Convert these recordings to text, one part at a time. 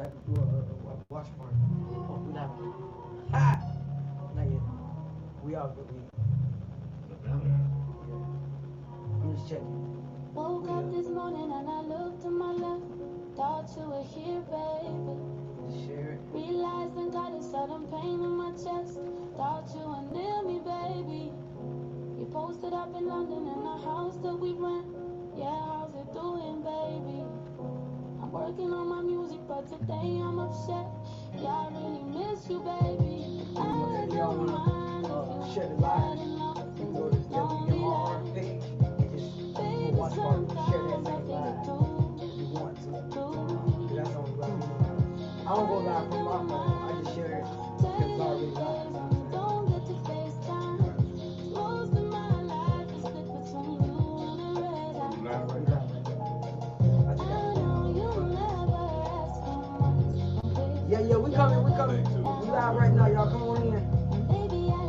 like do a watch party. Oh, we not. Ha! Not yet. We all good. I'm just checking. Woke up this morning and I looked to my left. Thought you were here, baby. Just share it. Realized I got a sudden pain in my chest. Thought you were near me, baby. You posted up in London in the house that we rent. Yeah, how's it doing, baby? I'm working on my music, but today I'm upset. Yeah, I really miss you, baby. I don't mind if you Share the had live. enough. You can go to the WMR page and just do a watch party. Share that thing live if you want to. Cause that's on live. I don't go live from my phone. I just share it because it's already live. Don't get to FaceTime. Most of my life is split between you and a red eye. Live right We now. live right now. I I think I know you'll never ask for much. Yeah, we coming. We live right now, y'all. Come on in.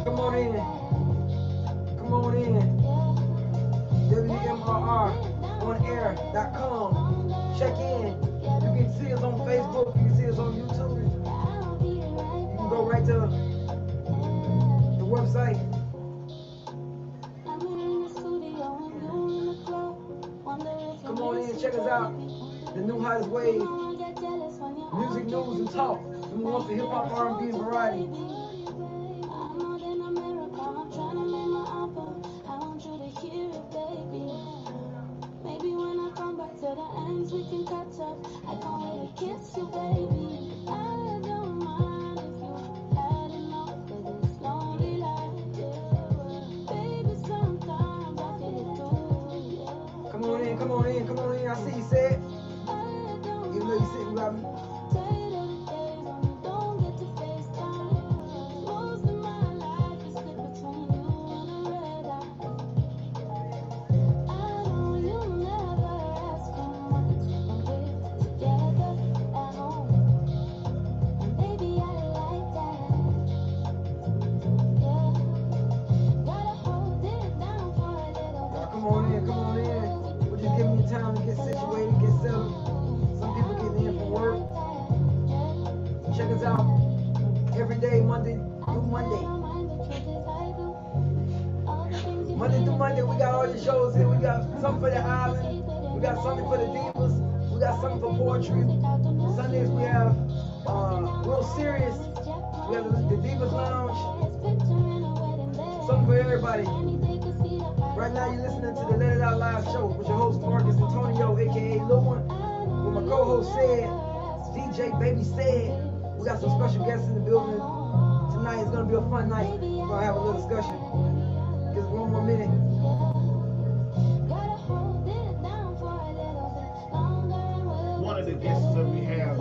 Come on in. Come on in. WMRR.com. Check in. You can see us on Facebook. You can see us on YouTube. You can go right to the website. Come on in, check us out. The new hottest wave, music, news, and talk. Number one for hip hop, R&B, and variety. Maybe when I come back to the ends, we can catch up. I can't wait to kiss you, baby. I don't mind if you had enough of this lonely life. Baby, sometimes I feel it too. Yeah. Come on in, come on in, come on in. I see you said. I don't Even though you sitting by me. tired of the days when we don't get to FaceTime. Most of my life is split between you and a red eye. I know you'll never ask for much when we're together at home. And baby, I like that. Yeah. Gotta hold it down for a little Y'all bit. come on in, come on in. We're just giving you time to get situated, get settled. Some people getting in from work. Check us out every day, Monday through Monday. Monday through Monday, we got all your shows here. We got something for the island. We got something for the divas. We got something for poetry. Sundays we have real serious. We have the Divas Lounge. Something for everybody. Right now you're listening to the Let It Out Live show with your host Marcus Antonio, aka Lil One. With my co-host said, DJ Baby said. We got some special guests in the building. Tonight is gonna be a fun night. We're gonna have a little discussion. Just one more minute. One of the guests that we have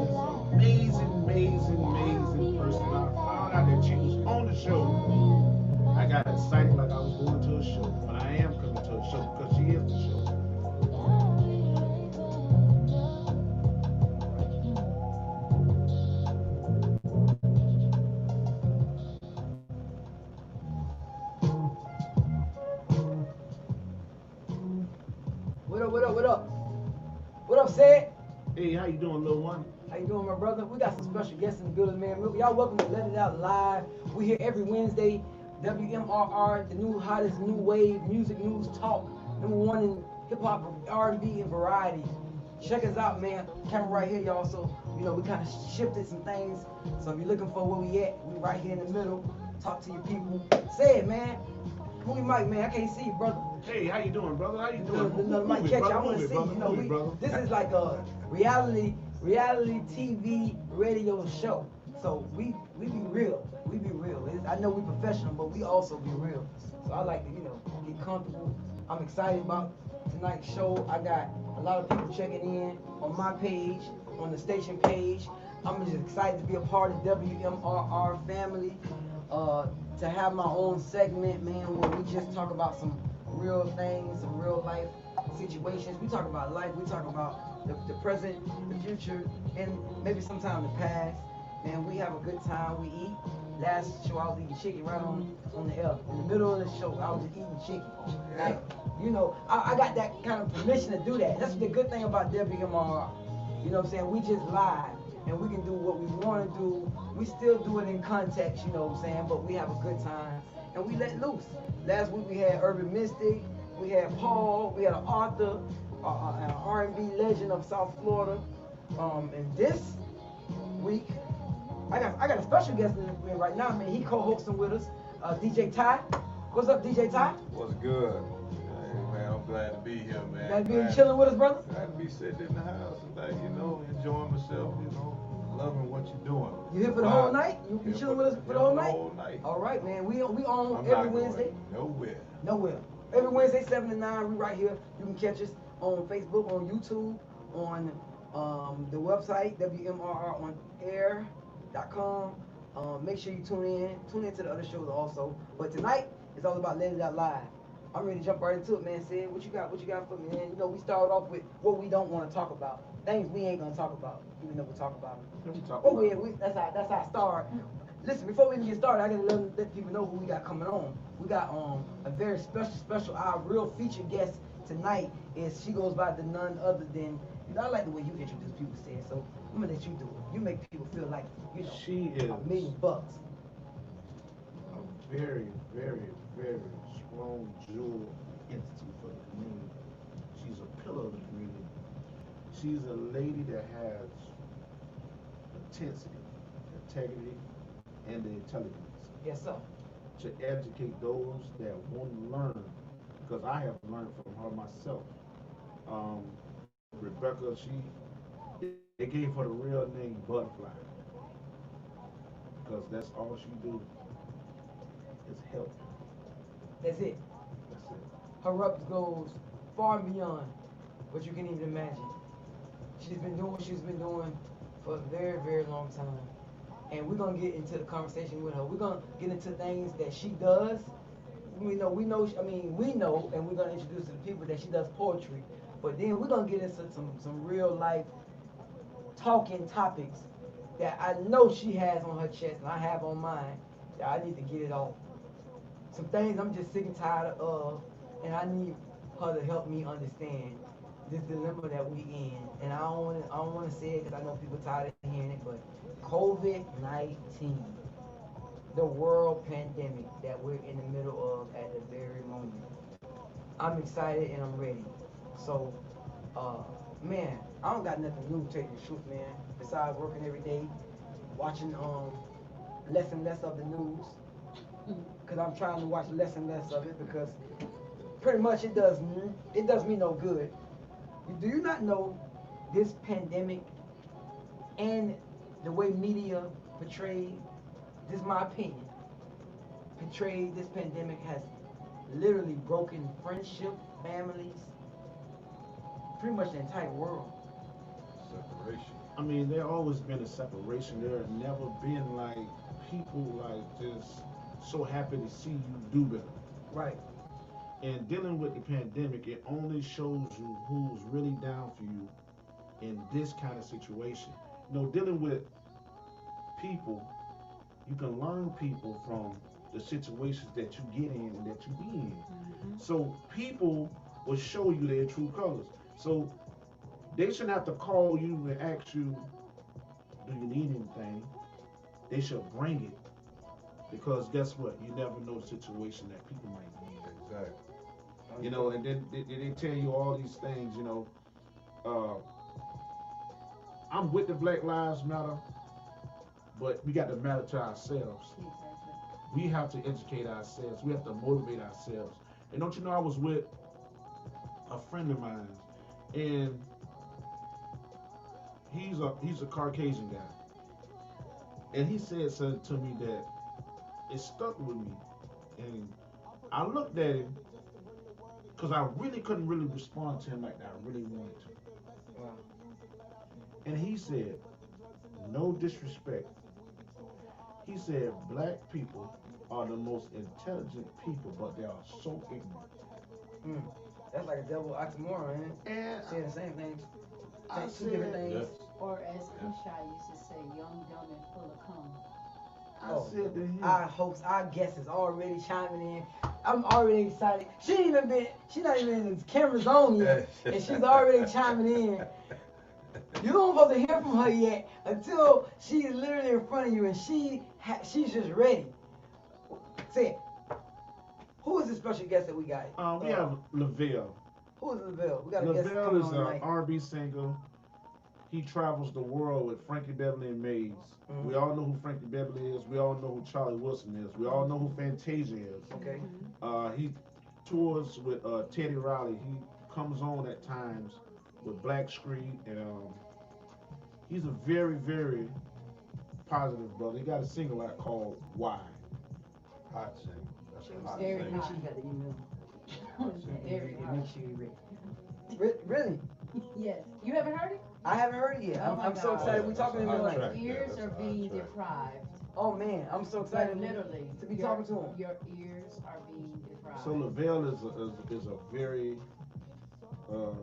is an amazing person. I found out that she was on the show. I got excited like I was going to a show, but I am coming to a show because she is the show. What up? What up, Sid? Hey, how you doing, little one? How you doing, my brother? We got some special guests in the building, man. Y'all welcome to Let It Out Live. We here every Wednesday. WMRR, the new hottest new wave music news talk. Number one in hip hop, R&B, and variety. Check us out, man. Camera right here, y'all. So we kind of shifted some things. So if you're looking for where we at, we right here in the middle. Talk to your people. Say it, man. Who we mic, man? I can't see you, brother. Hey, how you doing, brother? How you doing? The mic catch you. I want to see. Brother. This is like a reality TV radio show. So we be real. We be real. I know we professional, but we also be real. So I like to get comfortable. I'm excited about tonight's show. I got a lot of people checking in on my page, on the station page. I'm just excited to be a part of WMRR family. To have my own segment, man, where we just talk about some real things, some real life situations. We talk about life. We talk about the present, the future, and maybe sometime the past. Man, we have a good time. We eat. Last show I was eating chicken right on the air. In the middle of the show, I was just eating chicken. Like, I got that kind of permission to do that. That's the good thing about WMRR. You know what I'm saying? We just live. and we can do what we want to do. We still do it in context, you know what I'm saying? But we have a good time and we let loose. Last week we had Urban Mystic, we had Paul, we had an author, an R&B legend of South Florida. And this week, I got a special guest in right now, man. He co-hosting with us, DJ Ty. What's up, DJ Ty? What's good? Hey, man, I'm glad to be here, man. Glad to be chilling with us, brother. Glad to be sitting in the house tonight, enjoying myself, loving what you're doing. You here for the whole night? You be chilling with us for the whole night? Whole night. All right, man. We on I'm every not Wednesday. going Nowhere. Every Wednesday, 7 to 9. We right here. You can catch us on Facebook, on YouTube, on the website WMRRonair.com. Make sure you tune in to the other shows also. But tonight it's all about letting it out live. I'm ready to jump right into it, man. Sid, what you got for me, man? We started off with what we don't want to talk about, things we ain't gonna talk about, even though we talk about them. That's how I start. Listen, before we even get started, I gotta let people know who we got coming on. We got a very special. Our real featured guest tonight she goes by none other than. I like the way you introduce people, Sid. So I'm gonna let you do it. You make people feel like she is $1 million bucks. A very, very, very strong jewel entity for the community. She's a pillar of the community. She's a lady that has intensity, integrity, and the intelligence. Yes, sir. To educate those that want to learn, because I have learned from her myself. Rebecca, they gave her the real name Butterfly, because that's all she do is help. That's it. That's it. Her up goes far beyond what you can even imagine. She's been doing what she's been doing for a very, very long time. And we're gonna get into the conversation with her. We're gonna get into things that she does. We know, and we're gonna introduce to the people that she does poetry. But then we're gonna get into some real life talking topics that I know she has on her chest and I have on mine that I need to get it off. Some things I'm just sick and tired of, and I need her to help me understand this dilemma that we in. And I don't want to say it because I know people tired of hearing it, but COVID-19, the world pandemic that we're in the middle of at the very moment. I'm excited and I'm ready. So, man, I don't got nothing new to tell you the truth, man. Besides working every day, watching less and less of the news, because I'm trying to watch less and less of it because pretty much it does me no good. Do you not know this pandemic and the way media portrayed, this is my opinion, portrayed this pandemic has literally broken friendship, families, pretty much the entire world. Separation. I mean, there always been a separation. There have never been like people like just so happy to see you do better. Right. And dealing with the pandemic, it only shows you who's really down for you in this kind of situation. Dealing with people, you can learn people from the situations that you get in and that you be in. Mm-hmm. So people will show you their true colors. So they shouldn't have to call you and ask you, do you need anything? They should bring it. Because guess what? You never know the situation that people might need. Exactly. And then they tell you all these things, I'm with the Black Lives Matter, but we got to matter to ourselves. We have to educate ourselves. We have to motivate ourselves. And don't you know, I was with a friend of mine, and he's a Caucasian guy. And he said something to me that it stuck with me. And I looked at him, because I really couldn't respond to him like that I really wanted to. Wow. And he said, no disrespect. He said, black people are the most intelligent people, but they are so ignorant. That's like a double oxymoron, ain't it? And saying the same thing. I Two different things. Yes. Or as Keyshawn used to say, young, dumb, and full of cum. I said to him, our guest is already chiming in. I'm already excited. She's not even in the camera's on yet, and she's already chiming in. You don't supposed to hear from her yet until she is literally in front of you and she's just ready. Say it. Who is the special guest that we got? We have Lavelle. Who is Lavelle? We got a guest Lavelle coming is on an tonight. R&B singer. He travels the world with Frankie Beverly and Maze. Mhm. We all know who Frankie Beverly is. We all know who Charlie Wilson is. We all know who Fantasia is. Okay. He tours with Teddy Riley. He comes on at times with Black Street, and he's a very, very positive brother. He got a single out called Why. Hot single. That's She a was hot very single. Make sure you got the email. Very And hard. make sure you read. Really? Yes. You haven't heard it? I haven't heard it yet. Oh my I'm so God. excited. We talking in the middle That's like, right. Ears that's are a hot being track. deprived. oh man, I'm so Like excited literally. to be your- talking to him. Your ears are being deprived. So Lavelle is a very um,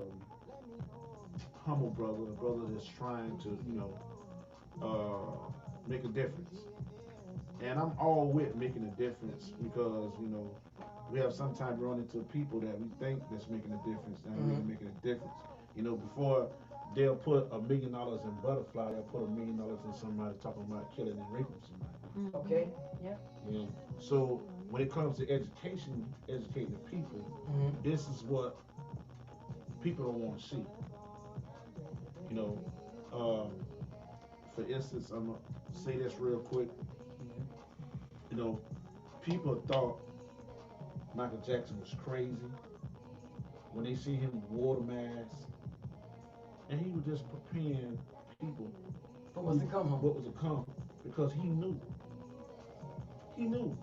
humble brother, a brother that's trying to, make a difference. And I'm all with making a difference because, we have sometimes run into people that we think that's making a difference and really Mhm. making a difference. Before they'll put $1 million in butterfly, they'll put $1 million in somebody talking about killing and raping somebody. Okay. Yeah. So when it comes to education, educating the people, Mhm. this is what people don't want to see. You know, for instance, I'm gonna say this real quick. People thought Michael Jackson was crazy when they see him wore the mask, and he was just preparing people For what's to come, huh? what was to come because he knew. He knew.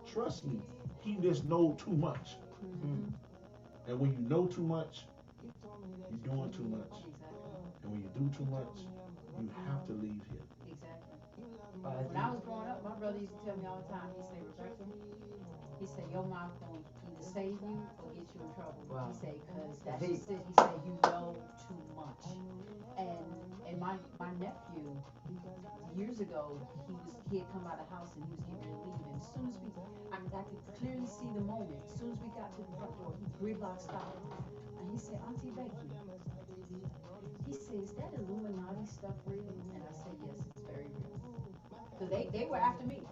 Trust me, he just know too much. Mhm. And when you know too much, you're doing too much. Exactly. And when you do too much, you have to leave here. Exactly. Oh, that's When I deep. was growing up, my brother used to tell me all the time, he said, Rebecca, he said, your mouth going to either save you or get you in trouble. Wow. He said, because That's that's just deep. it. He said, you know too much. And my nephew, years ago, he had come out of the house and he was getting ready to leave. And as soon as I could clearly see the moment. As soon as we got to the front door, he 3 blocks stopped. And he said, Auntie Becky, he said, is that Illuminati stuff real? And I said, yes, it's very real. So they were after me.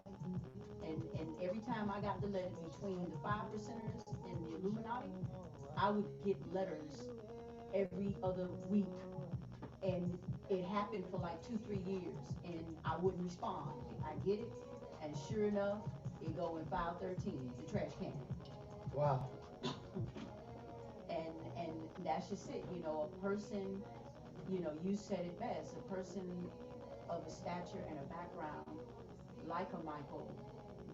And every time I got the letter between the 5%ers and the Illuminati, I would get letters every other week. And it happened for like 2-3 years, and I wouldn't respond. I get it, and sure enough, it go in file 13, the trash can. Wow. And that's just it. A person, you said it best. A person of a stature and a background like a Michael,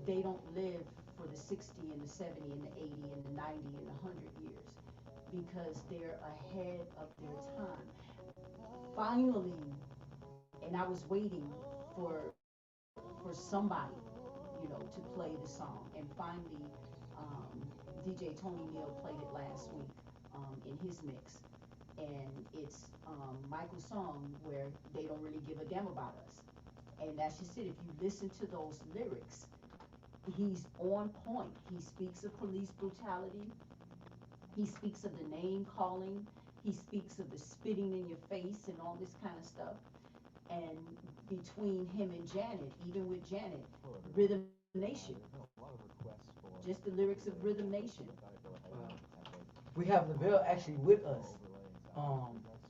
they don't live for the 60 and the 70 and the 80 and the 90 and the 100 years because they're ahead of their time. Finally, and I was waiting for somebody, to play the song. And finally, DJ Tony Neal played it last week in his mix. And it's Michael's song where they don't really give a damn about us. And that's just it. If you listen to those lyrics, he's on point. He speaks of police brutality. He speaks of the name calling. He speaks of the spitting in your face and all this kind of stuff. And between him and Janet, even with Janet, Rhythm Nation. Just the lyrics of Rhythm Nation. We have Lavelle actually with us.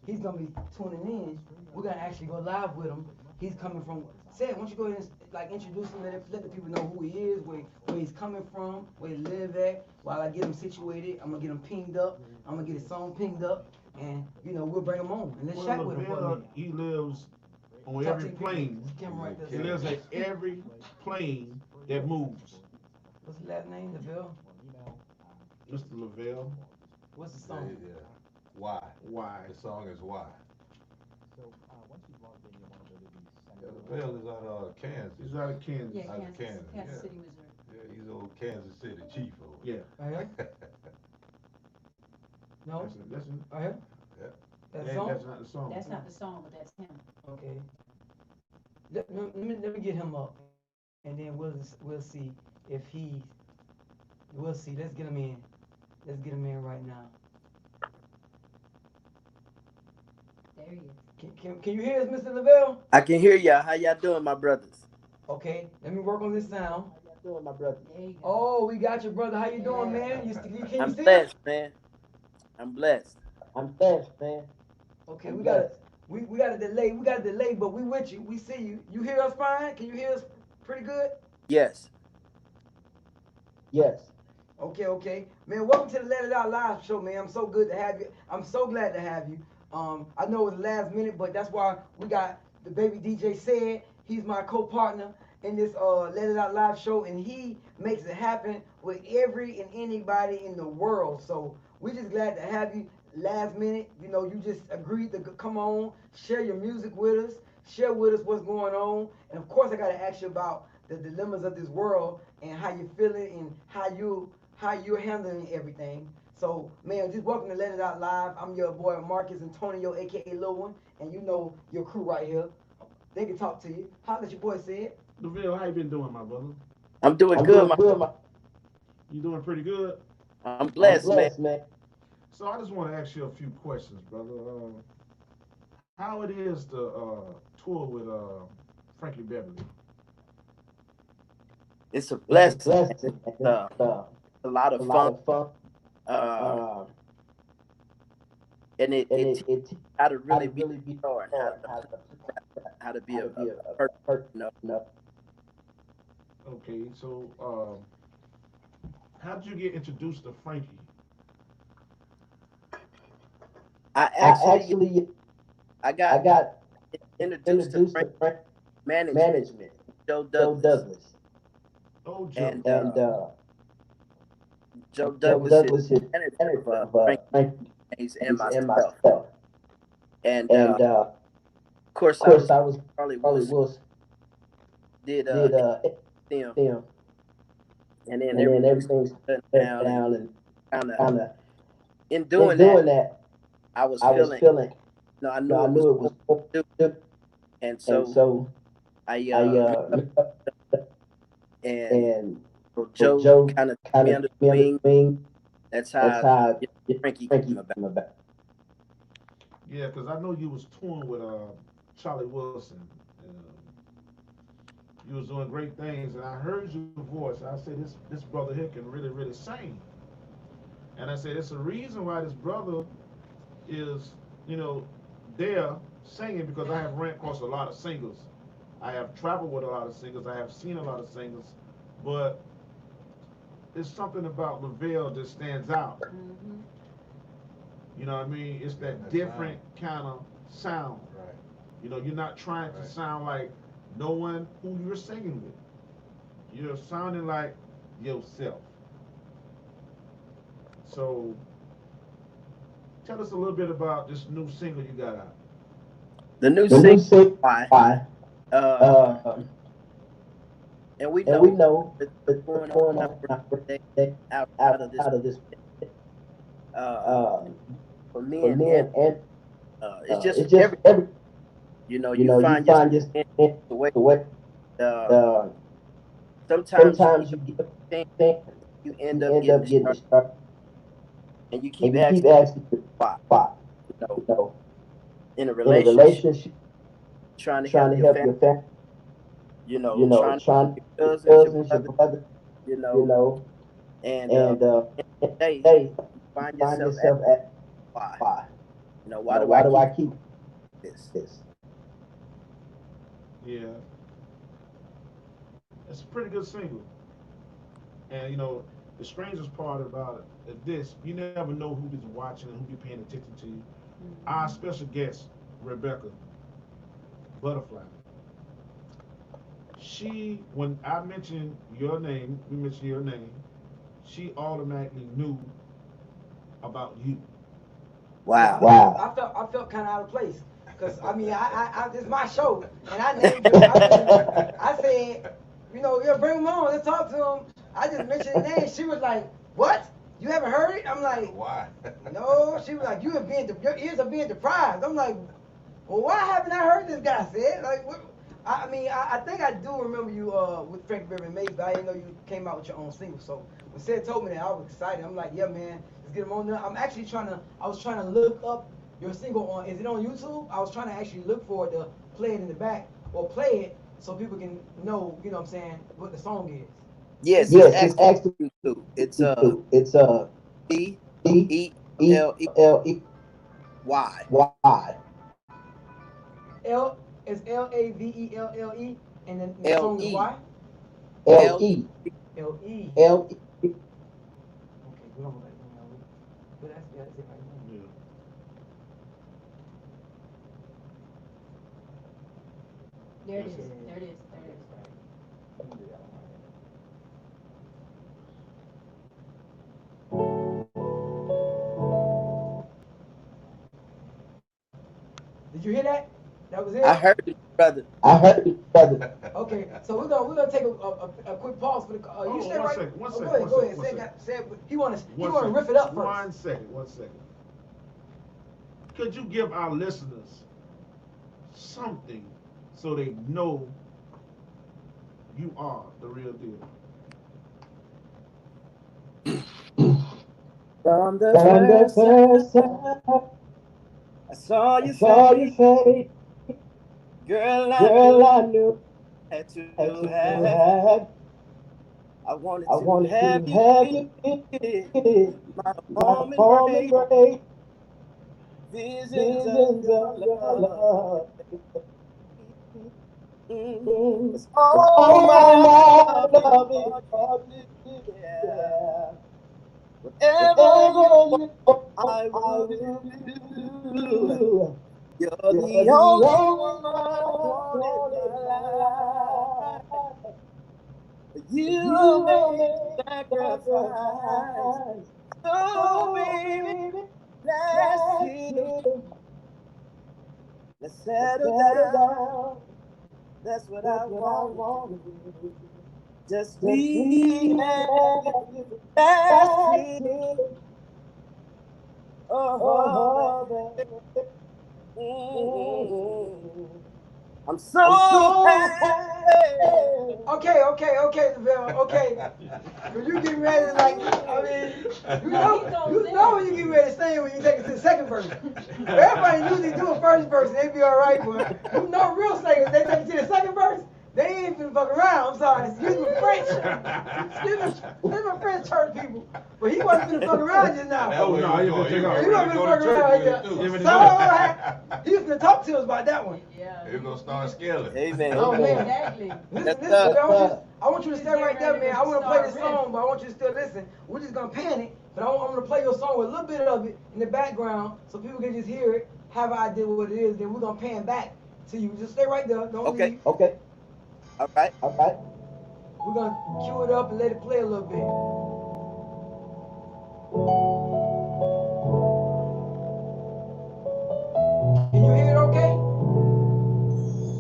He's gonna be tuning in. We're gonna actually go live with him. He's coming from. Say, why don't you go ahead and introduce him, let the people know who he is, where he's coming from, where he live at. While I get him situated, I'm gonna get him pinged up. I'm gonna get his song pinged up, and we'll bring him on and let's chat with him for a Lavelle, minute. he lives on Talk every to the people. plane. Camera right there. He lives at every plane that moves. What's his last name? Lavelle. Mr. Lavelle. What's the Yeah, song? yeah. Why? Why? The song is Why. Yeah, Lavelle is out of Kansas. He's out of Kansas. Yeah, Out of Kansas Kansas, City, yeah. Missouri. Yeah, he's old Kansas City chief over Yeah. Right here? No? That's it. Right here? Yeah. That Yeah, song? that's not the song. That's not the song, but that's him. Okay. Let me get him up, and then we'll see if we'll see. Let's get him in. Let's get him in right now. There he is. Can you hear us, Mr. Lavelle? I can hear y'all. How y'all doing, my brothers? Okay, let me work on this sound. How y'all doing, my brothers? There you go. Oh, we got you, brother. How you doing, Yeah. man? Can you I'm see us? blessed, man. I'm blessed. I'm blessed, man. Okay, I'm we got blessed. we got a delay. We got a delay, but we with you. We see you. You hear us fine? Can you hear us pretty good? Yes. Yes. Okay, okay. Man, welcome to the Let It Out Live show, man. I'm so good to have you. I'm so glad to have you. I know it was last minute, but that's why we got the baby DJ said. He's my co-partner in this Let It Out Live show, and he makes it happen with every and anybody in the world. So we're just glad to have you. Last minute, you just agreed to come on, share your music with us, share with us what's going on, and of course, I gotta ask you about the dilemmas of this world and how you feeling and how you're handling everything. So, man, just welcome to Let It Out Live. I'm your boy Marcus Antonio, aka Lil One, and you know your crew right here. They can talk to you. How did your boy say it? Lavelle, how you been doing, my brother? I'm doing I'm good, doing my good, my. You doing pretty good? I'm I'm blessed, man. blessed, man. So I just want to ask you a few questions, brother. How it is to tour with Frankie Beverly? It's a It's a blessing. blessing. It's And a lot a of lot fun. of fun. Uh, and And it it teaches it teaches how to how really to be really be sure and hard, how to be how a, to be a a person. person. You know, No. Okay, so how did you get introduced to Frankie? I I actually actually I I got got introduced to introduced Frank to Frank management, management, Joe Joe Douglas, Douglas, Oh, Joe. and and Joe Joe Douglas is Douglas is manager of manager of Frank Frank Hayes and Hayes and myself. myself. And And of of course, I course, was I was Charlie Charlie Wilson Wilson did did them, them, and then and then everything everything shut shut down and down, and kind of kind of in in doing that, doing that, I was I was feeling, feeling. I No, knew I it was knew it going was to, good, and and so so I I met up and and so so Joe Joe kind of took kind me of under took me the under the wing. wing. That's That's how how you Frankie Frankie came about. came about. Yeah, because I know you was touring with Charlie Wilson. You was doing great things, and I heard your voice. I said, this brother here can really, really sing. And I said, it's a reason why this brother is, you know, there singing because I have ran across a lot of singers. I have traveled with a lot of singers. I have seen a lot of singers, but there's something about Lavelle that stands out. Mm-hmm. You know what I mean? It's that That different kind of sound. Right. You know, you're not trying to Right. sound like no one who you're singing with. You're sounding like yourself. So tell us a little bit about this new single you got out. The new The new single, single, why? why? Uh, Uh, and we and we know know with what's that what's going on going out on today, today out of this, out of this uh, uh, for for men and men, and it's just it's for just every. every You you find yourself find just in the the way. way. Uh, Uh, sometimes you give Sometimes you a get chance, things, you end you up end getting up to getting start, distracted, and you and keep you keep asking asking why. why. You know, You know, in a in a relationship, relationship, trying to trying help to your help family. your family, Trying to trying help your your cousins, your cousins, your brothers. brother, You you know, know, and and today hey, you you find find yourself at yourself at why. why? Why do I Why do keep I keep this? this? Yeah, it's a pretty good single. And the strangest part about it is this: you never know who is watching and who be paying attention to you. Our Mm-hmm. special guest, Rebecca Butterfly, when I mentioned your name, we mentioned your name, she automatically knew about you. Cause Wow. Wow. I felt kind of out of place. Cause I mean, this is my show, and I named you. I mean, I said, yeah, bring him on. Let's talk to him. I just mentioned his name. She was like, "What? You haven't heard it?" I'm like, Why? "No." She was like, your ears are being deprived." I'm like, "Well, why haven't I heard this guy say it?" Like, what? I mean, I think I do remember you with Frankie Beverly Mays, but I didn't know you came out with your own single. So when Sid told me that, I was excited. I'm like, "Yeah, man, let's get him on there." I was trying to look up your single on, is it on YouTube? I was trying to actually look for it to play it in the back or play it so people can know, you know what I'm saying, what the song is. Yes, Yes, it's it's actually actually YouTube. It's it's E E E E L E L E Y. Y L is LAVELLE, and then the song is L-E. Y? L E LE. L E. Okay, we don't go back to that. But that's it right there. Yeah. There it is, Yeah. there it is, there it is. Let me do that one. Did you hear that? That was it? I heard it, brother. I heard it, brother. Okay, so we're gonna take a quick pause for the. Hold You on, said one right. second, one Oh, second, go one ahead. second, Say it. He wanna One riff second. it up first. One second. Could you give our listeners something so they know you are the real deal? From the From the first first time time I saw I you saw you face, face, girl, I girl, knew I knew I had I to to have. have. I wanted I to wanted have to you have in you in my my home home embrace, embrace, visions of visions your of your love. love. It's It's all all my my love is love is for for you. you. Yeah. Yeah. Whatever you Whatever want, you want, I I will will do. do. You're You're the the only only one one I I want want in in my my life. life. You You have made made sacrifice. sacrifice. So, Oh, baby, baby, let's let's chill. chill. Let's Let's settle settle down. down. That's what I That's what I want to want. do. Just Just me me and you. and you. That's That's it. it. Oh, Oh, baby. baby. Mm-mm. I'm I'm so so happy. Okay, Lavelle. Okay. When you get ready, like, I mean, you know when you get ready to sing when you take it to the second verse. Everybody usually do a first verse and they be all right, but you know real singers, they take it to the second verse, they ain't finna fuck around. I'm sorry, excuse my French. Excuse my French church people. But he wasn't finna fuck around just now. Oh, no, you can take off. He wasn't finna fuck around. He was finna talk to us about that one. Yeah. You're gonna start scaling. Amen. Oh, man. Exactly. Listen, That's I want you to stay right there, man. I want to play this song, but I want you to still listen. We're just gonna pan it, but I'm gonna play your song with a little bit of it in the background so people can just hear it, have an idea what it is. Then we're gonna pan back to you. Just stay right there. Don't Okay. leave. Okay. All right. All right. We're gonna cue it up and let it play a little bit. Can you hear it okay?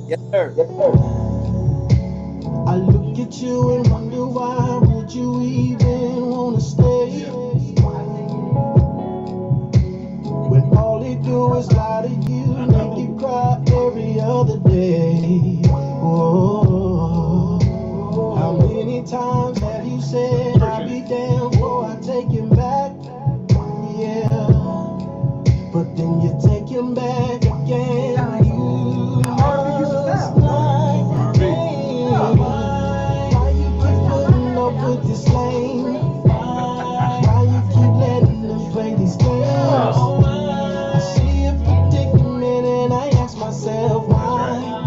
Yes, sir. Yes, sir. I look at you and wonder why would you even wanna stay when all they do is lie to you, make you cry every other day. Oh, how many times have you said I'll be down before I take him back? Yeah, but then you take him back again. R&B used to sound. Why you keep putting up with this lame? Why you keep letting them play these games? I see a predicament and I ask myself why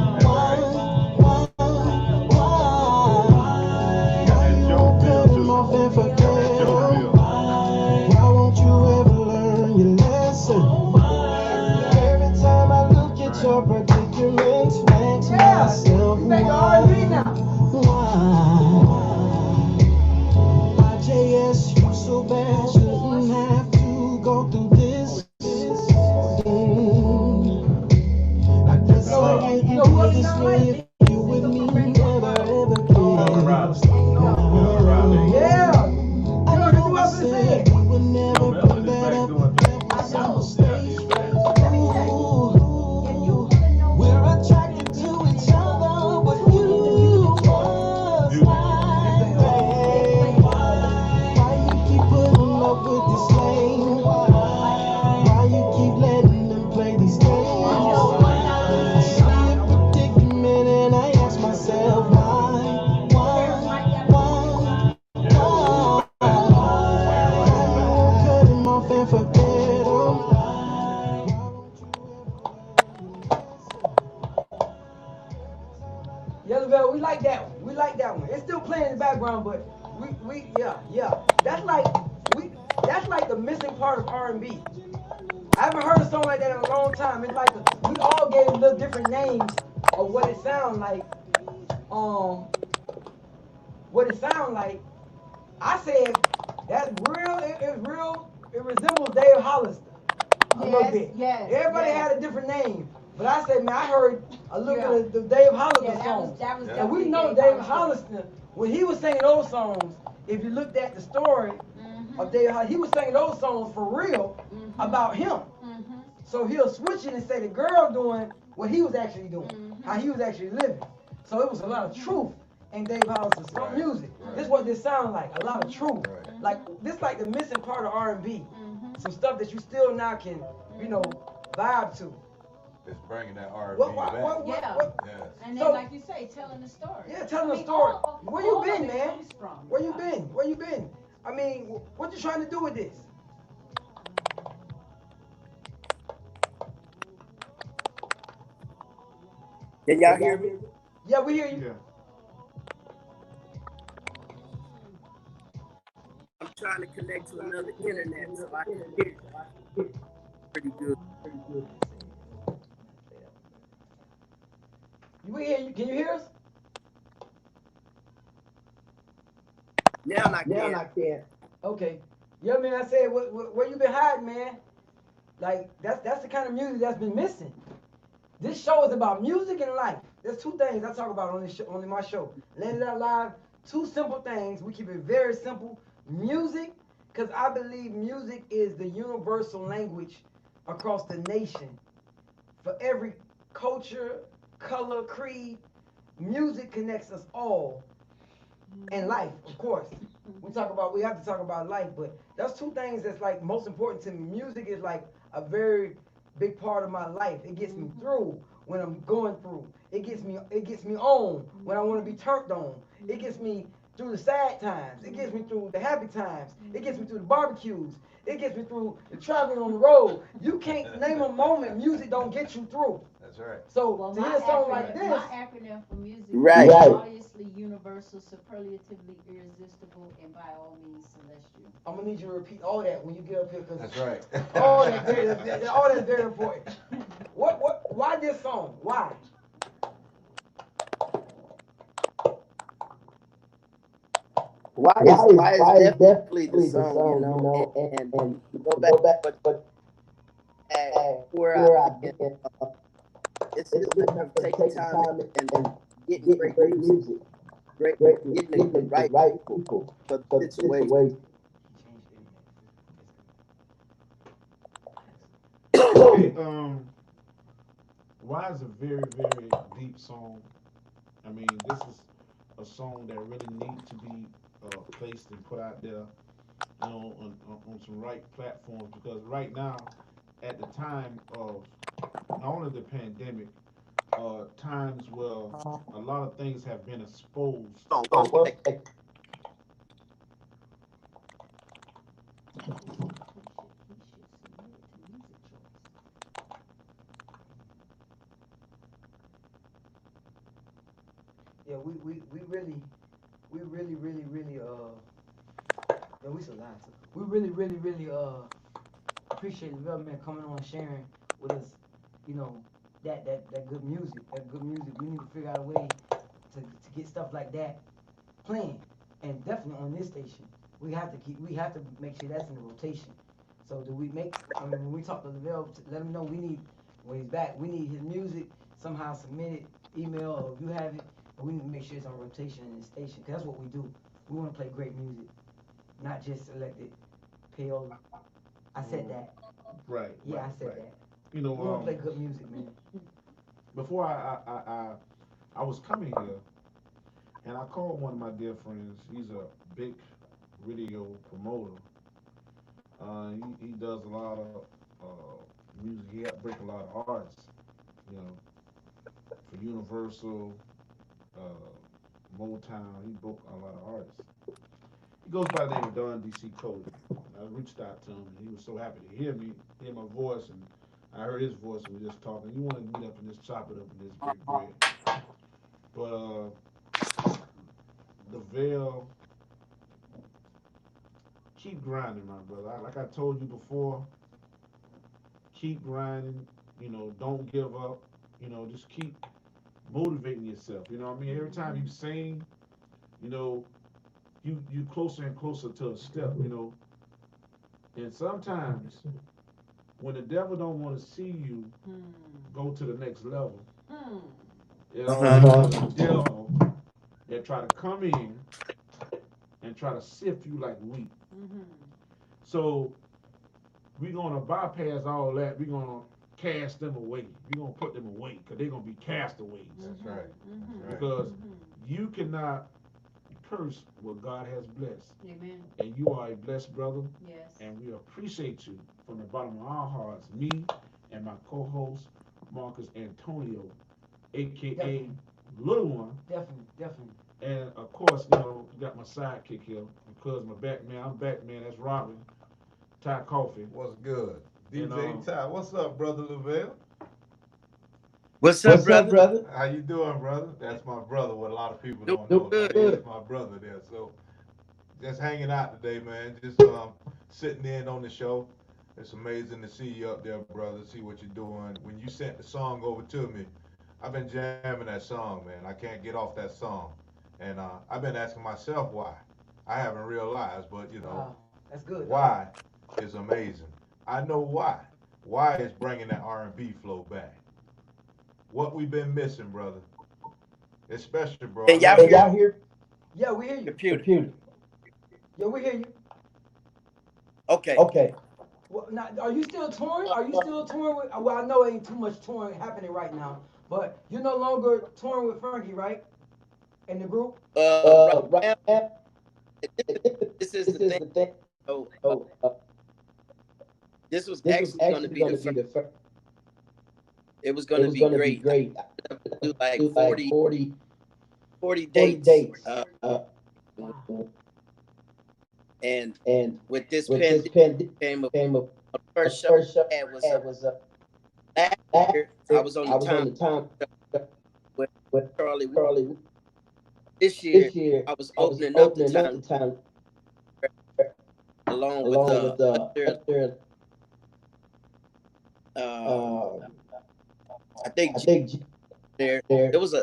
you won't cut him off and forget him? Why won't you ever learn your lesson? Every time I look at your predicaments, ask myself You make R&B now. why JS, you so bad, shouldn't have to go through this. I guess I get you this way if you with me, never ever cares. Yeah. I You know what we I'm saying? said we would never put that up, that was a mistake. Ooh, we're attracted to each other, but you Yellow Bell, we like that one. We like that one. It's still playing in the background, but yeah. We that's like the missing part of R&B. I haven't heard a song like that in a long time. It's like we all gave little different names of what it sounds like. Um, what it sounds like. I said that's real. It's real. It resembles Dave Hollister a little Yes, bit. yes, Everybody yes. had a different name, but I said, man, I heard a little Yeah. bit of the Dave Hollister Yeah, songs. that was Yeah. And we definitely know Dave Dave Hollister. Hollister, when he was singing those songs, if you looked at the story of Dave Hollister, he was singing those songs for real about him. So he'll switch it and say the girl doing what he was actually doing, how he was actually living. So it was a lot of truth in Dave Hollister's Right, music. right. This is what this sounds like, a lot of truth. Right. Like this like the missing part of R&B. Some stuff that you still now can, vibe to. It's bringing that R&B What, back. Yeah. Yes. And then, So- like you say, telling the story. Yeah, telling I a mean, story. Where you all been, of it man? comes from- Where you been? Where you been? I mean, what you trying to do with this? Can y'all hear me? Yeah, we hear you. Yeah. I'm trying to connect to another internet so I can hear you pretty good. We hear you. Can you hear us? Now I can. Okay. Yeah, man. I said, where you been hiding, man? Like that's the kind of music that's been missing. This show is about music and life. There's two things I talk about on this show, on my show. Let It Out Live. Two simple things. We keep it very simple. Music, because I believe music is the universal language across the nation. For every culture, color, creed, music connects us all. And life, of course. We have to talk about life, but that's two things that's like most important to me. Music is like a very big part of my life. It gets me through when I'm going through. It gets me on when I want to be turned on. It gets me through the sad times. It gets me through the happy times. It gets me through the barbecues. It gets me through the traveling on the road. You can't name a moment music don't get you through. That's right. So Well, to my hear a song acronym, like this, my acronym for music Right. is Right. obviously universal, superlatively irresistible, and by all means celestial. I'm gonna need you to repeat all that when you get up here, cause That's right. all that's very important. Why this song? Why? Why is definitely the song, and go back, but where I've been, it's just about taking time and getting great music, getting the right people for the situation. Okay, why is a very, very deep song. I mean, this is a song that really needs to be placed and put out there, on some right platforms, because right now, at the time of not only the pandemic, times where a lot of things have been exposed. Yeah, we really yeah, we so live too. We really appreciate the development coming on and sharing with us, that good music. That good music. We need to figure out a way to get stuff like that playing. And definitely on this station. We have to make sure that's in the rotation. So when we talk to Lavelle, let him know when he's back, we need his music somehow submitted, email, or if you have it, and we need to make sure it's on rotation in the station, because that's what we do. We want to play great music, not just selected payola. I said that. Right. Yeah, right, I said right. that. You know, We want to play good music, man. before I was coming here, and I called one of my dear friends. He's a big radio promoter. He does a lot of music. He helped break a lot of artists, you know, for Universal, Motown. He broke a lot of artists. He goes by the name of Don DC Cody. I reached out to him, and he was so happy to hear my voice, and I heard his voice, and we were just talking. He wanted to meet up and just chop it up and just break bread. But the veil, keep grinding, my brother. Like I told you before, keep grinding. Don't give up. Just keep motivating yourself. You know what I mean? Every time you sing, you know, you closer and closer to a step. And sometimes when the devil don't want to see you go to the next level, it always is the devil that try to come in and try to sift you like wheat. So we're gonna bypass all that. We're gonna cast them away. We're gonna put them away because they're gonna be castaways. That's right. That's right. Because you cannot curse what God has blessed. Amen. And you are a blessed brother. Yes. And we appreciate you from the bottom of our hearts. Me and my co-host Marcus Antonio, aka Definitely. Little One. Definitely. And of course, you got my sidekick here because my Batman. I'm Batman. That's Robin. Ty Coffee. What's good? And, DJ Ty. What's up, brother Lavelle? What's up, brother? How you doing, brother? That's my brother. What a lot of people don't Doing know. good. That's my brother there. So just hanging out today, man. Just sitting in on the show. It's amazing to see you up there, brother. See what you're doing. When you sent the song over to me, I've been jamming that song, man. I can't get off that song. And I've been asking myself why. I haven't realized, but Wow, that's good. why is amazing. I know why. Why is bringing that R&B flow back. What we've been missing, brother. Especially, bro. Can y'all Can y'all hear? Yeah, we hear you. Computer. Yeah, we hear you. Okay. Okay. Well, now, are you still touring? Are you still touring with? Well, I know ain't too much touring happening right now, but you're no longer touring with Frankie, right? In the group. Right now, this is the thing. thing. This was This actually going to be the first. It was going to be great. Do like 40 dates. And with this pandemic came a first show I had was last year. I was on the time with Charlie. This year I was opening up the time along with I think there it was a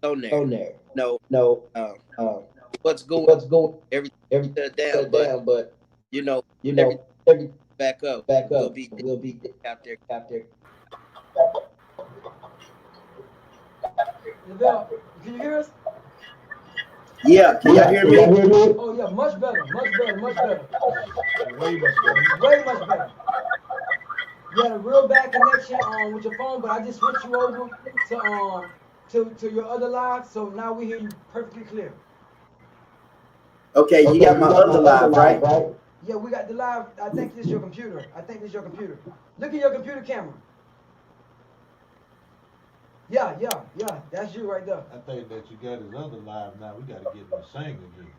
on there. No. What's going everything shut down, but every back up. We'll be out there. Lavelle, can you hear us? Yeah, can y'all hear me? Oh yeah, much better. Way much better. Way much better. You had a real bad connection with your phone, but I just switched you over to your other live, so now we hear you perfectly clear. Okay, you got my other live, right? Yeah, we got the live. I think this is your computer. Look at your computer camera. Yeah, that's you right there. I think that you got his other live now. We got to get him to sing again.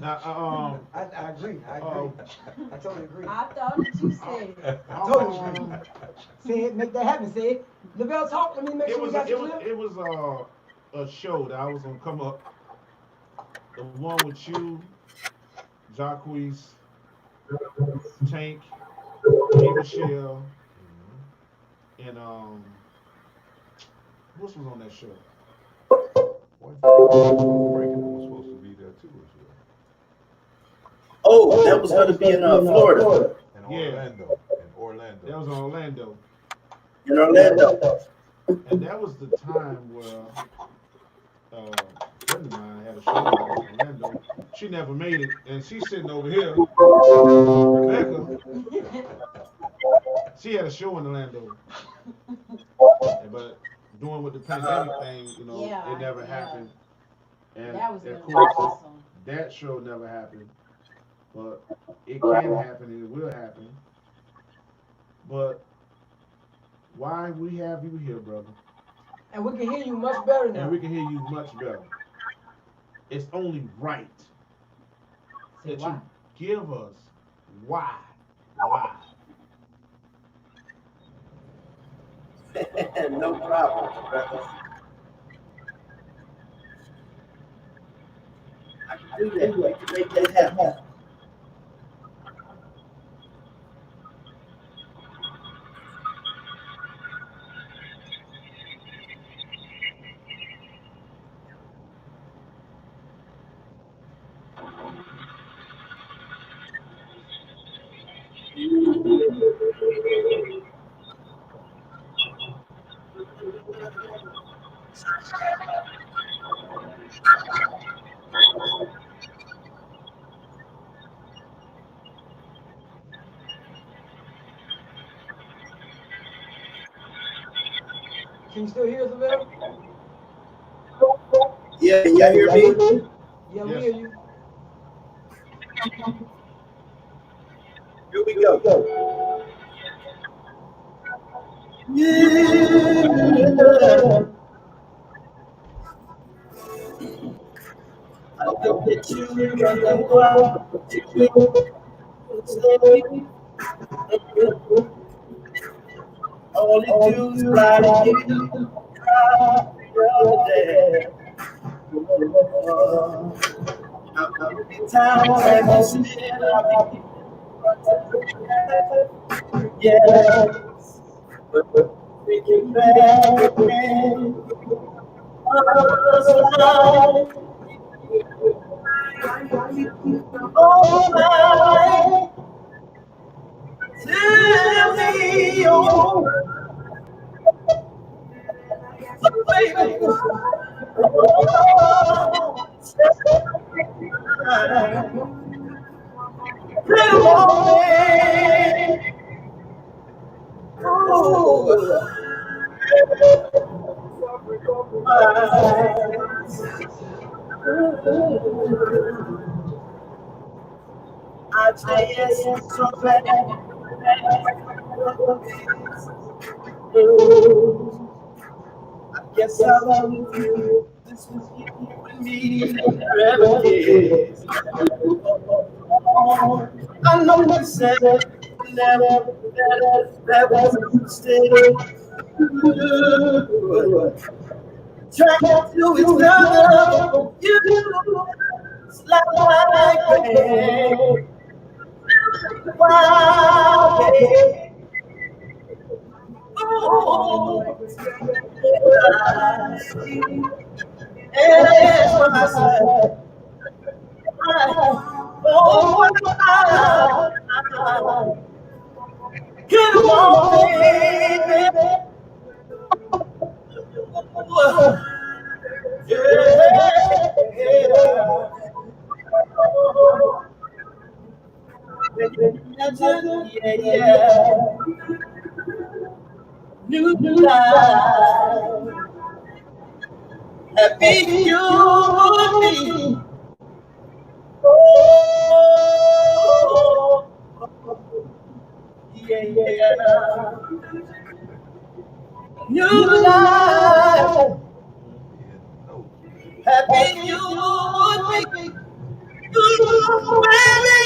Now, I agree. I totally agree. I thought that you said it. I totally agree. Say it, make that happen. Say it. Lavelle, talk. Let me make sure we got you clear. It was a show that I was gonna come up. The one with you, Jacquees, Tank, Michelle, and who else was on that show? Breaking was supposed to be there too as well. Oh, that was going to be in Florida. In Yeah. Orlando. That was in Orlando. In Orlando. And that was the time where a friend of mine had a show in Orlando. She never made it, and she's sitting over here. Rebecca. She had a show in Orlando. But doing with the pandemic thing, it never happened. And That was of really course, awesome. that show never happened. But it can happen and it will happen. But why we have you here, brother? And we can hear you much better now. And we can hear you much better. It's only right that why? you give us why. Why? No problem, brother. do that. We can make that happen. Can you still hear us, Avell? Yeah, can y'all hear me? Yeah, we Yes. hear you. Here we go. Yeah. I look at you and I want to say, all it do is fly to you. Cry the other day. How many times have you said I'll be yeah, but thinking back again. Oh my, tell me, oh baby, oh, little woman, oh, I just so bad. I guess I love you. This was you and me forever years. I know you said never that was a mistake. Trying to do is love you. It's like wow, baby. Oh, and that's what I said. Oh, come on, baby. Yeah, yeah. New life. Happy you would be. Oh, yeah, yeah. New life. Happy you would be. Ooh, baby.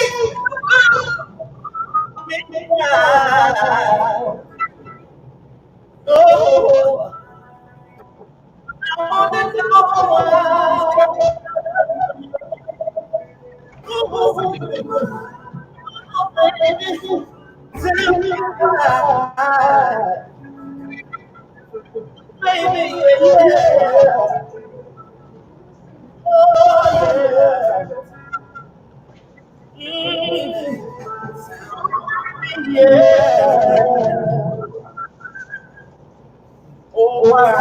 Oh, I wanna know why. Oh, baby, tell me why. Baby, yeah. Oh, yeah. Yeah. Oh, why?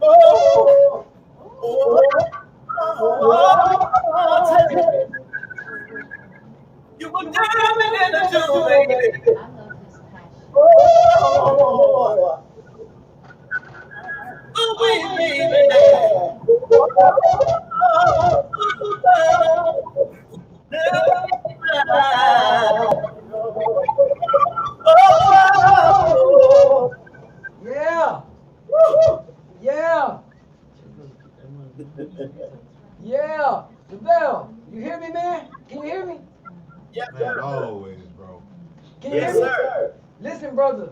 Oh, oh, oh, tell me. You were diamond in the jewel, baby. I love his passion. Oh, oh, baby. Oh, Yeah. Yeah. Yeah. Javelle, you hear me, man? Can you hear me? yeah, Man, always, bro. Can you yes, hear me? sir. Listen, brother.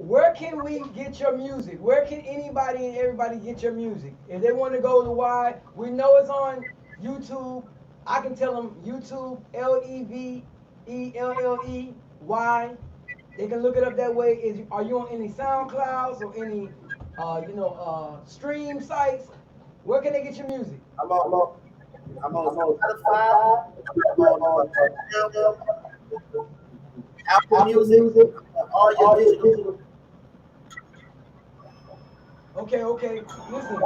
where can we get your music? Where can anybody and everybody get your music? If they want to go to Y, we know it's on YouTube. I can tell them YouTube, LEVELLEY. They can look it up that way. Are you on any SoundClouds or any, stream sites? Where can they get your music? I'm on Spotify. I'm on Apple Music. All your digital. Okay. Listen,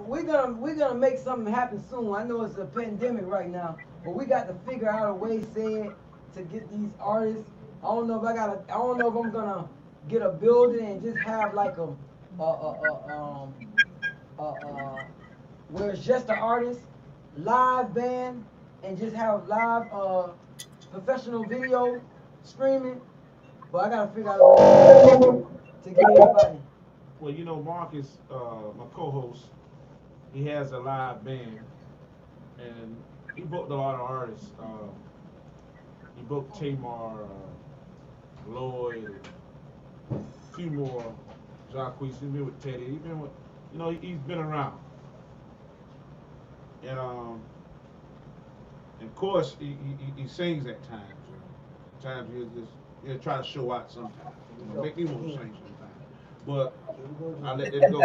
we're gonna make something happen soon. I know it's a pandemic right now, but we got to figure out a way, said, to get these artists. I don't know if I'm gonna get a building and just have like where it's just the artist, live band, and just have live professional video streaming. But I gotta figure out a way to get everybody. Well, you know, Marcus, my co-host, he has a live band, and he booked a lot of artists. He booked Tamar, Lloyd, a few more, Jacquees. He's been with Teddy. He's been with, you know, he's been around. And of course, he sings at times. Times he'll try to show out sometimes. You know, make me want to sing sometimes. But I let it go.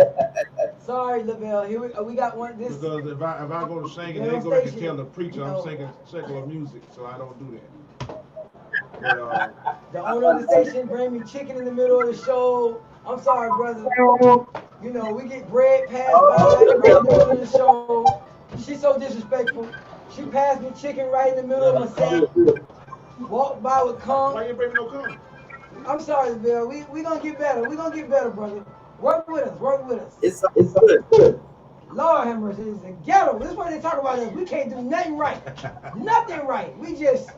Sorry, Lavelle. Here we got one. This because if I go to singing, they go back and tell the preacher I'm singing secular music, so I don't do that. But, the owner of the station bring me chicken in the middle of the show. I'm sorry, brother. You know, we get bread passed by right in the middle of the show. She's so disrespectful. She passed me chicken right in the middle of my set. Walked by with cum. Why you bring me no cum? I'm sorry, Bill. We gonna get better. We gonna get better, brother. Work with us. It's good. Lord have mercy. It's a ghetto. This is what they talk about us. We can't do nothing right. Nothing right. We just,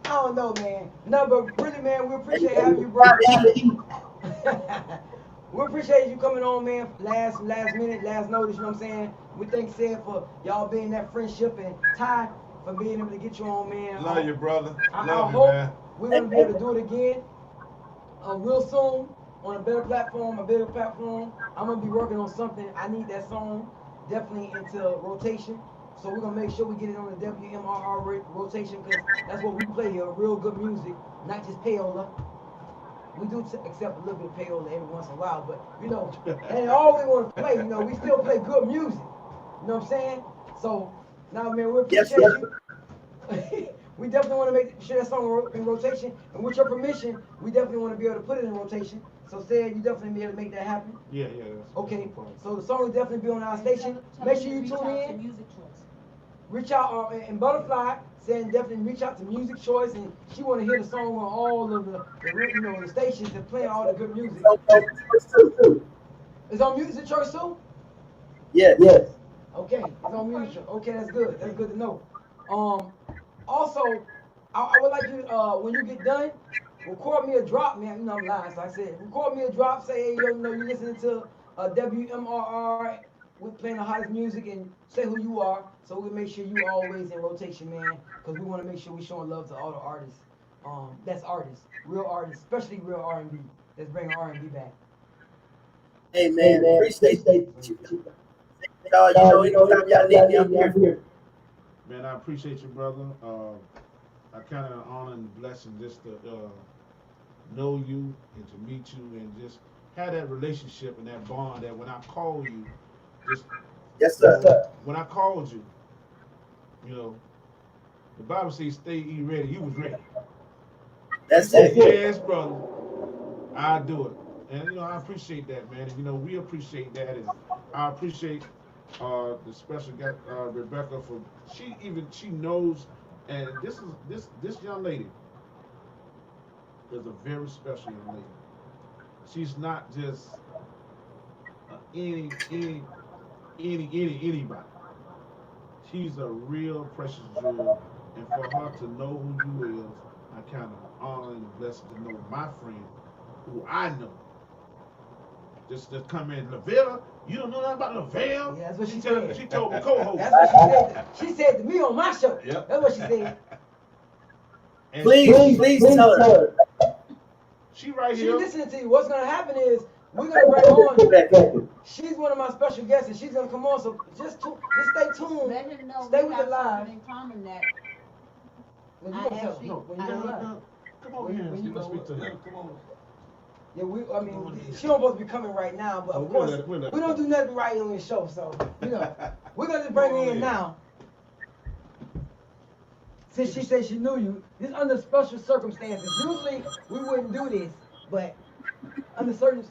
I don't know, man. No, but really, man, we appreciate having you, bro. We appreciate you coming on, man. Last minute, last notice, you know what I'm saying? We thank Sid for y'all being that friendship, and Ty for being able to get you on, man. Love you, brother. I Love you, hope man. we're going to be able to do it again real soon on a better platform, I'm going to be working on something. I need that song definitely into rotation. So we're going to make sure we get it on the WMRR rotation, because that's what we play here, real good music, not just payola. We do accept a little bit of payola every once in a while, but, you know, that ain't all we want to play. You know, we still play good music. You know what I'm saying? So, now, man, we appreciate you. We definitely want to make sure that song in rotation, and with your permission, we definitely want to be able to put it in rotation. So, Sid, you definitely be able to make that happen. Yeah. Okay, so the song will definitely be on our station. Make sure you tune in. Reach out in Butterfly, saying definitely reach out to Music Choice, and she want to hear the song on all of the stations and playing all the good music. It's on Music Choice too? Yes. Okay, it's on Music Choice. Okay, that's good. That's good to know. Also, I would like you, when you get done, record me a drop, man. You know I'm lying, so I said, record me a drop, say, hey, you know, you're listening to WMRR, we're playing the hottest music, and say who you are, so we can make sure you always in rotation, man, because we want to make sure we're showing love to all the artists. That's artists, real artists, especially real R&B. Let's bring R&B back. Hey, man, appreciate you. Y'all, you know, anytime y'all need me, I'm here. Man, I appreciate you, brother. I kind of honor and blessing just to know you and to meet you and just have that relationship and that bond that when I call you, just yes, sir. When I called you, you know, the Bible says, "Stay ye ready." You was ready. That's it. it. Yes, brother. I do it, and you know I appreciate that, man. And, you know we appreciate that, and I appreciate the special guest Rebecca for she knows, and this young lady is a very special young lady. She's not just anybody. She's a real precious jewel, and for her to know who you is, I kind of honor and blessed to know my friend, who I know. Just to come in, Lavelle, you don't know nothing about Lavelle? Yeah, that's what she said. She told me co-host. That's what she said. She said to me on my show. Yep. That's what she said. Please tell her. She right She here. listening to you. What's gonna happen is we're gonna bring on. She's one of my special guests, and she's gonna come on. So just stay tuned. Let her know Stay we with have the live. something in common that When you I gonna tell actually- them? No, when you I go don't live. Come on here. When you Let's speak to her. Come on. Yeah, she don't supposed to be coming right now, but of course we'll let we don't do nothing right on this show, so we're gonna just bring her in now. Since she said she knew you, this under special circumstances. Usually we wouldn't do this, but under certain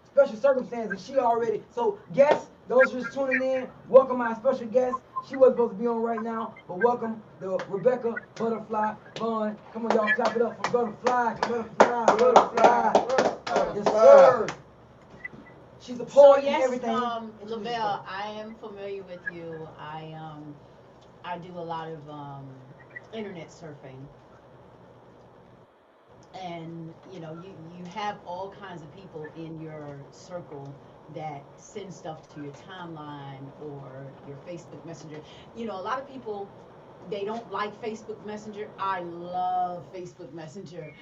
special circumstances, she already. So guests, those just tuning in, welcome our special guest. She wasn't supposed to be on right now, but welcome the Rebecca Butterfly Vaughn. Come on, y'all, clap it up for Butterfly. Yes, sir. She's a So poet and yes, everything. Lavelle, I am familiar with you. I do a lot of internet surfing, and you have all kinds of people in your circle that send stuff to your timeline or your Facebook Messenger. A lot of people, they don't like Facebook Messenger. I love Facebook Messenger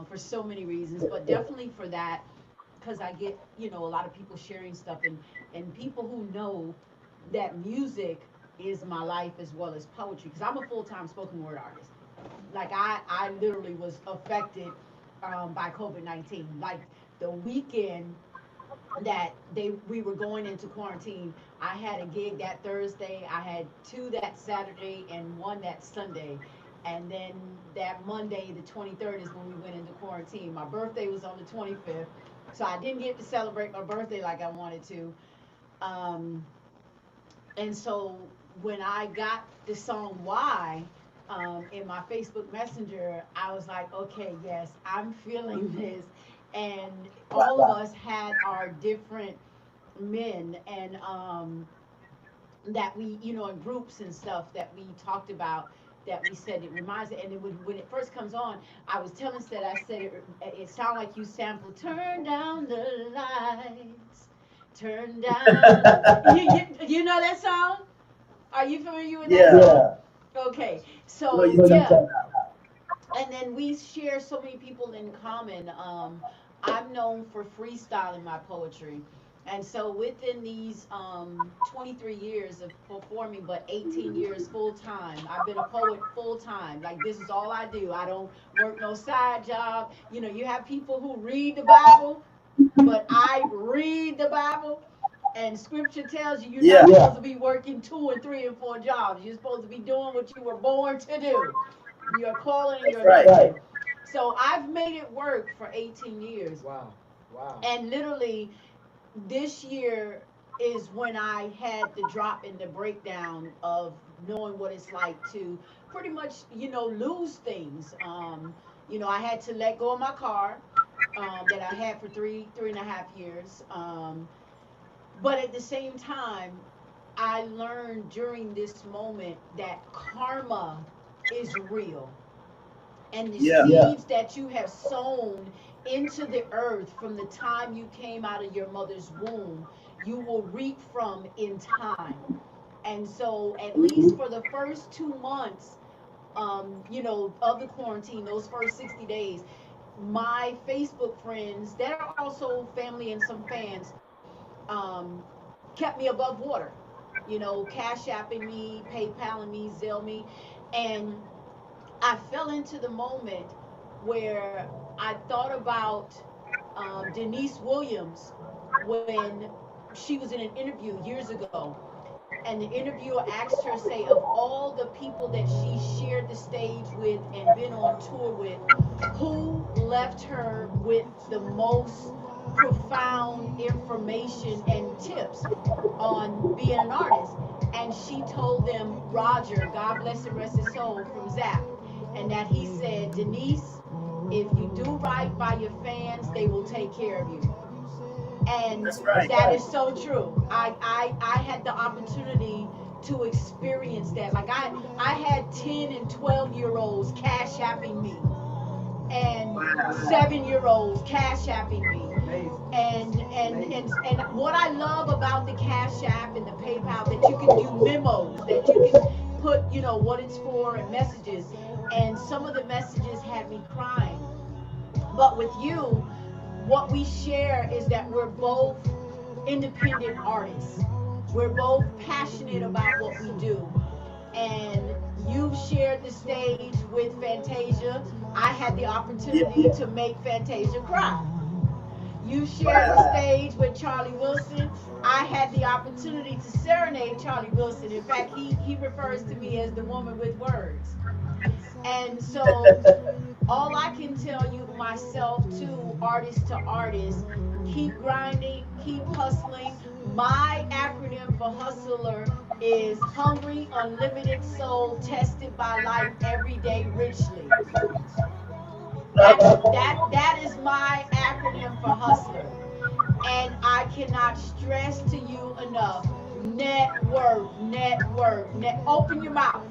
for so many reasons, but definitely for that, because I get a lot of people sharing stuff, and people who know that music is my life as well as poetry, because I'm a full-time spoken word artist. Like I literally was affected by COVID-19. Like the weekend that we were going into quarantine, I had a gig that Thursday, I had 2 that Saturday, and 1 that Sunday. And then that Monday, the 23rd, is when we went into quarantine. My birthday was on the 25th, so I didn't get to celebrate my birthday like I wanted to. And so when I got the song Why in my Facebook Messenger, I was like, okay, yes, I'm feeling this. And all of us had our different men, and that we, in groups and stuff that we talked about, that we said it reminds it. And then when it first comes on, I was telling Seth, I said it sounded like you sampled "Turn Down the Lights, Turn Down." you know that song? Are you familiar with that song? Okay, so yeah. And then we share so many people in common. I'm known for freestyling my poetry. And so within these 23 years of performing, but 18 years full time, I've been a poet full time. Like, this is all I do. I don't work no side job. You have people who read the Bible, but I read the Bible. And scripture tells you you're not supposed to be working 2 and 3 and 4 jobs. You're supposed to be doing what you were born to do. Your calling and your anointing. So I've made it work for 18 years. Wow. And literally, this year is when I had the drop in the breakdown of knowing what it's like to pretty much, lose things. I had to let go of my car that I had for three and a half years. But at the same time, I learned during this moment that karma is real. And the seeds that you have sown into the earth from the time you came out of your mother's womb, you will reap from in time. And so at least for the first 2 months, of the quarantine, those first 60 days, my Facebook friends that are also family and some fans kept me above water. Cash apping me, PayPaling me, Zelle me. And I fell into the moment where I thought about Denise Williams when she was in an interview years ago. And the interviewer asked her, say, of all the people that she shared the stage with and been on tour with, who left her with the most profound information and tips on being an artist? And she told them Roger, God bless and rest his soul, from Zap. And that he said, Denise, if you do right by your fans, they will take care of you. And that is so true. I had the opportunity to experience that. Like I had 10 and 12-year-olds cash apping me, and 7-year-olds cash apping me. And what I love about the Cash App and the PayPal, that you can do memos, that you can put, what it's for and messages. And some of the messages had me crying, But with you, what we share is that we're both independent artists. We're both passionate about what we do. And you've shared the stage with Fantasia. I had the opportunity to make Fantasia cry. You shared the stage with Charlie Wilson. I had the opportunity to serenade Charlie Wilson. In fact, he refers to me as the woman with words. And so all I can tell you myself to artist, keep grinding, keep hustling. My acronym for hustler is hungry, unlimited soul, tested by life every day richly. That is my acronym for hustler. And I cannot stress to you enough, network. Open your mouth.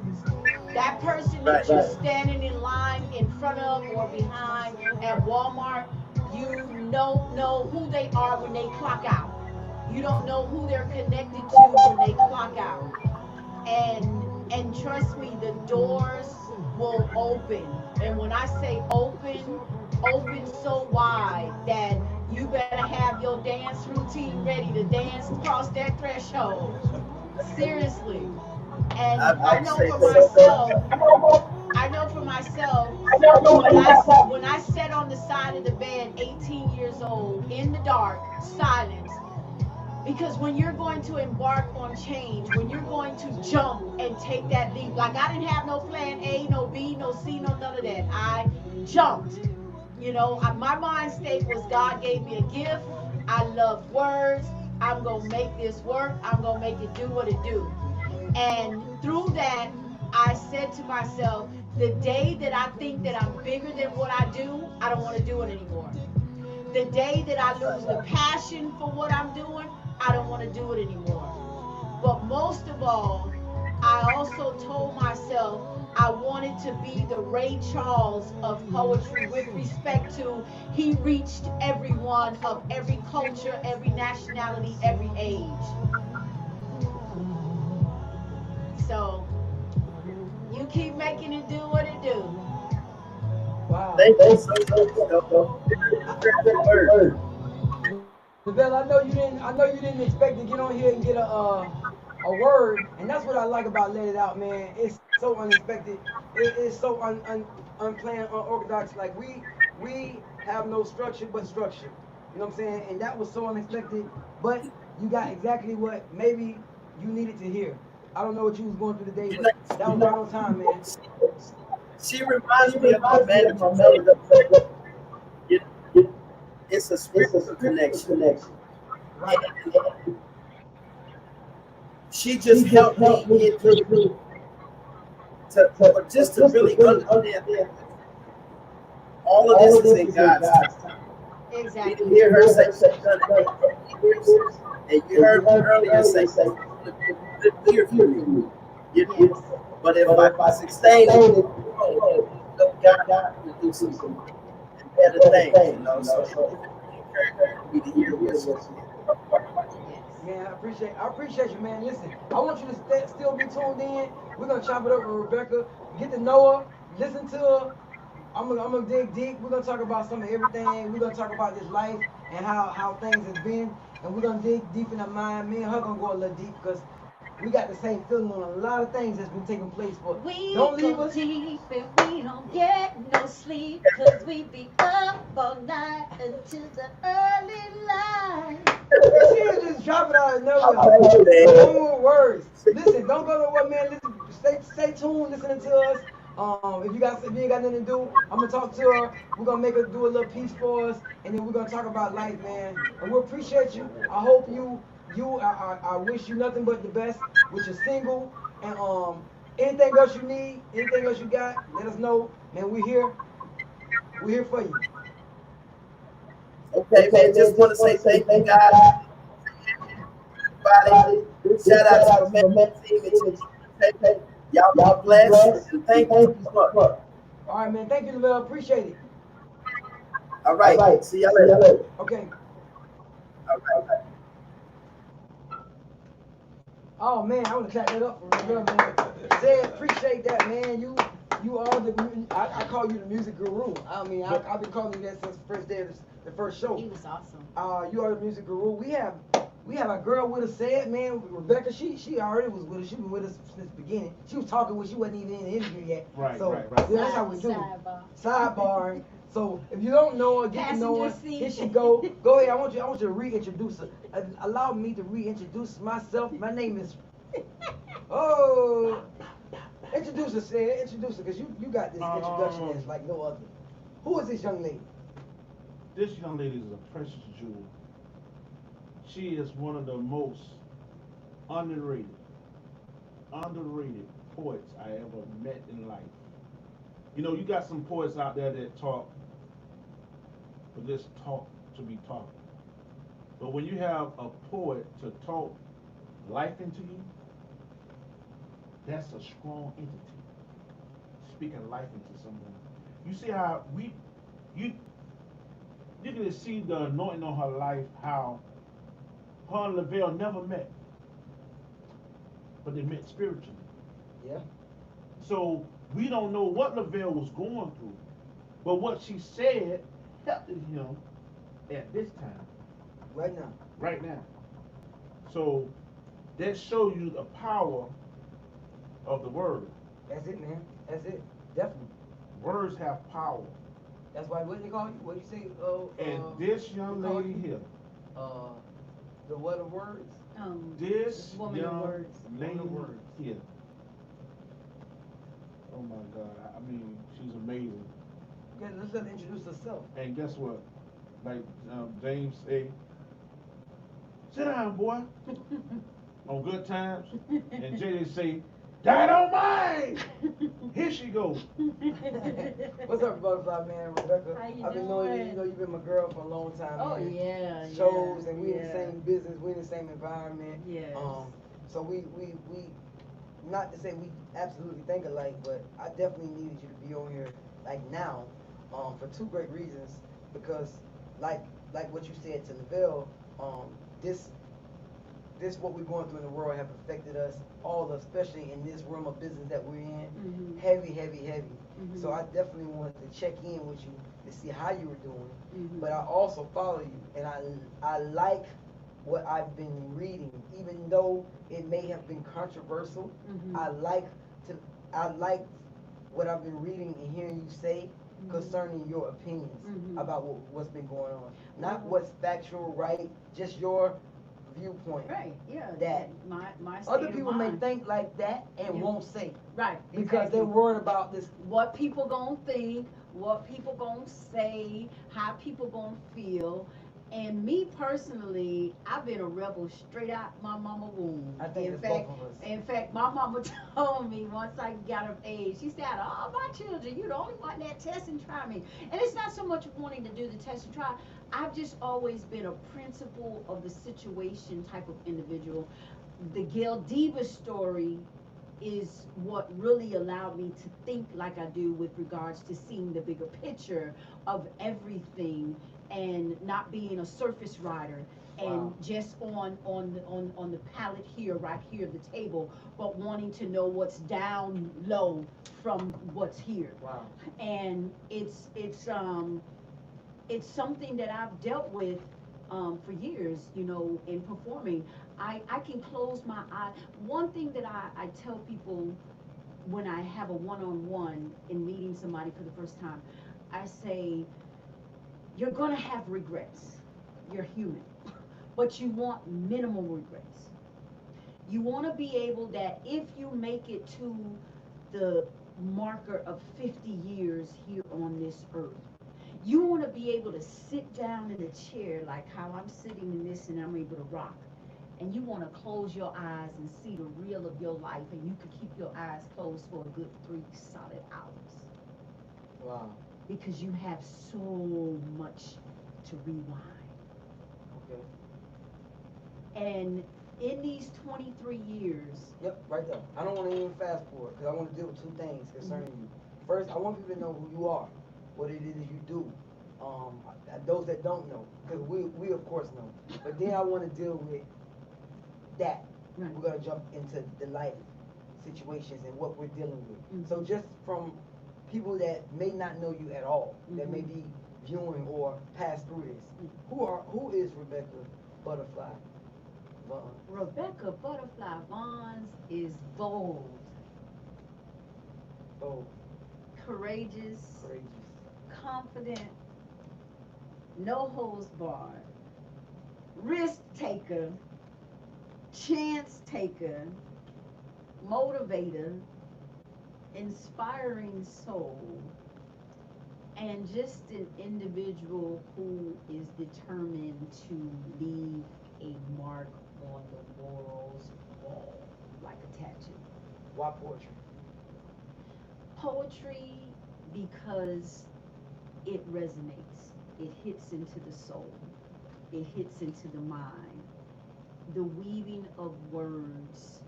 That person that you're standing in line in front of or behind at Walmart, you don't know who they are when they clock out. You don't know who they're connected to when they clock out. And trust me, the doors will open. And when I say open so wide that you better have your dance routine ready to dance across that threshold. Seriously. And I know for myself, when I sat on the side of the bed, 18 years old, in the dark, silence, because when you're going to embark on change, when you're going to jump and take that leap, like I didn't have no plan A, no B, no C, no none of that. I jumped. You know, my mind state was God gave me a gift. I love words. I'm going to make this work. I'm going to make it do what it do. And through that, I said to myself, the day that I think that I'm bigger than what I do, I don't want to do it anymore. The day that I lose the passion for what I'm doing, I don't want to do it anymore. But most of all, I also told myself I wanted to be the Ray Charles of poetry with respect to he reached everyone of every culture, every nationality, every age. So you keep making it do what it do. Wow. Thank you so much. Lavelle, I know you didn't expect to get on here and get a word, and that's what I like about Let It Out, man. It's so unexpected. It is so unplanned, unorthodox. Like we have no structure but structure. You know what I'm saying? And that was so unexpected, but you got exactly what maybe you needed to hear. I don't know what you was going through today, but that was right on time, man. She reminds me of my manager. It's a spiritual connection. Right. And she just helped me get through to really understand all of this is in God's time. Exactly. You didn't hear her say she's done it 8 years, and you heard me earlier say it's clear for me. But if I sustain it, God will do some better things, you know. So it encouraged me to hear what Man, I appreciate you, man. Listen, I want you to still be tuned in. We're gonna chop it up with Rebecca, get to know her, listen to her. I'm gonna dig deep. We're gonna talk about some of everything. We're gonna talk about this life and how things have been, and we're gonna dig deep in her mind. Me and her gonna go a little deep because we got the same feeling on a lot of things that's been taking place. But don't leave us. Deep and we don't get no sleep because we be up all night until the early light. She just drop it out of nowhere. No more words. Listen, don't go nowhere, man. Listen, stay tuned, listening to us. If you ain't got nothing to do, I'm gonna talk to her. We're gonna make her do a little piece for us, and then we're gonna talk about life, man. And we appreciate you. I hope I wish you nothing but the best with your single. And anything else you need, anything else you got, let us know, man. We're here. We're here for you. Okay, man. Just want to say thank you, guys. Everybody, shout out to my team. Y'all blessed. And thank you so much. All right, man. Thank you, Lavelle. Appreciate it. All right. See y'all later. Okay. All right. Oh man, I want to clap that up for Lavelle, man. Say appreciate that, man. You You are the. I call you the music guru. I mean, I've been calling you that since the first day of the first show. He was awesome. You are the music guru. We have a girl with us said, man, Rebecca. She already was with us. She been with us since the beginning. She was talking when she wasn't even in the interview yet. Right, so, right. Yeah, that's how we do. Sidebar. So if you don't know her, get to know her. Passenger seat. Here she go. Go ahead. I want you to reintroduce her. Allow me to reintroduce myself. My name is. Oh. Introduce her, Sid. Introduce her, because you got this introduction that's like no other. Who is this young lady? This young lady is a precious jewel. She is one of the most underrated poets I ever met in life. You know, you got some poets out there that talk, but just talk to be talking. But when you have a poet to talk life into you, that's a strong entity. Speaking life into someone. You see how you can see the anointing on her life, how her and Lavelle never met, but they met spiritually. Yeah. So we don't know what Lavelle was going through, but what she said helped him at this time. Right now. Right now. So that shows you the power of the word. That's it, man. That's it. Definitely. Words have power. That's why, what do they call you? What do you say? And this young lady here. The what of words? This woman of young words. lady Woman of words. here. Oh my God. I mean, she's amazing. Okay, let's let her introduce herself. And guess what? Like James say, sit down, boy. On good times. And JJ say, Dynamite! Here she goes. What's up, Butterfly Man, Rebecca? How you I've been knowing you. doing? You know, you've been my girl for a long time. Oh, man. yeah. Shows, and we in the yeah. same business, we in the same environment. Yes. So we not to say we absolutely think alike, but I definitely needed you to be on here like now, for two great reasons. Because like what you said to Lavelle, this what we're going through in the world have affected us all, especially in this realm of business that we're in. Mhm. Heavy. Mhm. So I definitely wanted to check in with you to see how you were doing. Mhm. But I also follow you, and I like what I've been reading, even though it may have been controversial. Mhm. I like what I've been reading and hearing you say concerning your opinions about what's been going on. Not what's factual, right? Just your viewpoint. Right, yeah. That my state other of people may mind. think like that and Yeah. won't say. Right, Because exactly. they're worried about this. What people gonna think, what people gonna say, how people gonna feel. And me personally, I've been a rebel straight out my mama womb. I think in it's fact, both of us. In fact, my mama told me once I got of age, she said, out of all my children, you're the only one that test and try me. And it's not so much wanting to do the test and try. I've just always been a principle of the situation type of individual. The Gail Diva story is what really allowed me to think like I do with regards to seeing the bigger picture of everything and not being a surface rider and Wow. just on the pallet here, right here, the table, but wanting to know what's down low from what's here. Wow. And it's something that I've dealt with for years, you know, in performing. I can close my eye. One thing that I tell people when I have a one-on-one in meeting somebody for the first time, I say, you're gonna have regrets. You're human. But you want minimal regrets. You wanna be able that if you make it to the marker of 50 years here on this earth, you want to be able to sit down in a chair like how I'm sitting in this and I'm able to rock. And you want to close your eyes and see the reel of your life, and you could keep your eyes closed for a good 3 solid hours. Wow. Because you have so much to rewind. Okay. And in these 23 years. Yep, right there. I don't want to even fast forward because I want to deal with two things concerning you. First, I want people to know who you are, what it is you do. Those that don't know, because we of course know. But then I want to deal with that. Right. We're gonna jump into the life situations and what we're dealing with. So just from people that may not know you at all, that may be viewing or pass through this. Who is Rebecca Butterfly Vaughn? Rebecca Butterfly Vaughn is bold, Oh, courageous, courageous. confident, no holds barred, risk taker, chance taker, motivator, inspiring soul, and just an individual who is determined to leave a mark on the world's wall like a tattoo. Why poetry? Poetry, because it resonates, it hits into the soul, it hits into the mind. The weaving of words,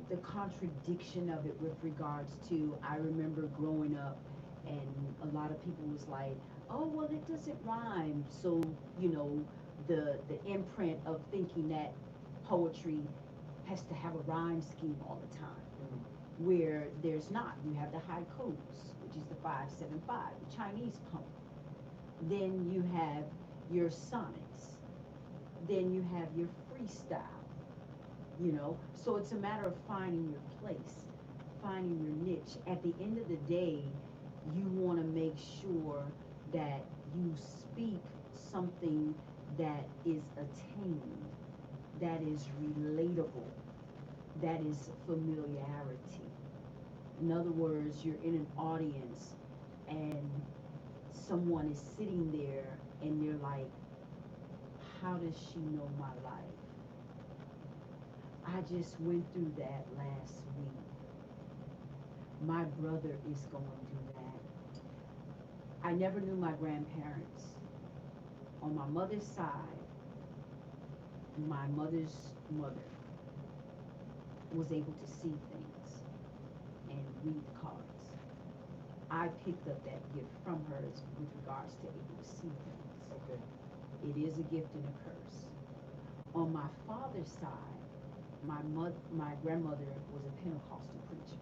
the contradiction of it with regards to, I remember growing up and a lot of people was like, oh, well, it doesn't rhyme. So, you know, the imprint of thinking that poetry has to have a rhyme scheme all the time, where there's not. You have the haikus, which is the 575, the Chinese poem. Then you have your sonnets. Then you have your freestyle, you know. So it's a matter of finding your place, finding your niche. At the end of the day, you want to make sure that you speak something that is attained, that is relatable, that is familiarity. In other words, you're in an audience and someone is sitting there and you're like, how does she know my life? I just went through that last week. My brother is going through that. I never knew my grandparents. On my mother's side, my mother's mother was able to see things and read cards. I picked up that gift from her with regards to able to see things. Okay. It is a gift and a curse. On my father's side, my grandmother was a Pentecostal preacher.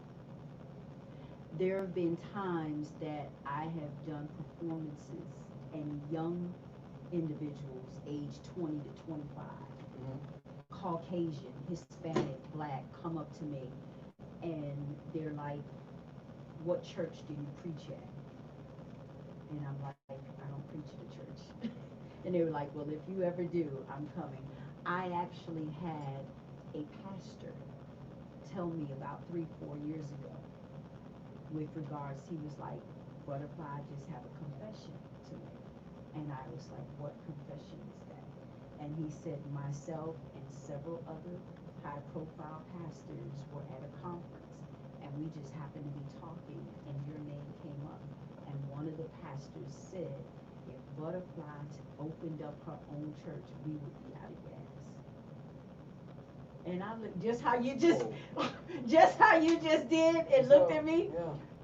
There have been times that I have done performances and young individuals aged 20 to 25, Caucasian, Hispanic, Black, come up to me and they're like, what church do you preach at? And I'm like, I don't preach at a church. And they were like, well, if you ever do, I'm coming. I actually had a pastor tell me about 3-4 years ago with regards, he was like, Butterfly, I just have a confession to make. And I was like, what confession is that? And he said, myself and several other high profile pastors were at a conference and we just happened to be talking and your name came up. And one of the pastors said, if Butterfly opened up her own church, we would be out of gas. And I looked, just how you just, just how you just did and looked at me,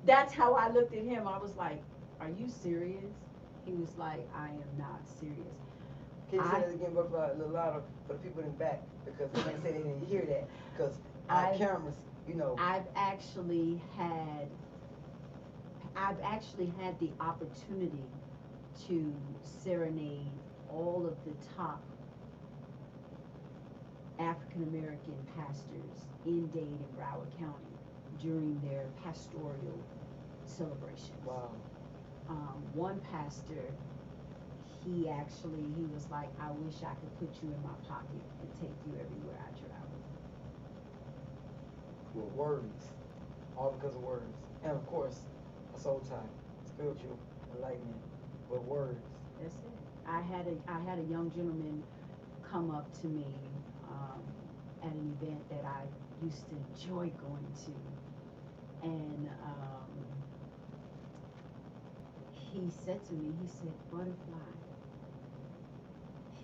that's how I looked at him. I was like, are you serious? He was like, I am not serious. Can you say that again, but a little louder for the people in the back? Because they say they didn't hear that. Because our cameras, you know. I've actually had the opportunity to serenade all of the top African American pastors in Dade and Broward County during their pastoral celebrations. Wow. One pastor, he was like, I wish I could put you in my pocket and take you everywhere I travel. Well, words, all because of words, and of course, a soul tie, spiritual enlightenment, but words. That's it. I had a young gentleman come up to me at an event that I used to enjoy going to, and he said to me, he said, Butterfly,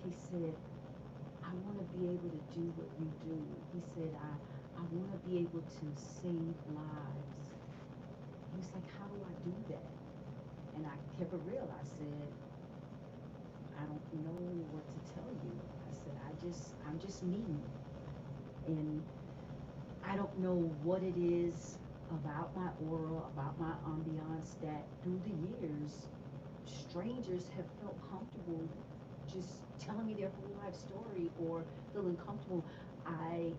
he said, I want to be able to do what you do. He said, I want to be able to save lives. He was like, how do I do that? And I kept it real. I said, I don't know what to tell you. I said, I'm just me. And I don't know what it is about my aura, about my ambiance, that through the years, strangers have felt comfortable just telling me their whole life story or feeling comfortable. I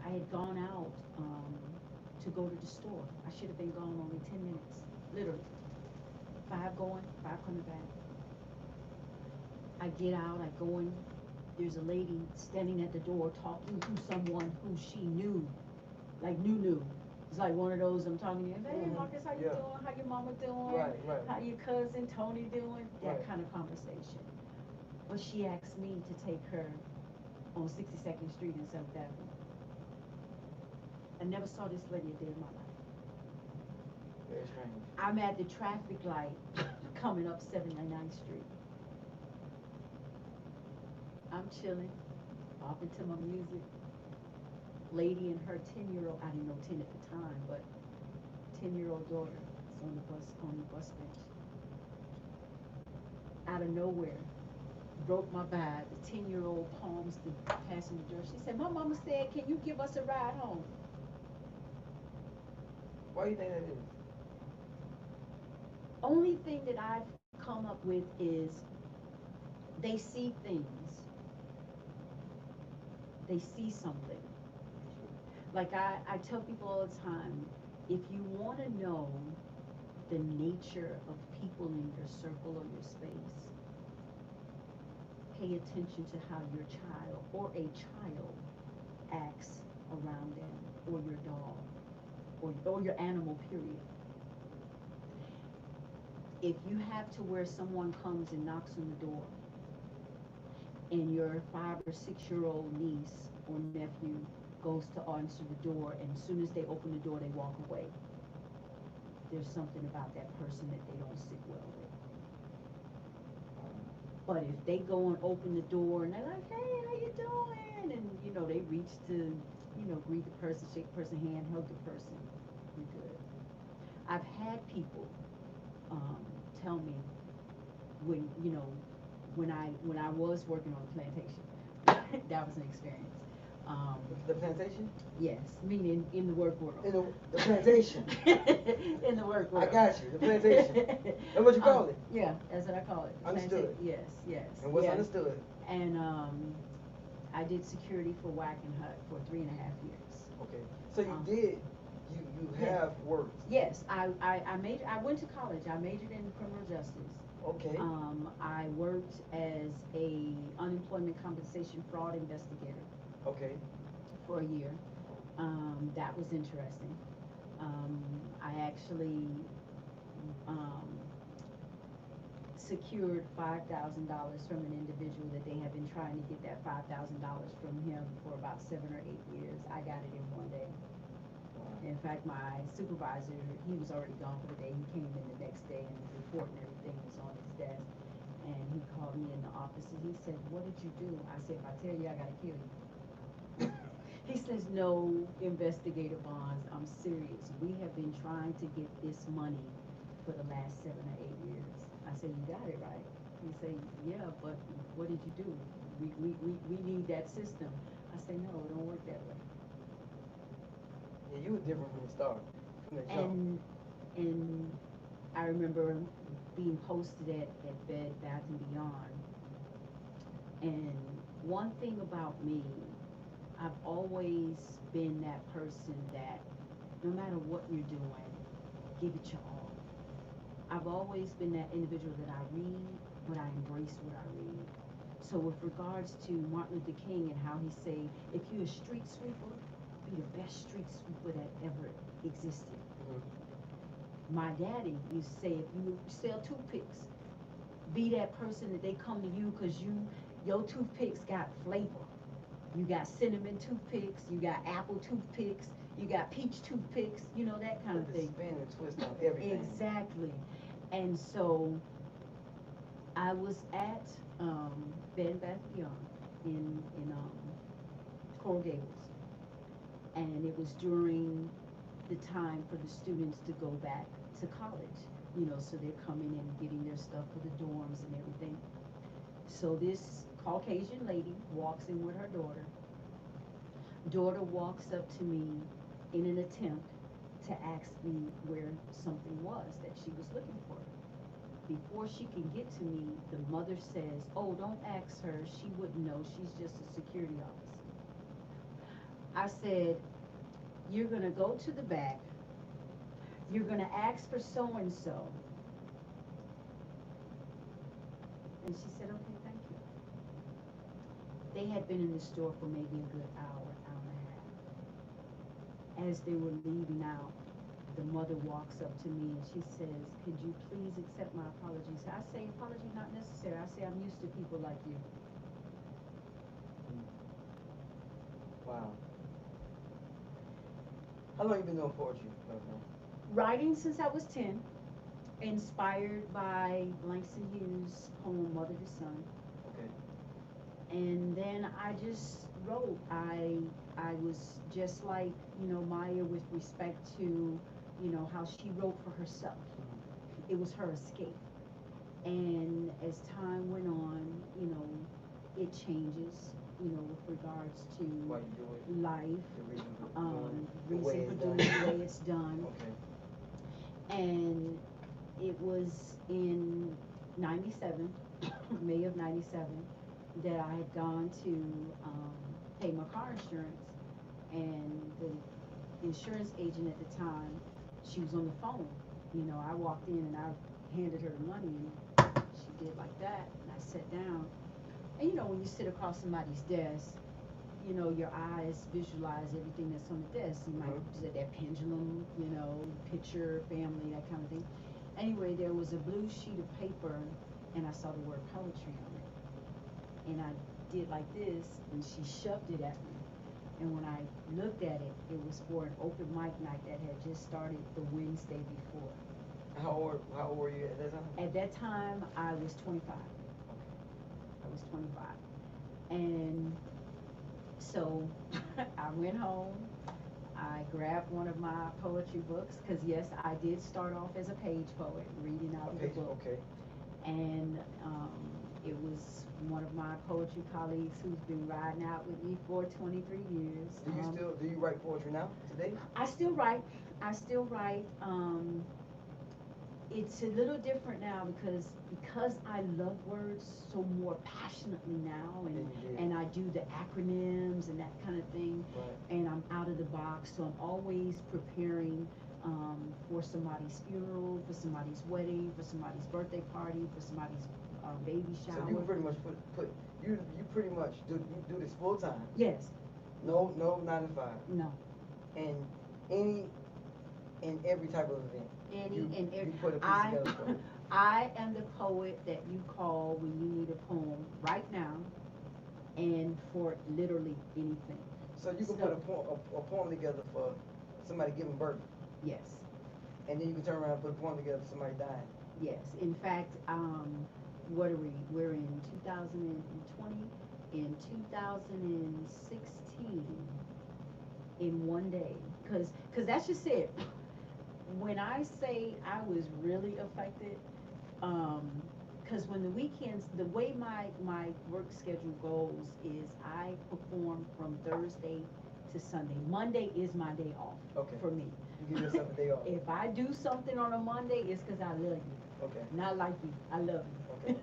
I had gone out to go to the store. I should have been gone only 10 minutes, literally. Five going, five coming back. I get out, I go in. There's a lady standing at the door talking to someone who she knew, like knew. It's like one of those I'm talking to you. Hey, Marcus, how you Yeah. doing? How your mama doing? Right, right. How your cousin Tony doing? That Right. kind of conversation. But she asked me to take her on 62nd Street in 7th Avenue. I never saw this lady a day in my life. Very strange. I'm at the traffic light coming up 79th Street. I'm chilling, bopping to my music. Lady and her 10-year-old, I didn't know 10 at the time, but 10-year-old daughter is on the bus bench. Out of nowhere, broke my vibe. The 10-year-old palms the passenger door. She said, my mama said, can you give us a ride home? Why do you think that is? Only thing that I've come up with is they see things. They see something. Like I tell people all the time, if you want to know the nature of people in your circle or your space, pay attention to how your child or a child acts around them, or your dog, or your animal, period. If you have to where someone comes and knocks on the door, and your 5 or 6-year-old niece or nephew goes to answer the door, and as soon as they open the door, they walk away, there's something about that person that they don't sit well with. But if they go and open the door and they're like, hey, how you doing? And, they reach to, greet the person, shake the person's hand, hug the person, you're good. I've had people tell me when I was working on the plantation, that was an experience. The plantation? Yes, meaning in the work world. In the plantation. In the work world. I got you. The plantation. That's what you call it. Yeah, that's what I call it. Understood. Yes. And what's yes. understood? And I did security for Wackenhut for 3.5 years. Okay. So you have worked. Yes, I went to college. I majored in criminal justice. Okay. I worked as a unemployment compensation fraud investigator. Okay. For a year. That was interesting. I actually secured $5,000 from an individual that they have been trying to get that $5,000 from him for about 7 or 8 years. I got it in one day. In fact, my supervisor, he was already gone for the day. He came in the next day and his report and everything was on his desk. And he called me in the office and he said, what did you do? I said, if I tell you, I gotta kill you. He says, no investigative bonds. I'm serious. We have been trying to get this money for the last 7 or 8 years. I said, you got it right. He said, yeah, but what did you do? We need that system. I said, no, it don't work that way. Yeah, you were different from the start, from the jump. And I remember being posted at Bed Bath & Beyond. And one thing about me, I've always been that person that no matter what you're doing, give it your all. I've always been that individual that I read, but I embrace what I read. So with regards to Martin Luther King and how he say, if you're a street sweeper, be the best street sweeper that ever existed. Mm-hmm. My daddy used to say, if you sell toothpicks, be that person that they come to you because your toothpicks got flavor. You got cinnamon toothpicks, you got apple toothpicks, you got peach toothpicks, that kind of thing. Spin and twist on everything. Exactly. And so I was at Bed Bath & Beyond in Coral Gables. And it was during the time for the students to go back to college. So they're coming in and getting their stuff for the dorms and everything. So this Caucasian lady walks in with her daughter. Daughter walks up to me in an attempt to to ask me where something was that she was looking for. Before she can get to me, the mother says, "Oh, don't ask her. She wouldn't know. She's just a security officer." I said, "You're going to go to the back. You're going to ask for so-and-so." And she said, "Okay, thank you." They had been in the store for maybe a good hour, hour and a half. As they were leaving out, the mother walks up to me and she says, "Could you please accept my apologies?" I say, "Apology not necessary." I say, "I'm used to people like you." Wow. How long you been doing poetry? Okay. Writing since I was 10, inspired by Langston Hughes' poem Mother to Son. Okay. And then I just wrote. I was just like, Maya, with respect to, how she wrote for herself. It was her escape. And as time went on, it changes, with regards to Why you do it? life, The reason for reason for doing the way it's done. Okay. And it was in 97, May of 97, that I had gone to pay my car insurance, and the insurance agent at the time, she was on the phone. I walked in and I handed her the money, and she did like that, and I sat down. And when you sit across somebody's desk, your eyes visualize everything that's on the desk. You might see that pendulum, picture, family, that kind of thing. Anyway, there was a blue sheet of paper, and I saw the word poetry on it. And I did like this, and she shoved it at me. And when I looked at it, it was for an open mic night that had just started the Wednesday before. How old were you at that time? At that time, I was 25. I was 25. And so I went home. I grabbed one of my poetry books, because yes, I did start off as a page poet, reading out of the book. Okay. And it was one of my poetry colleagues who's been riding out with me for 23 years. Do you write poetry now, today? I still write. It's a little different now because I love words so more passionately now, and I do the acronyms and that kind of thing. Right. And I'm out of the box, so I'm always preparing for somebody's funeral, for somebody's wedding, for somebody's birthday party, for somebody's baby shower. So you pretty much you pretty much do this full time? Yes. No 9 to 5. No. And every type of event. You put a piece together for it. I am the poet that you call when you need a poem right now, and for literally anything. So you can put a poem together for somebody giving birth. Yes. And then you can turn around and put a poem together for somebody dying. Yes. In fact, what are we? We're in 2020. In 2016, in one day, because that's just it. When I say I was really affected, because when the weekends, the way my work schedule goes is I perform from Thursday to Sunday. Monday is my day off. Okay. For me. You give yourself a day off. If I do something on a Monday, it's because I love you. Okay. Not like you. I love you. Okay.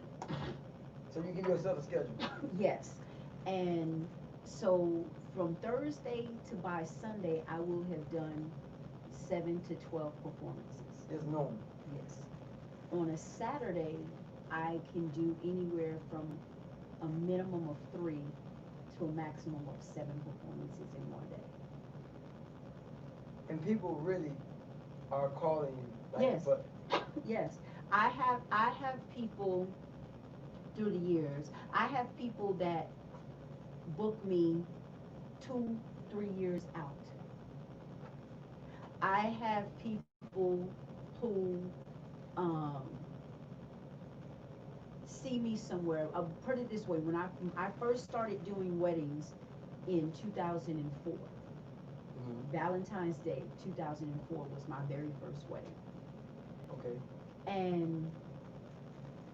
So you give yourself a schedule. Yes. And so from Thursday to by Sunday, I will have done 7 to 12 performances. It's normal. Yes. On a Saturday, I can do anywhere from a minimum of 3 to a maximum of 7 performances in one day. And people really are calling you. Yes. Yes. I have people through the years. I have people that book me 2-3 years out. I have people who see me somewhere. I'll put it this way: when I first started doing weddings in 2004, Valentine's Day 2004 was my very first wedding. Okay. And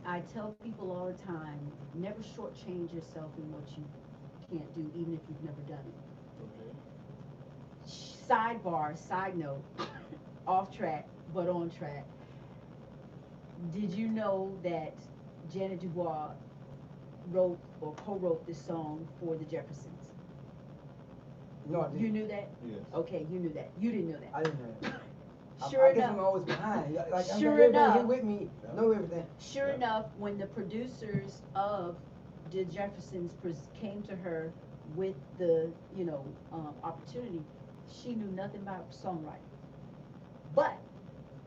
I tell people all the time, never shortchange yourself in what you can't do, even if you've never done it. Okay. Sidebar, side note, off track, but on track. Did you know that Janet Dubois wrote or co-wrote this song for the Jeffersons? No, I didn't. You knew that? Yes. Okay, you knew that. You didn't know I that. didn't know that. Sure I guess I'm enough, always behind. Like, I'm Sure everybody enough. here with me, know everything. sure enough, when the producers of the Jeffersons came to her with the, opportunity, she knew nothing about songwriting. But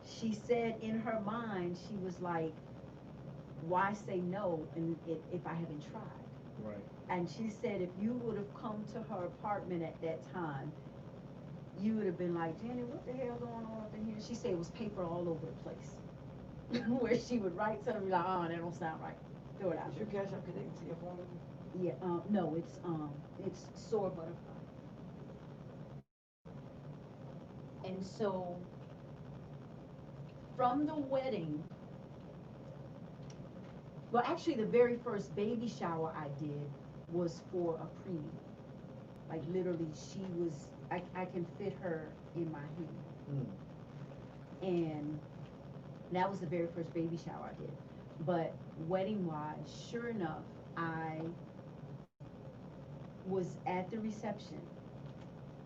she said in her mind, she was like, why say no if I haven't tried? Right. And she said if you would have come to her apartment at that time, you would have been like, Janet, what the hell going on up in here? She said it was paper all over the place. Where she would write something like, oh, that don't sound right. Throw it out. Is your Cash App connected to your phone? Yeah, no, it's Soar Butterfly. And so from the wedding, well, actually, the very first baby shower I did was for a preemie. Like literally, I can fit her in my hand. And that was the very first baby shower I did. But wedding wise, sure enough, I was at the reception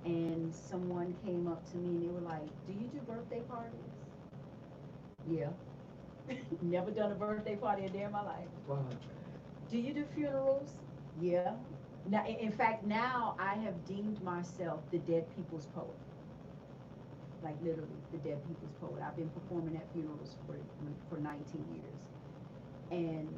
and someone came up to me and they were like, do you do birthday parties? Yeah. Never done a birthday party a day in my life. Wow. Do you do funerals? Yeah. Now, in fact, now I have deemed myself the dead people's poet. Like literally, the dead people's poet. I've been performing at funerals for 19 years. And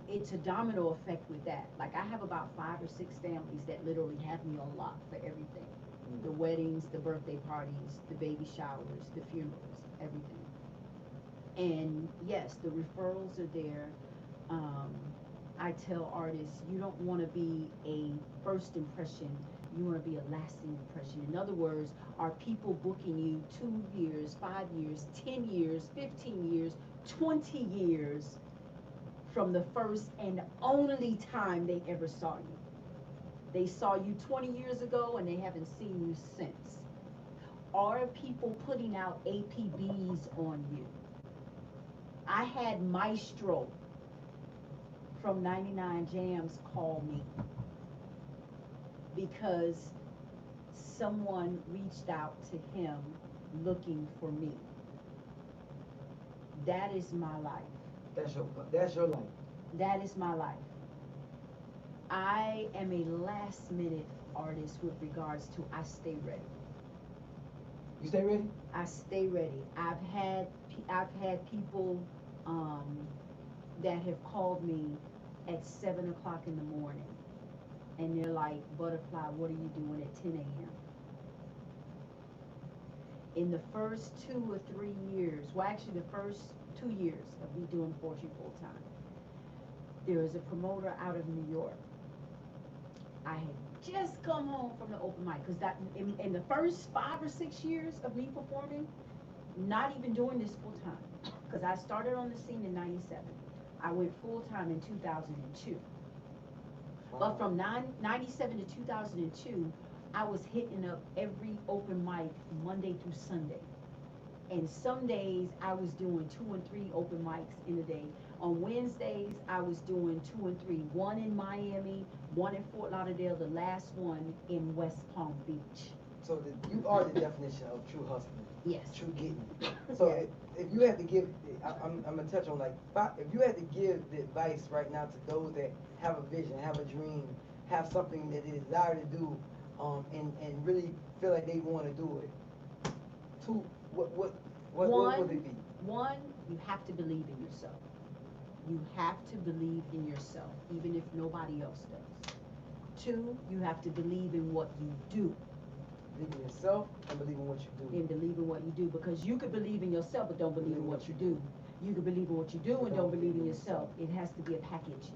it's a domino effect with that. Like I have about 5 or 6 families that literally have me on lock for everything. The weddings, the birthday parties, the baby showers, the funerals, everything. And yes, the referrals are there. I tell artists, you don't want to be a first impression, you want to be a lasting impression. In other words, are people booking you 2 years, 5 years, 10 years, 15 years, 20 years from the first and only time they ever saw you? They saw you 20 years ago and they haven't seen you since. Are people putting out APBs on you? I had Maestro from 99 Jams call me because someone reached out to him looking for me. That is my life. That's your life. That is my life. I am a last minute artist with regards to I stay ready. You stay ready? I stay ready. I've had people that have called me at 7 o'clock in the morning, and they're like, Butterfly, what are you doing at 10 a.m.? In the first 2 or 3 years, well, actually the first 2 years of me doing poetry full time, there was a promoter out of New York. I had just come home from the open mic because that in the first 5 or 6 years of me performing, not even doing this full time, because I started on the scene in 97. I went full time in 2002. But from 97 to 2002, I was hitting up every open mic Monday through Sunday. And some days I was doing 2 and 3 open mics in a day. On Wednesdays, I was doing 2 and 3, one in Miami, one in Fort Lauderdale, the last one in West Palm Beach. So you are the definition of true hustling. Yes. True getting. So if you had to give, I'm gonna touch on if you had to give the advice right now to those that have a vision, have a dream, have something that they desire to do, and really feel like they want to do it, what would it be? One, you have to believe in yourself. You have to believe in yourself, even if nobody else does. 2, you have to believe in what you do. Believe in yourself and believe in what you do. And believe in what you do, because you could believe in yourself but don't believe in what you do. You could believe in what you do and don't believe in yourself. It has to be a package.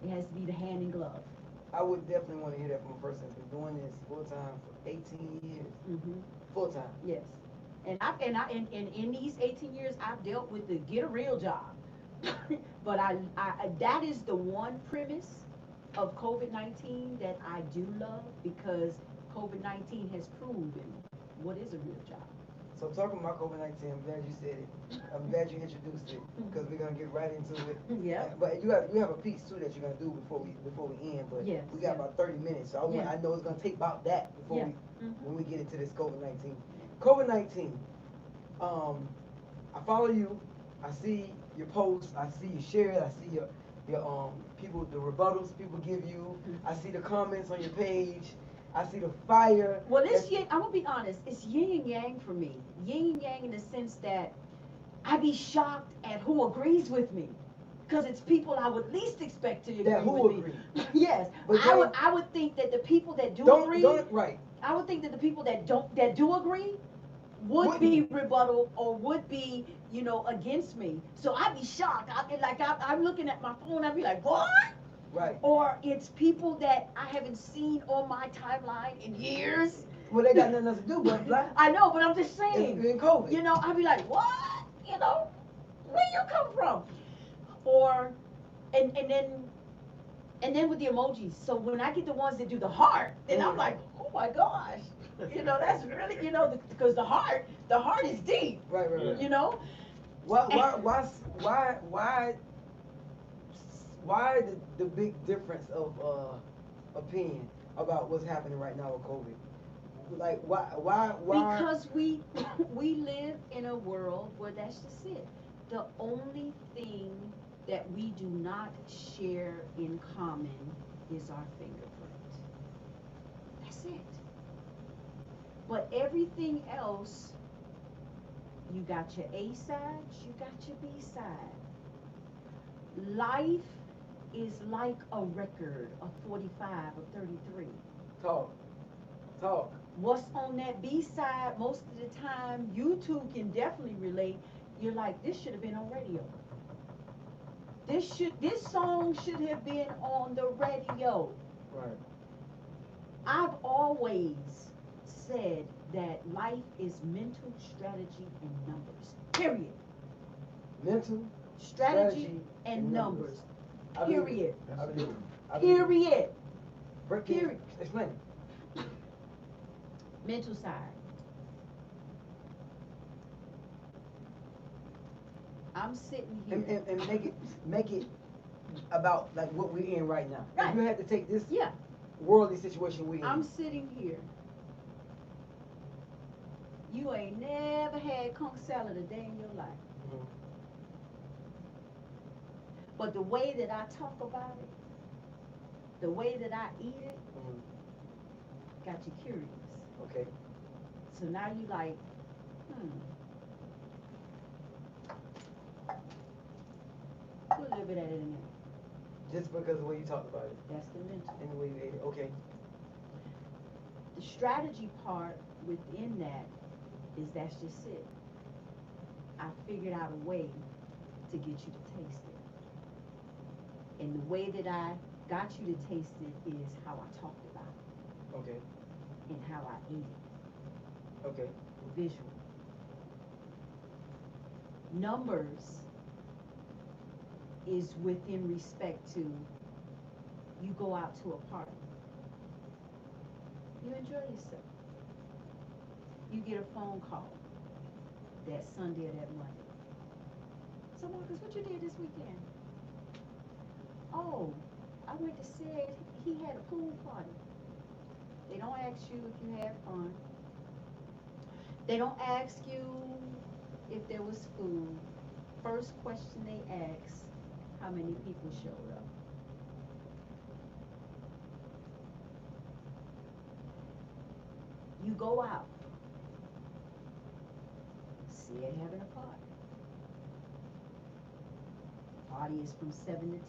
It has to be the hand in glove. I would definitely want to hear that from a person that's been doing this full time for 18 years. Mm-hmm. Full time. Yes. And in these 18 years, I've dealt with the get a real job. But I that is the one premise of COVID-19 that I do love, because COVID-19 has proven what is a real job? So talking about COVID-19, I'm glad you said it. I'm glad you introduced it because we're gonna get right into it. Yeah. But you have a piece too that you're gonna do before we end. But Yes, we got yeah. about 30 minutes, so Yeah. I know it's gonna take about that before Yeah. we Mhm. when we get into this COVID-19. COVID-19. I follow you. I see your posts. I see you share it. I see your people, the rebuttals people give you. I see the comments on your page. I see the fire. Well, it's yin. I'm gonna be honest. It's yin and yang for me. Yin and yang in the sense that I be shocked at who agrees with me, because it's people I would least expect to agree That who with agree. me. Yes, But I would think that the people that do don't agree, right. I would think that the people that do agree would Wouldn't. be rebuttal or would be, against me. So I'd be shocked. I'm looking at my phone. I'd be like, what? Right. Or it's people that I haven't seen on my timeline in years. Well, they got nothing else to do but black. I know, but I'm just saying. In COVID. I'd be like, what? Where you come from? Or, and then with the emojis. So when I get the ones that do the heart, then I'm like, oh my gosh. That's really, because the heart is deep. Right. Why the big difference of opinion about what's happening right now with COVID? Like why? Because we live in a world where that's just it. The only thing that we do not share in common is our fingerprint. That's it. But everything else, you got your A side, you got your B side. Life is like a record of 45 or 33. Talk. What's on that B side, most of the time, you two can definitely relate. You're like, this should have been on radio. This song should have been on the radio. Right. I've always said that life is mental strategy and numbers. Period. Mental Strategy and numbers. Period. I believe it. Period. Period. Explain. Mental side. I'm sitting here. And make it about like what we're in right now. Right. If you had to take this Yeah. worldly situation we're in. I'm sitting here. You ain't never had conch salad a day in your life. Mhm. But the way that I talk about it, the way that I eat it, Mhm. got you curious. Okay. So now you like, put a little bit of it in there. Just because of the way you talked about it That's the mental. and the way you ate it. Okay. The strategy part within that is that's just it. I figured out a way to get you to taste it. And the way that I got you to taste it is how I talked about it Okay. and how I ate it. Okay. Visual. Numbers is within respect to you go out to a party. You enjoy yourself. You get a phone call that Sunday or that Monday. So Marcus, what you did this weekend? Oh, I went to Sid, he had a pool party. They don't ask you if you had fun. They don't ask you if there was food. First question they ask, how many people showed up? You go out. See it having a party. Party is from 7 to 10.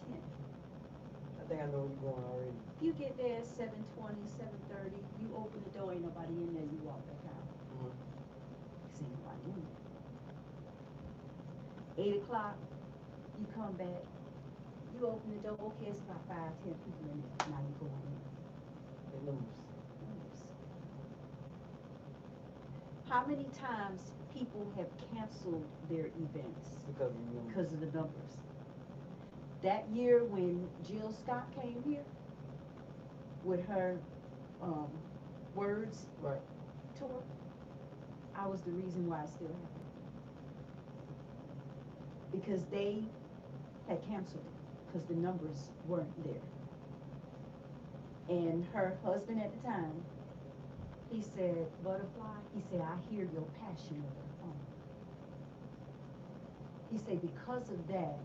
I think I know where you're going already. You get there at 7:20, 7:30, you open the door, ain't nobody in there, you walk back out. Mhm. Cause ain't nobody in there. 8 o'clock, you come back, you open the door, okay, it's about 5, 10 people in there, now you go in. The numbers. How many times people have canceled their events Because of the numbers. because of the numbers? That year when Jill Scott came here with her Words Right. tour, I was the reason why it still happened. Because they had canceled it, because the numbers weren't there. And her husband at the time, he said, Butterfly, he said, I hear your passion over the phone. He said, because of that,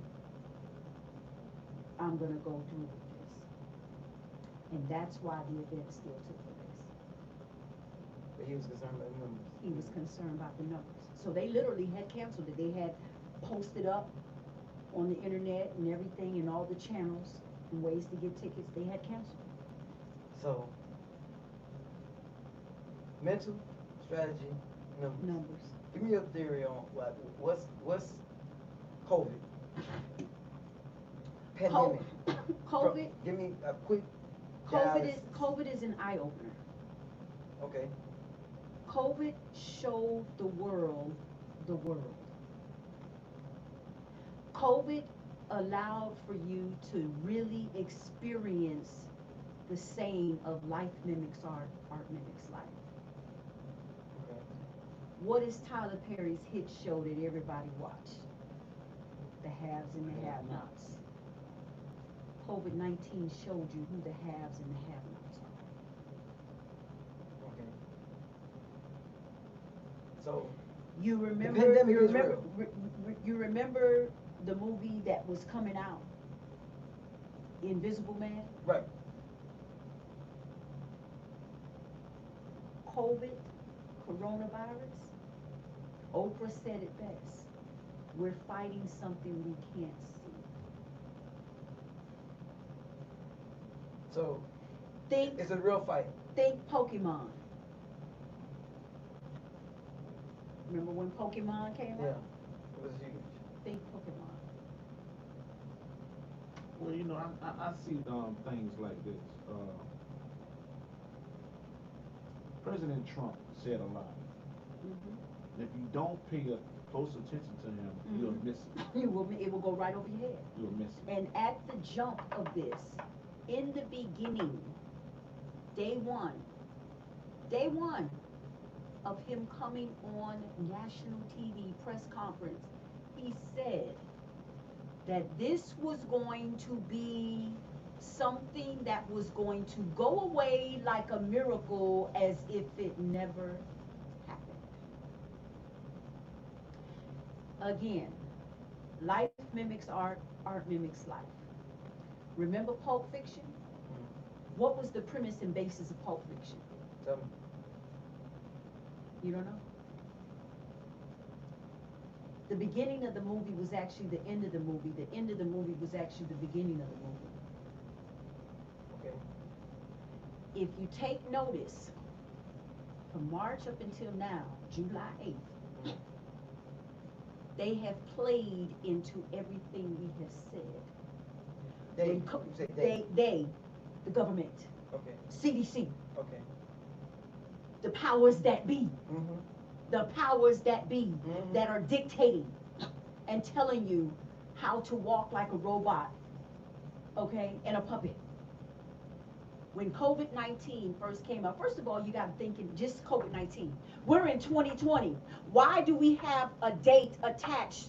I'm gonna go through with this. And that's why the event still took place. But he was concerned about the numbers. He was concerned about the numbers. So they literally had canceled it. They had posted up on the internet and everything and all the channels and ways to get tickets. They had canceled it. So, mental, strategy, numbers. Give me your theory on what's COVID? Pandemic. COVID. Give me a quick. COVID is an eye opener. Okay. COVID showed the world the world. COVID allowed for you to really experience the saying of life mimics art, art mimics life. Okay. What is Tyler Perry's hit show that everybody watched? The haves and the have-nots. COVID-19 showed you who the haves and the have-nots are. Okay. So you remember you remember the movie that was coming out, Invisible Man? Right. COVID, coronavirus, Oprah said it best. We're fighting something we can't see. So it's a real fight. Think Pokemon. Remember when Pokemon came out? Yeah, it was huge. Think Pokemon. Well, you know, I see things like this. President Trump said a lot. Mm-hmm. If you don't pay close attention to him, you'll miss it. It will go right over your head. You'll miss it. And at the jump of this, in the beginning, day one of him coming on national TV press conference, he said that this was going to be something that was going to go away like a miracle as if it never happened. Again, life mimics art, art mimics life. Remember Pulp Fiction? What was the premise and basis of Pulp Fiction? Tell me. You don't know? The beginning of the movie was actually the end of the movie. The end of the movie was actually the beginning of the movie. Okay. If you take notice, from March up until now, July 8th, they have played into everything we have said. They, the government, okay, CDC, okay, the powers that be, mm-hmm. the powers that be Mm-hmm. that are dictating and telling you how to walk like a robot, okay, and a puppet. When COVID-19 first came out, first of all, you got to think in just COVID-19. We're in 2020. Why do we have a date attached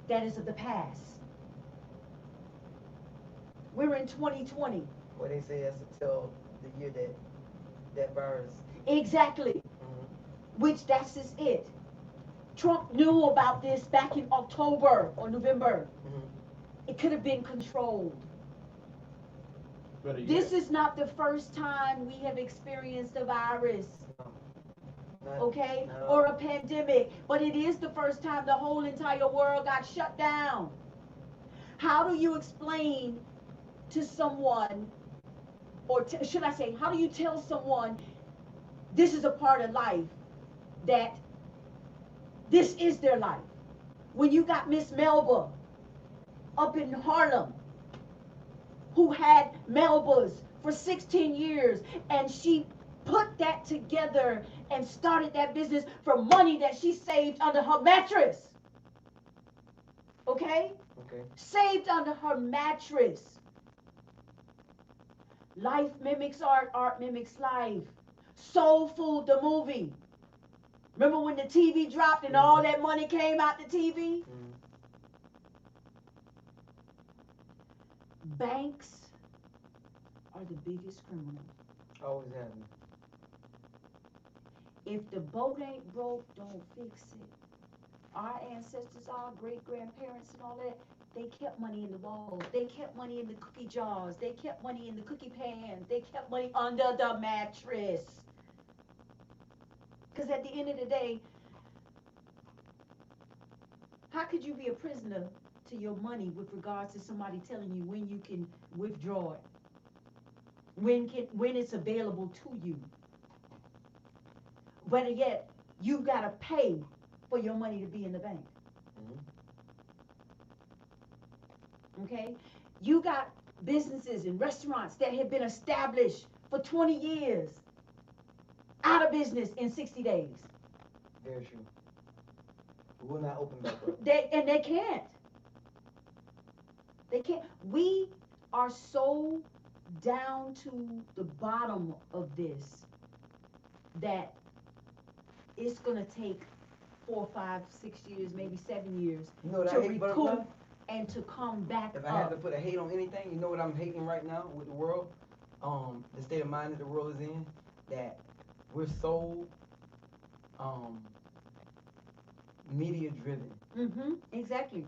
that is of the past? We're in 2020. Well, they say that's until the year that virus. Exactly. Mm-hmm. Which that's just it. Trump knew about this back in October or November. Mm-hmm. It could have been controlled. This is not the first time we have experienced a virus, okay, or a pandemic, but it is the first time the whole entire world got shut down. How do you explain to someone, or should I say, how do you tell someone this is a part of life, that this is their life? When you got Miss Melba up in Harlem, who had Melba's for 16 years, and she put that together and started that business from money that she saved under her mattress. Okay? Okay. Saved under her mattress. Life mimics art, art mimics life. Soul Food, the movie. Remember when the TV dropped and all that money came out the TV? Mhm. Banks are the biggest criminals. Always have been. If the boat ain't broke, don't fix it. Our ancestors, our great grandparents and all that, they kept money in the walls. They kept money in the cookie jars. They kept money in the cookie pans. They kept money under the mattress. Because at the end of the day, how could you be a prisoner to your money with regards to somebody telling you when you can withdraw it? When it's available to you? Better yet, you gotta pay for your money to be in the bank. Okay? You got businesses and restaurants that have been established for 20 years, out of business in 60 days. Very true. We will not open back up. They can't. They can't. We are so down to the bottom of this that it's gonna take 4, 5, 6 years, maybe 7 years You know what to I hate about it recoup now? and to come back If I had to up. put a hate on anything, you know what I'm hating right now with the world? The state of mind that the world is in, that we're so media driven. Exactly.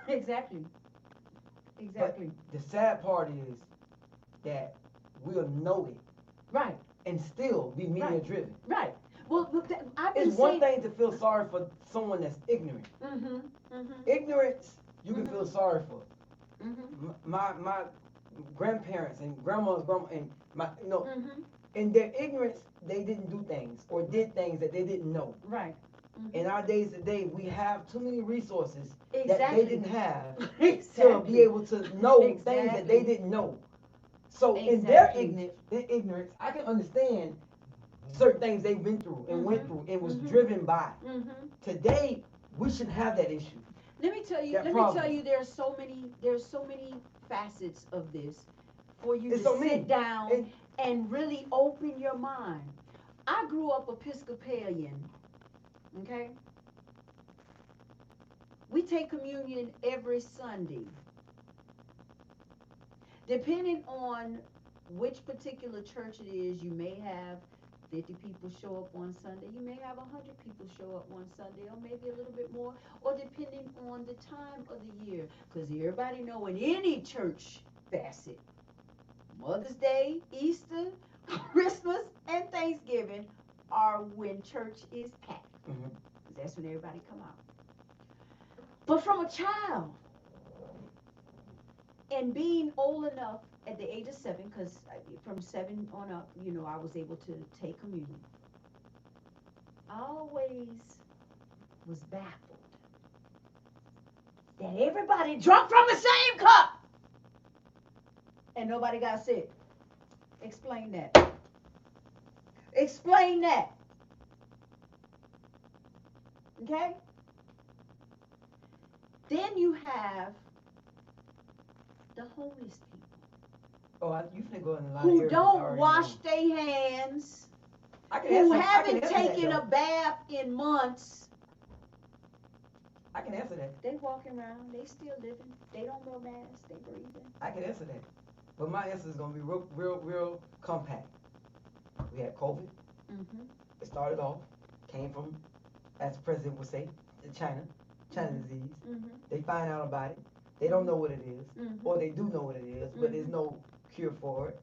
Exactly. Exactly. The sad part is that we'll know it Right. and still be media Right. driven. Right. Well, look, I've been It's one saying. thing to feel sorry for someone that's ignorant. Ignorance, you can feel sorry for. My grandparents and grandma's grandma and my in their ignorance they didn't do things or did things that they didn't know. Right. In our days today, we have too many resources that Exactly. they didn't have to Exactly. be able to know things that they Exactly. didn't know. So in their Exactly. ignorance, I can understand certain things they've been through and went through and was driven by. Today, we shouldn't have that issue. Let me tell you. That Let problem. me tell you. There's so many facets of this for you It's to so many. sit down And and really open your mind. I grew up Episcopalian. Okay. We take communion every Sunday. Depending on which particular church it is, you may have 50 people show up one Sunday. You may have 100 people show up one Sunday, or maybe a little bit more, or depending on the time of the year. Because everybody know in any church facet, Mother's Day, Easter, Christmas, and Thanksgiving are when church is packed. That's when everybody come out. But from a child, and being old enough at the age of 7, because from 7 on up, I was able to take communion. I always was baffled that everybody drunk from the same cup and nobody got sick. Explain that. Explain that. Okay? Then you have the homeless people you finna go in a lot of who areas I don't already wash know. their hands, I can who answer- I can haven't answer that, taken though. a bath in months. I can answer that. They walking around, they still living, they don't wear masks, they breathing. I can answer that. But my answer is gonna be real compact. We had COVID. It started off, came from, as the president would say, China disease. They find out about it. They don't know what it is, or they do know what it is, but there's no cure for it.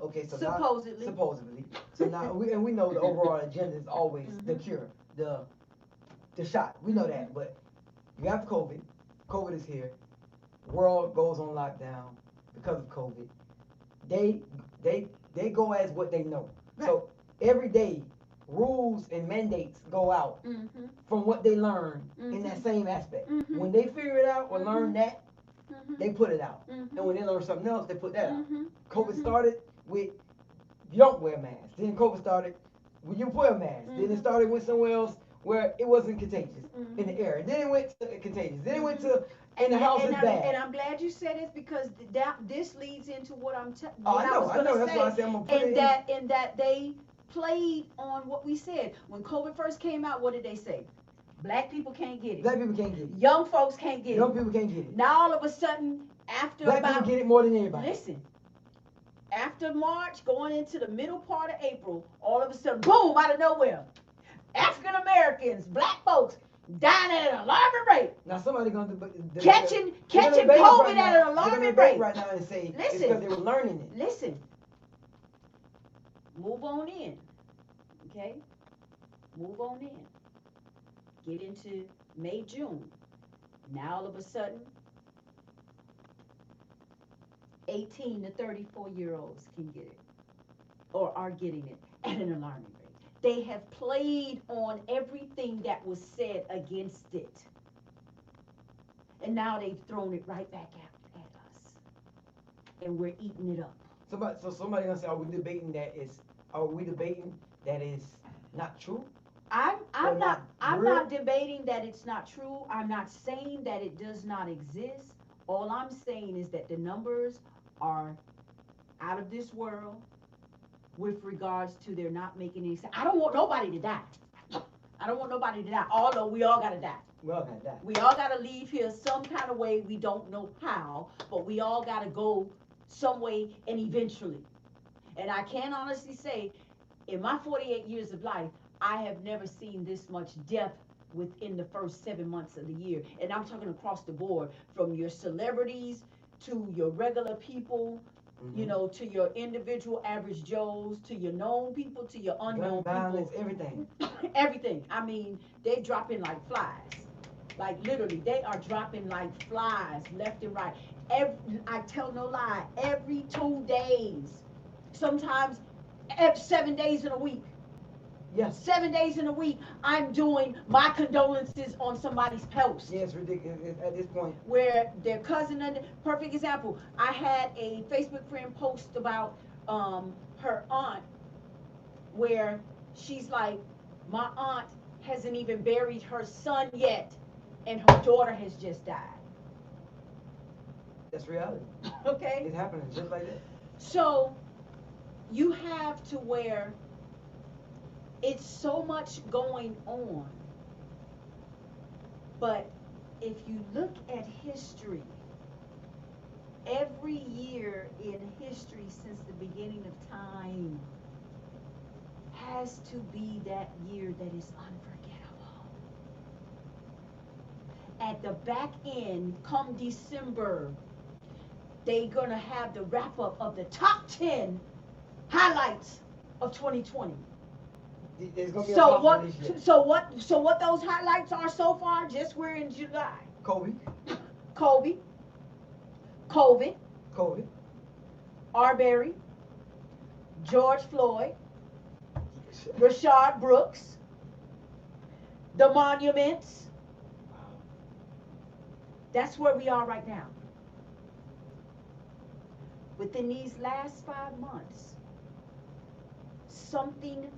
Okay, so Supposedly. supposedly. So now we know the overall agenda is always the cure, the shot. We know that, but you have COVID. COVID is here. World goes on lockdown because of COVID. They go as what they know. Right. So every day, rules and mandates go out from what they learn in that same aspect. When they figure it out or learn that, they put it out. And when they learn something else, they put that out. COVID started with you don't wear masks. Then COVID started when you wear a mask. Then it started with somewhere else where it wasn't contagious in the air. Then it went to contagious. Then it went to and the house is bad. And I'm glad you said it because this leads into what I know. I was That's gonna why I say. said I'm gonna put it In that they played on what we said. When COVID first came out, what did they say? Black people can't get it. Black people can't get it. Young folks can't get Young it. people can't get it. Now all of a sudden, after Black about, people get it more than anybody. listen, after March, going into the middle part of April, all of a sudden, boom, out of nowhere, African Americans, black folks, dying at an alarming rate. Now somebody gonna Catching COVID right at now. an alarming They're gonna debate rate. right now and say it's Listen. because they were learning it. Listen, move on in, okay? Move on in. Get into May, June. Now all of a sudden, 18 to 34-year-olds can get it, or are getting it at an alarming rate. They have played on everything that was said against it. And now they've thrown it right back at us. And we're eating it up. Somebody gonna say, are we debating that is not true? I'm Or not debating that it's not true. I'm not saying that it does not exist. All I'm saying is that the numbers are out of this world with regards to they're not making any sense. I don't want nobody to die. I don't want nobody to die, although we all gotta die. We all gotta die. We all gotta leave here some kind of way. We don't know how, but we all gotta go some way and eventually. And I can honestly say, in my 48 years of life, I have never seen this much death within the first 7 months of the year. And I'm talking across the board, from your celebrities to your regular people, you know, to your individual average Joes, to your known people, to your unknown Gun violence, people. everything. Everything. I mean, they're dropping like flies. Like literally, they are dropping like flies left and right. I tell no lie, every 2 days, sometimes 7 days in a week. Yes. 7 days in a week, I'm doing my condolences on somebody's post. Yeah, it's ridiculous at this point. Where their cousin, and perfect example, I had a Facebook friend post about her aunt, where she's like, my aunt hasn't even buried her son yet, and her daughter has just died. That's reality. Okay? It's happening just like that. So, you have to where it's so much going on. But if you look at history, every year in history since the beginning of time has to be that year that is unforgettable. At the back end, come December, they're gonna have the wrap up of the top 10 highlights of 2020. So what those highlights are so far, just we're in July. Kobe, COVID, Arbery, George Floyd, Rashard Brooks, the monuments. That's where we are right now. Within these last 5 months, something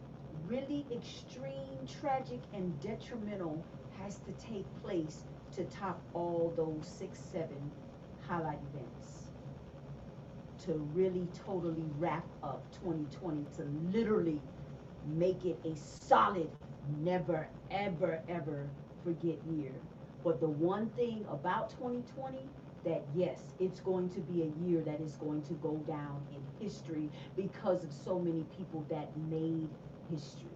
really extreme, tragic, and detrimental has to take place to top all those 6, 7 highlight events. To really totally wrap up 2020, to literally make it a solid, never, ever, ever forget year. But the one thing about 2020, that yes, it's going to be a year that is going to go down in history because of so many people that made history.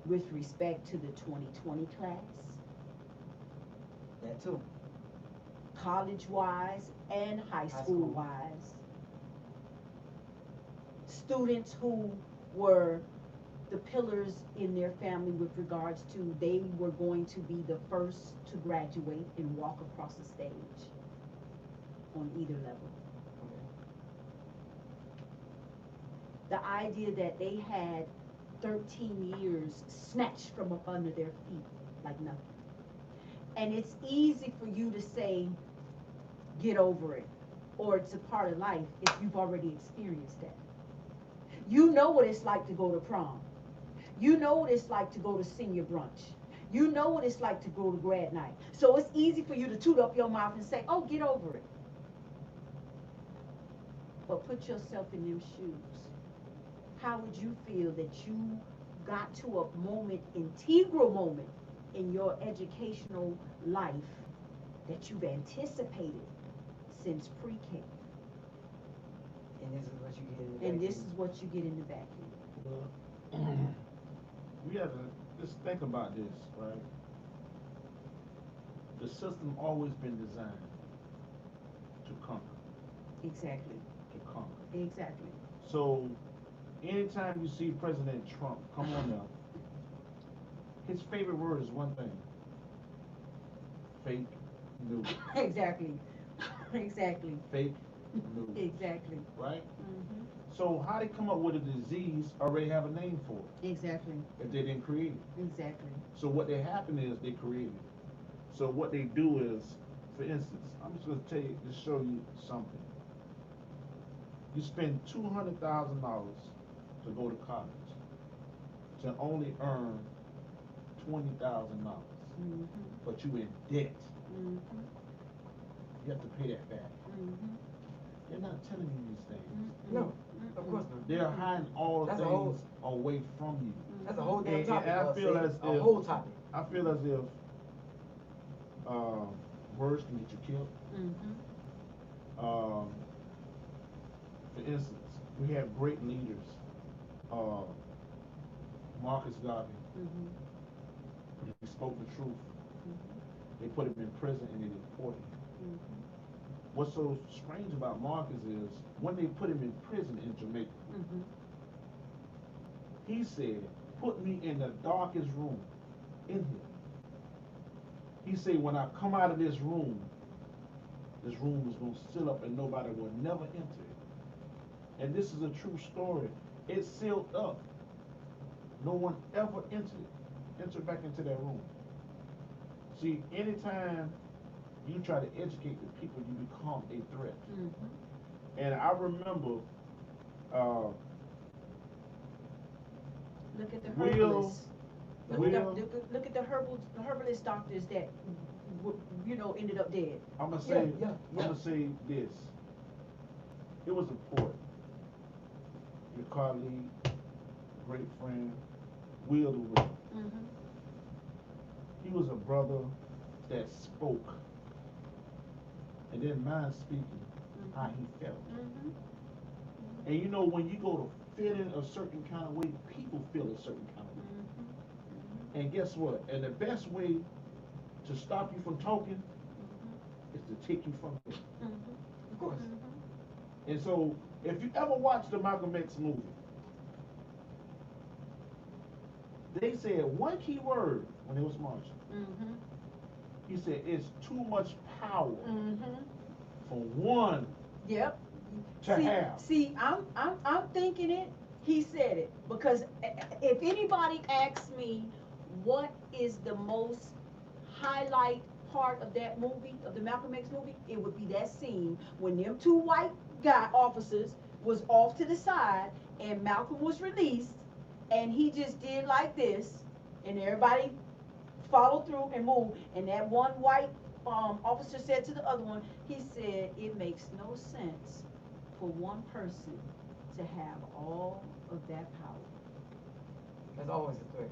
With respect to the 2020 class, that too, college-wise and high school-wise, students who were the pillars in their family with regards to they were going to be the first to graduate and walk across the stage on either level. The idea that they had 13 years snatched from up under their feet like nothing. And it's easy for you to say, get over it, or it's a part of life if you've already experienced that. You know what it's like to go to prom. You know what it's like to go to senior brunch. You know what it's like to go to grad night. So it's easy for you to toot up your mouth and say, oh, get over it. But put yourself in them shoes. how would you feel that you got to a moment, integral moment in your educational life that you've anticipated since pre-K? And this is what you get in the And back this end. is what you get in the back end. Well, we have to just think about this, right? The system always been designed to conquer, Exactly, to conquer. exactly. So, anytime you see President Trump come on up, his favorite word is one thing: fake news. Exactly, exactly, Fake news. exactly. Right? Mm-hmm. So, how they come up with a disease already have a name for it Exactly, if they didn't create it. exactly. So, what they happen is they create it. So, what they do is, for instance, I'm just going to tell you, to show you something. You spend $200,000 to go to college to only earn $20,000, Mm-hmm. but you in debt. Mm-hmm. You have to pay that back. Mm-hmm. They're not telling you these things. No, of course not. They're hiding all the That's a whole- things away from you. That's a whole damn And topic. I I'll feel say. as A if- whole topic. I feel as if words can get you killed. Mm-hmm. For instance, we have great leaders. Marcus Garvey, Mm-hmm. he spoke the truth. Mm-hmm. They put him in prison and they deported him. Mm-hmm. What's so strange about Marcus is when they put him in prison in Jamaica, Mm-hmm. he said, "Put me in the darkest room in here." He said, "When I come out of this room is going to seal up and nobody will never enter it." And this is a true story. It's sealed up. No one ever entered back into that room. See, anytime you try to educate the people, you become a threat. Mm-hmm. And I remember Look at the Will- herbalists. Will- Look at the herbalist doctors that ended up dead. I'm gonna say Yeah. I'm gonna say this. It was a poet, your colleague, great friend, Will the Will. Mm-hmm. He was a brother that spoke and didn't mind speaking how he felt. Mm-hmm. And you know, when you go to feel in a certain kind of way, people feel a certain kind of way. Mm-hmm. And guess what? And the best way to stop you from talking is to take you from it. Mm-hmm. Of course. And so, if you ever watch the Malcolm X movie, they said one key word when it was marching. Mm-hmm. He said, "It's too much power Mm-hmm. for one Yep. to have." See, I'm thinking it. He said it because if anybody asks me what is the most highlight part of that movie, of the Malcolm X movie, it would be that scene when them two white guy officers was off to the side and Malcolm was released and he just did like this and everybody followed through and moved and that one white officer said to the other one, he said, "It makes no sense for one person to have all of that power." That's always a threat.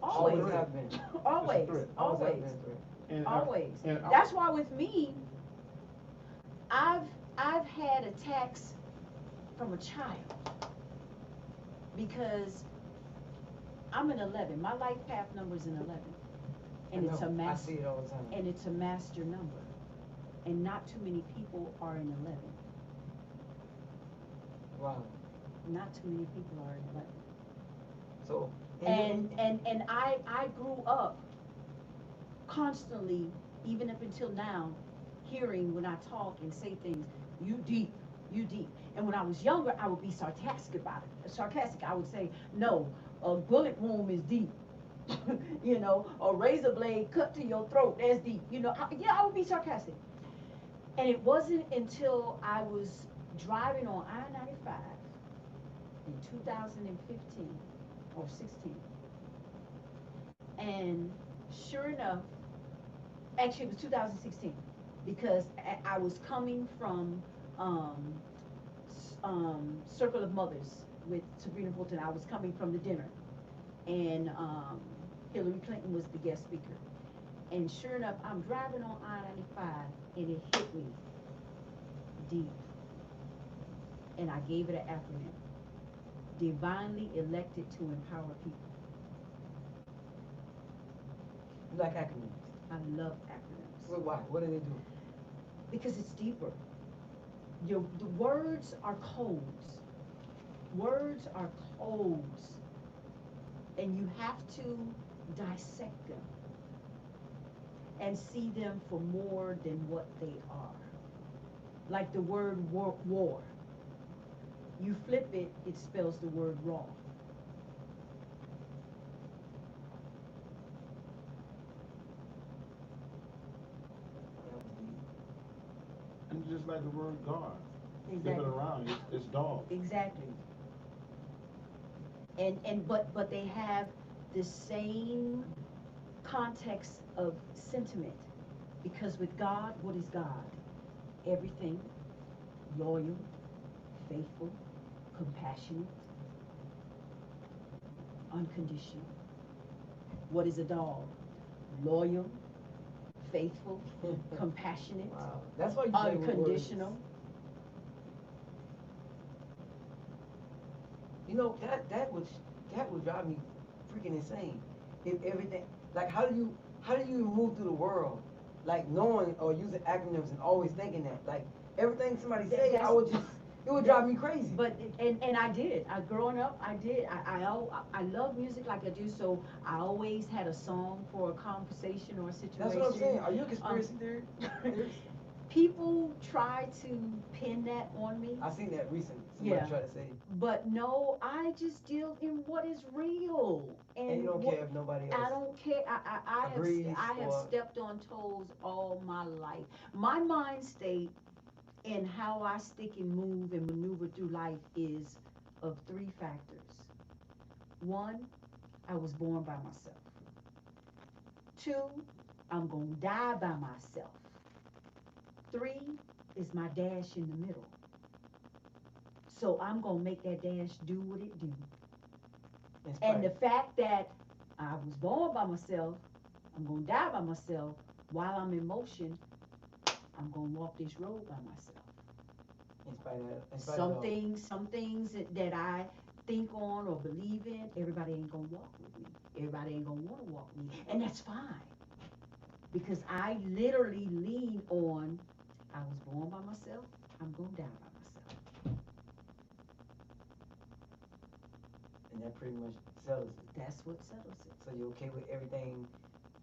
Always. Always have been. Always, threat. Always have always, been a threat. And always. and That's why with me, I've had attacks from a child because I'm an 11. My life path number is an 11, and I it's a know. I master, see it all the time. and it's a master number, and not too many people are an 11. Wow. Not too many people are an 11. So. And I grew up constantly, even up until now, hearing when I talk and say things, you deep. And when I was younger, I would be sarcastic about it. I would say, no, a bullet wound is deep. A razor blade cut to your throat, that's deep. I would be sarcastic. And it wasn't until I was driving on I-95 in 2015 or 16. And sure enough, actually it was 2016 because I was coming from Circle of Mothers with Sabrina Fulton. I was coming from the dinner, and Hillary Clinton was the guest speaker. And sure enough, I'm driving on I-95, and it hit me deep. And I gave it an acronym: divinely elected to empower people. You like acronyms? I love acronyms. Well, why? What do they do? Because it's deeper. The words are codes. Words are codes. And you have to dissect them and see them for more than what they are. Like the word war. You flip it, it spells the word raw. And just like the word God. Flip Exactly. it around, it's dog. Exactly. But they have the same context of sentiment. Because with God, what is God? Everything, loyal, faithful, compassionate, unconditional. What is a dog? Loyal, faithful, compassionate, Wow. That's why you play with words. unconditional. You know, that would drive me freaking insane. If everything, like, how do you even move through the world, like, knowing or using acronyms and always thinking that, like, everything somebody say, it would drive me crazy. But and I did. Growing up, I did. I love music like I do. So I always had a song for a conversation or a situation. That's what I'm saying. Are you a conspiracy theorist? People try to pin that on me. I seen that recently. Somebody tried to say. But no, I just deal in what is real. And you don't care if nobody else. I don't care. I have stepped on toes all my life. My mind state and how I stick and move and maneuver through life is of three factors. One, I was born by myself. Two, I'm gonna die by myself. Three is my dash in the middle. So I'm gonna make that dash do what it do. And the fact that I was born by myself, I'm gonna die by myself, while I'm in motion, I'm gonna walk this road by myself. Some things that I think on or believe in, everybody ain't gonna walk with me. Everybody ain't gonna wanna walk with me. And that's fine. Because I literally lean on, I was born by myself, I'm gonna die by myself. And that pretty much settles it. That's what settles it. So you're okay with everything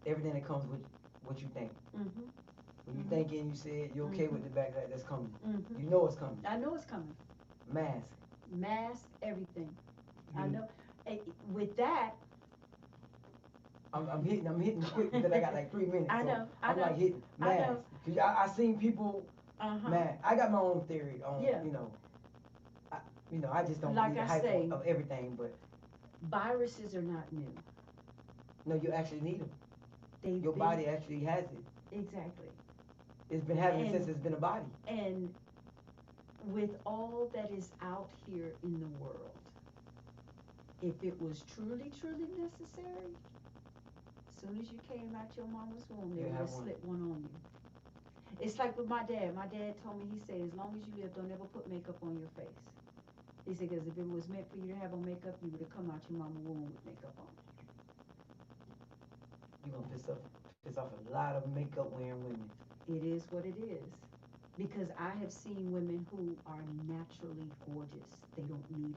that comes with what you think. Mm-hmm. When you thinking, you said you're okay with the backlash that's coming. Mm-hmm. You know it's coming. I know it's coming. Mask. Everything. I know. With that, I'm hitting quick because I got like 3 minutes. I know. I'm like hitting mask. Cause I seen people. Man, I got my own theory on. I just don't like believe the hype of everything, but viruses are not new. No, you actually need them. Your body actually has it. Exactly. It's been having it since it's been a body. And with all that is out here in the world, if it was truly, truly necessary, as soon as you came out your mama's womb, they would have slipped one on you. It's like with my dad. My dad told me, he said, as long as you live, don't ever put makeup on your face. He said, because if it was meant for you to have on makeup, you would have come out your mama's womb with makeup on. You're going to piss off a lot of makeup wearing women. It is what it is. Because I have seen women who are naturally gorgeous. They don't need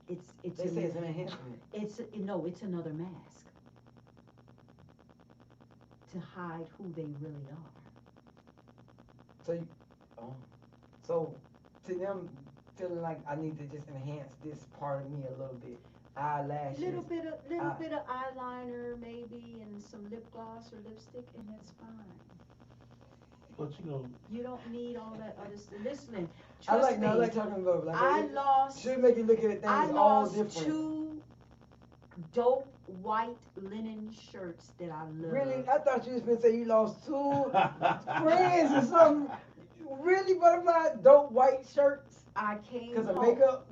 it. It's an enhancement. It's another mask to hide who they really are. So to them feeling like I need to just enhance this part of me a little bit, eyelashes. Little bit of eyeliner maybe, and some lip gloss or lipstick, and that's fine. But you don't need all that other stuff. Listen, I like talking about like should make you look at things all different. 2 dope white linen shirts that I love. Really? I thought you was gonna say you lost 2 friends or something. Really, Butterfly? Dope white shirts? I came because of makeup.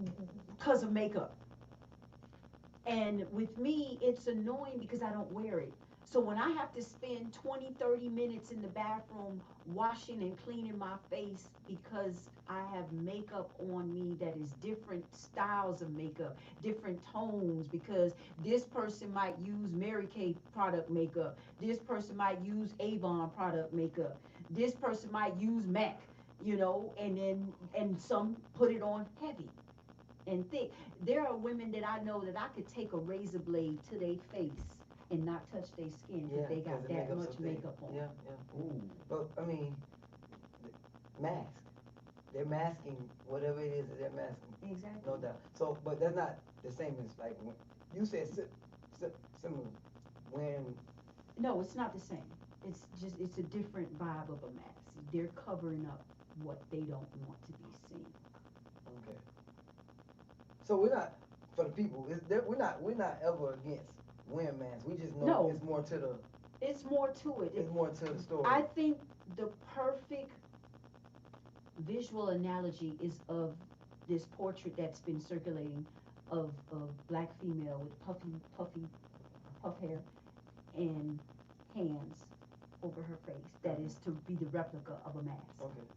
because of makeup. And with me, it's annoying because I don't wear it. So when I have to spend 20, 30 minutes in the bathroom washing and cleaning my face because I have makeup on me that is different styles of makeup, different tones, because this person might use Mary Kay product makeup, this person might use Avon product makeup, this person might use MAC, and some put it on heavy and thick. There are women that I know that I could take a razor blade to their face and not touch their skin because they got that much makeup on. Yeah. Ooh. But I mean, mask. They're masking whatever it is that they're masking. Exactly. No doubt. So, but that's not the same as like when you said similar when. No, it's not the same. It's a different vibe of a mask. They're covering up what they don't want to be seen. Okay. So we're not for the people. We're not ever against wearing masks. We just know it's more to the. It's more to it. It's more to the story. I think the perfect visual analogy is of this portrait that's been circulating of black female with puff hair and hands over her face. That is to be the replica of a mask. Okay.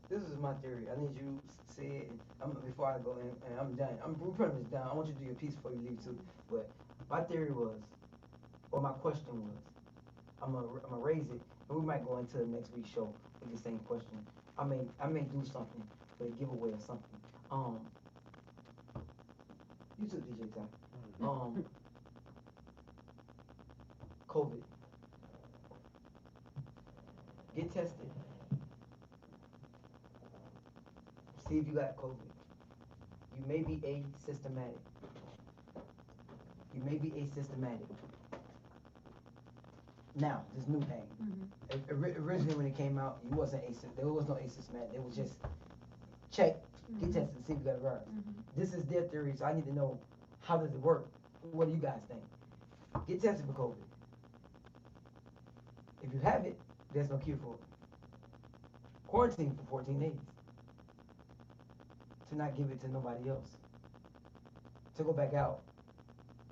This is my theory. I need you to say it before I go in, and I'm done. We're pretty much done. I want you to do your piece before you leave too. But my theory was, or my question was, I'm gonna raise it, and we might go into the next week's show with the same question. I may do something, for a giveaway or something. You too, DJ Ty. COVID. Get tested. See if you got COVID. You may be asymptomatic. Now, this new thing. Mm-hmm. Originally, when it came out, you wasn't asymptomatic. There was no asymptomatic. It was just check, get tested, see if you got a virus. This is their theory, so I need to know how does it work. What do you guys think? Get tested for COVID. If you have it, there's no cure for it. Quarantine for 14 days. To not give it to nobody else. To go back out.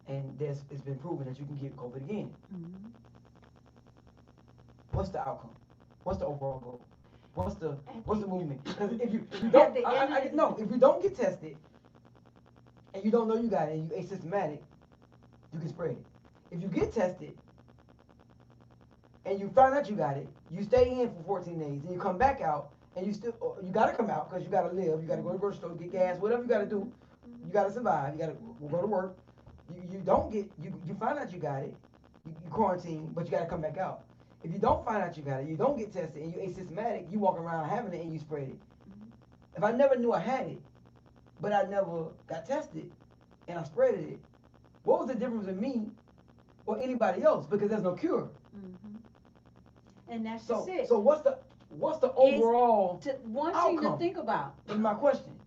And it's been proven that you can get COVID again. What's the outcome? What's the overall goal? What's the movement? Because if you don't, if you don't get tested and you don't know you got it and you asymptomatic, you can spread it. If you get tested and you find out you got it, you stay in for 14 days and you come back out and you gotta come out because you gotta live, you gotta go to the grocery store, get gas, whatever you gotta do, you gotta survive, you gotta go to work. You find out you got it, you quarantine, but you gotta come back out. If you don't find out you got it, you don't get tested, and you asymptomatic, you walk around having it and you spread it. If I never knew I had it, but I never got tested, and I spread it, what was the difference with me or anybody else? Because there's no cure. And that's just it. So what's the overall one outcome? thing to think about is my question.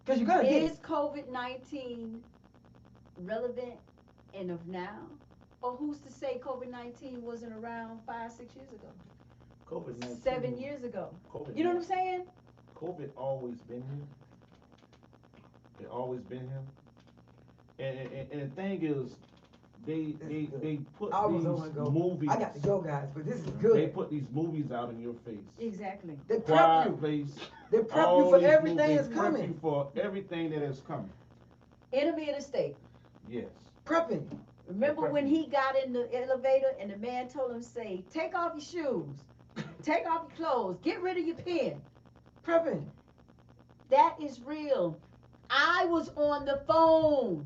Because you gotta get it. Is COVID-19 relevant and of now? Or who's to say COVID-19 wasn't around 5-6 years ago? COVID-19. 7 years ago. COVID, you know what I'm saying? COVID always been here. It always been here. And the thing is, they put these movies. I got to go, guys, but this is good. They put these movies out in your face. Exactly. They prep you. Place, they prep you for everything that's coming. They prep you for everything that is coming. Enemy of the state. Yes. Prepping. Remember when he got in the elevator and the man told him, say, take off your shoes, take off your clothes, get rid of your pen. Prepping. That is real. I was on the phone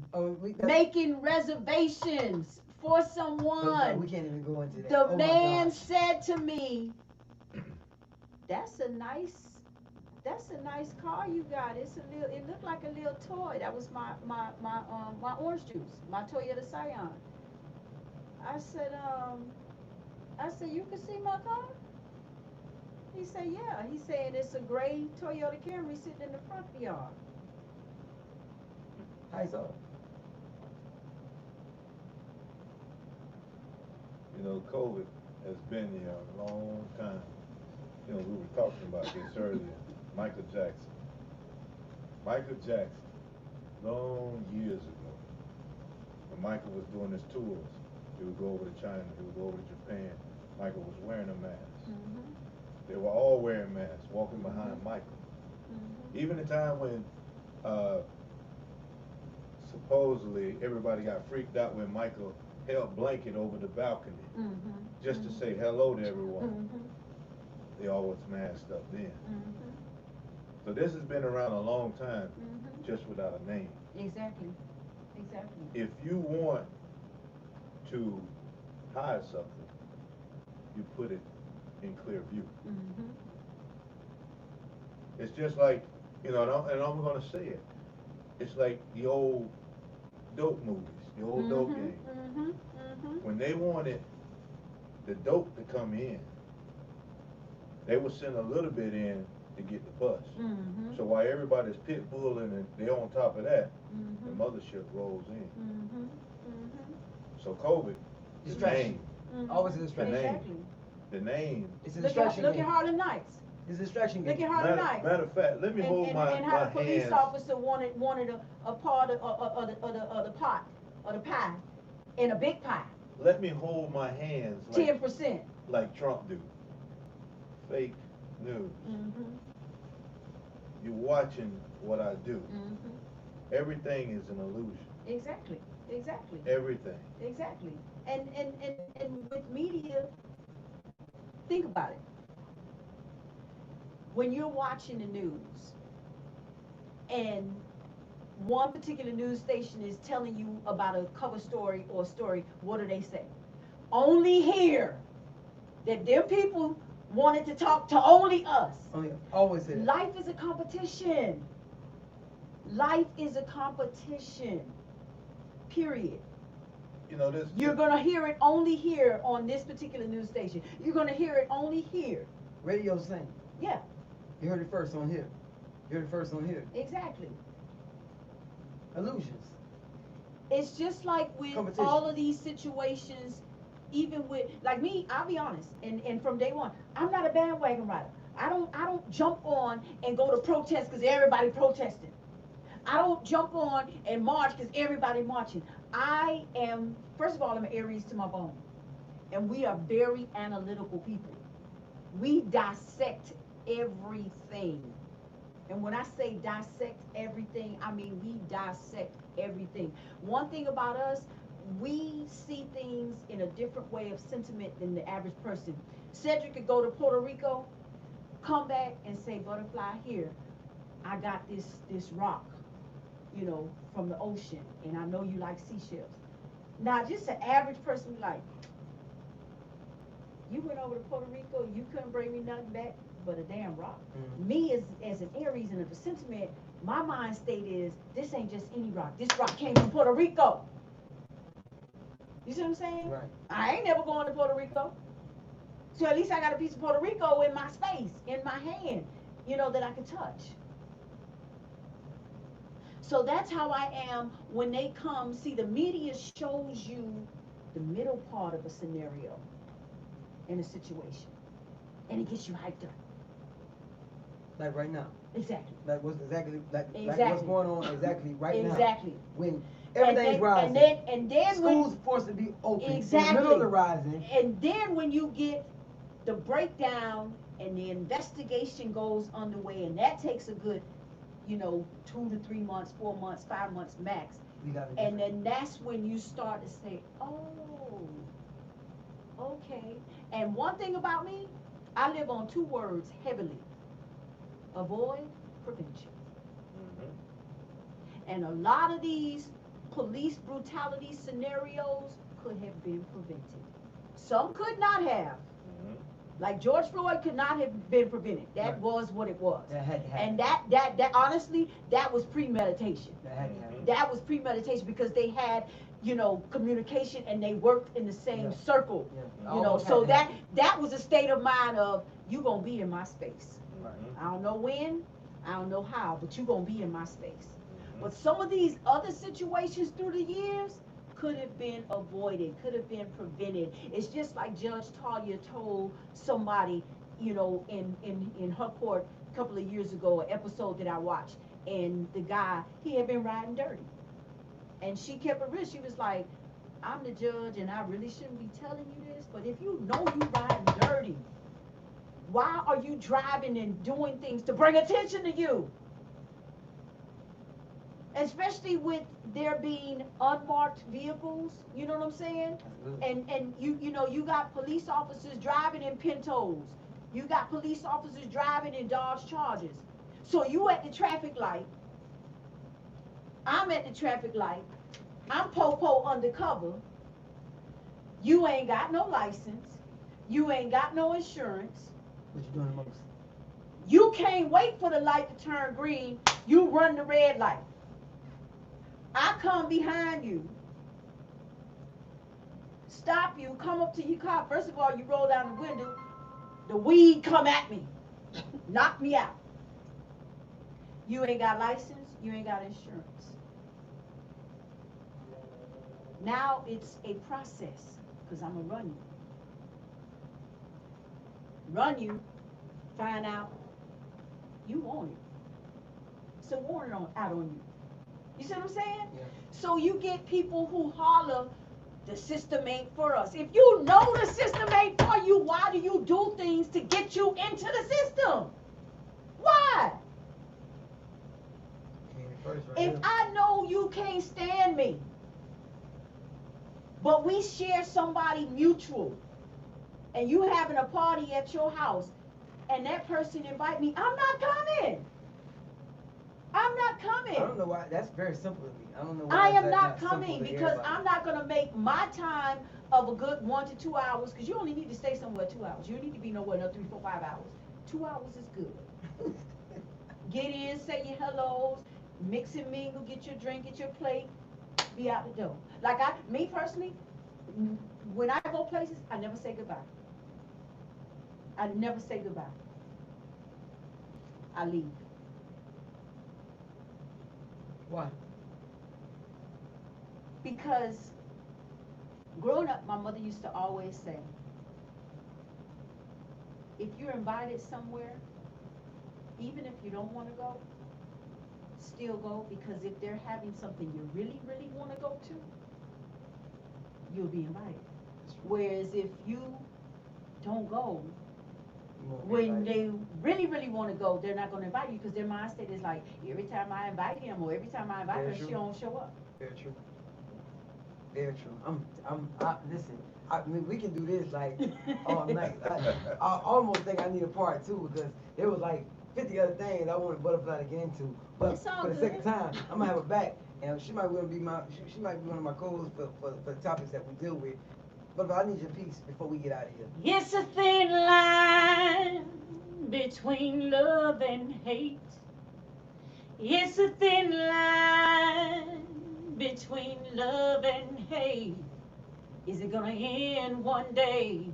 making reservations for someone. We can't even go into that. The man said to me, that's a nice car you got. It looked like a little toy. That was my orange juice, my Toyota Scion. I said, you can see my car? He said, yeah. He said it's a gray Toyota Camry sitting in the front yard. How you saw it? You know, COVID has been here a long time. You know, we were talking about this earlier. Michael Jackson. Michael Jackson, long years ago, when Michael was doing his tours, he would go over to China, he would go over to Japan. Michael was wearing a mask. Mhm. They were all wearing masks, walking behind Michael. Mhm. Even the time when uh, supposedly everybody got freaked out when Michael held blanket over the balcony Mhm. just to say hello to everyone. Mhm. They all was masked up then. Mhm. So this has been around a long time, Mhm. just without a name. Exactly. Exactly. If you want to hide something, you put it in clear view. Mhm. It's just like, and I'm gonna say it. It's like the old dope movies, the old dope games. Mhm. Mhm. When they wanted the dope to come in, they would send a little bit in to get the bus. Mhm. So while everybody's pit bulling and they're on top of that, the Mhm. mothership rolls in. Mhm. Mhm. So COVID, the Distraction. name, Mhm. Always a the distraction. name, Exactly. the name. It's a Look at distraction look game. at Harlem Nights. It's a distraction Look game. at Harlem Matter, Nights. matter of fact, let me hold And my how the police hands. officer wanted a part of the pot or the pie in a big pie. Let me hold my hands like 10%. like Trump do. Fake news. Mhm. You're watching what I do. Mhm. Everything is an illusion. Exactly. Exactly. Everything. Exactly. And with media, think about it. When you're watching the news and one particular news station is telling you about a cover story or story, what do they say? Only here that their people wanted to talk to only us. Always say that. Life is a competition. Life is a competition. Period. This. You're gonna hear it only here on this particular news station. You're gonna hear it only here. Radio's same. Yeah, You heard it first on here. You heard it first on here. exactly. Illusions. It's just like with Competition. all of these situations, even with like me, I'll be honest, and from day one, I'm not a bandwagon rider. I don't jump on and go to protest because everybody protesting. I don't jump on and march because everybody marching. I am, first of all, I'm an Aries to my bone. And we are very analytical people. We dissect everything. And when I say dissect everything, I mean we dissect everything. One thing about us, we see things in a different way of sentiment than the average person. Cedric could go to Puerto Rico, come back and say, Butterfly, here, I got this rock, from the ocean, and I know you like seashells. Now, just an average person be like, you went over to Puerto Rico, you couldn't bring me nothing back but a damn rock. Mhm. Me as an Aries and a sentiment, my mind state is, this ain't just any rock. This rock came from Puerto Rico. You see what I'm saying? Right. I ain't never going to Puerto Rico. So at least I got a piece of Puerto Rico in my space, in my hand, that I can touch. So that's how I am when they come. See, the media shows you the middle part of a scenario in a situation, and it gets you hyped up. Like right now. Exactly. Like what's exactly like what's Exactly. going on exactly right now. Exactly. When everything's and rising. and then schools when, forced to be open. Exactly. In the middle of the rising. And then when you get the breakdown and the investigation goes underway, and that takes a good, 2 to 3 months, 4 months, 5 months max. And then that's when you start to say, oh, okay. And one thing about me, I live on 2 words heavily: avoid, prevention. Mm-hmm. And a lot of these police brutality scenarios could have been prevented. Some could not have. Mm-hmm. Like George Floyd could not have been prevented. That Right. was what it was. That had to happen. And that honestly, that was premeditation. That had to happen. That was premeditation because they had, communication and they worked in the same Yeah. circle. Yeah. So Almost had to that was a state of mind of, you gonna be in my space. Mm-hmm. I don't know when, I don't know how, but you gonna be in my space. Mm-hmm. But some of these other situations through the years could have been avoided, could have been prevented. It's just like Judge Talia told somebody, in her court, couple of years ago, an episode that I watched, and the guy, he had been riding dirty. And she kept it real. She was like, I'm the judge and I really shouldn't be telling you this, but if you know you riding dirty, why are you driving and doing things to bring attention to you? Especially with there being unmarked vehicles, you know what I'm saying? And you know, you got police officers driving in Pintos. You got police officers driving in Dodge Chargers. So you at the traffic light. I'm at the traffic light. I'm po-po undercover. You ain't got no license. You ain't got no insurance. What you doing the most? You can't wait for the light to turn green. You run the red light. I come behind you, stop you, come up to your car. First of all, you roll down the window. The weed come at me. Knock me out. You ain't got license. You ain't got insurance. Now it's a process, because I'm going to run you. Run you, find out you want it. It's a warrant out on you. You see what I'm saying? Yeah. So you get people who holler, the system ain't for us. If you know the system ain't for you, why do you do things to get you into the system? Why? If I know you can't stand me, but we share somebody mutual, and you having a party at your house, and that person invite me, I'm not coming. I'm not coming. I don't know why. That's very simple to me. I don't know why. I am that's not simple coming to because everybody. I'm not going to make my time of a good 1 to 2 hours, because you only need to stay somewhere 2 hours. You don't need to be nowhere no 3, 4, 5 hours. 2 hours is good. Get in, say your hellos, mix and mingle, get your drink, get your plate, be out the door. Like me personally, when I go places, I never say goodbye. I never say goodbye. I leave. Why? Because growing up, my mother used to always say, if you're invited somewhere, even if you don't want to go, still go, because if they're having something you really, really want to go to, you'll be invited. Whereas if you don't go, when they really, really want to go, they're not going to invite you, because their mindset is like, every time I invite him or every time I invite her, she don't show up. Very true. Very true. Listen, I mean, we can do this like all night. I almost think I need a part two, because there was like 50 other things I wanted Butterfly to get into. But It's all for the good. second time, I'm gonna have her back, and she might be she might be one of my co-hosts for the topics that we deal with. But I need your piece before we get out of here. It's a thin line between love and hate. It's a thin line between love and hate. Is it gonna end one day?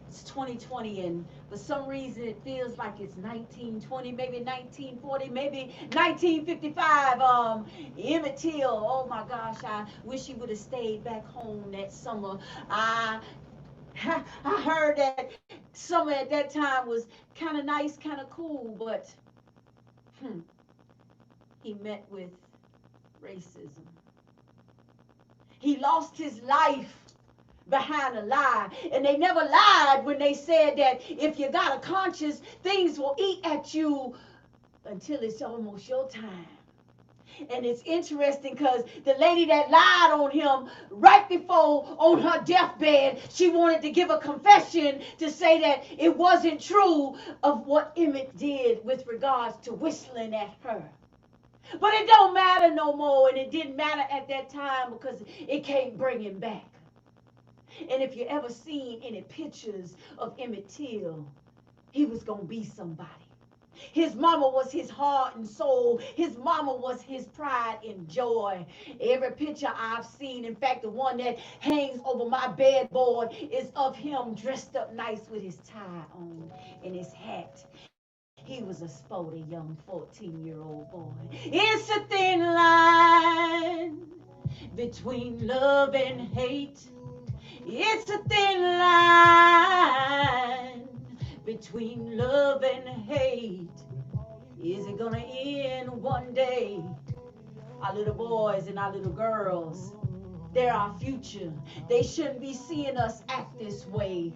It's 2020, and for some reason it feels like it's 1920, maybe 1940, maybe 1955. Emmett Till, oh my gosh, I wish he would have stayed back home that summer. I heard that summer at that time was kind of nice, kind of cool, but he met with racism. He lost his life behind a lie, and they never lied when they said that if you got a conscience, things will eat at you until it's almost your time. And it's interesting because the lady that lied on him right before on her deathbed, she wanted to give a confession to say that it wasn't true of what Emmett did with regards to whistling at her. But it don't matter no more, and it didn't matter at that time because it can't bring him back. And if you ever seen any pictures of Emmett Till, he was going to be somebody. His mama was his heart and soul. His mama was his pride and joy. Every picture I've seen, in fact, the one that hangs over my bedboard, is of him dressed up nice with his tie on and his hat. He was a sporty young 14-year-old boy. It's a thin line between love and hate. It's a thin line between between love and hate. Is it gonna end one day? Our little boys and our little girls, they're our future. They shouldn't be seeing us act this way.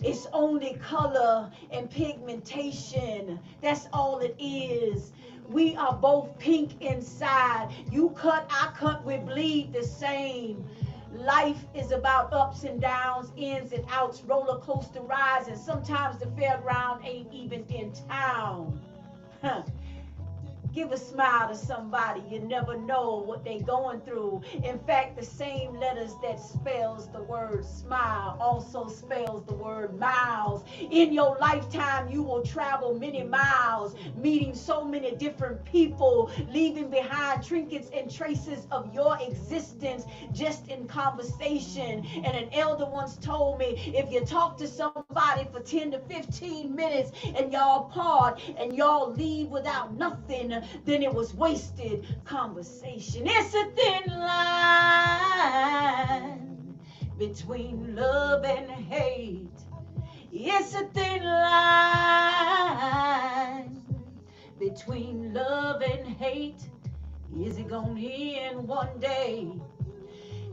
It's only color and pigmentation. That's all it is. We are both pink inside. You cut, I cut, we bleed the same. Life is about ups and downs, ins and outs, roller coaster rides, and sometimes the fairground ain't even in town. Huh. Give a smile to somebody. You never know what they going through. In fact, the same letters that spells the word smile also spells the word miles. In your lifetime, you will travel many miles, meeting so many different people, leaving behind trinkets and traces of your existence just in conversation. And an elder once told me, if you talk to somebody for 10 to 15 minutes and y'all part and y'all leave without nothing, then it was wasted conversation. It's a thin line between love and hate. It's a thin line between love and hate. Is it gonna end one day?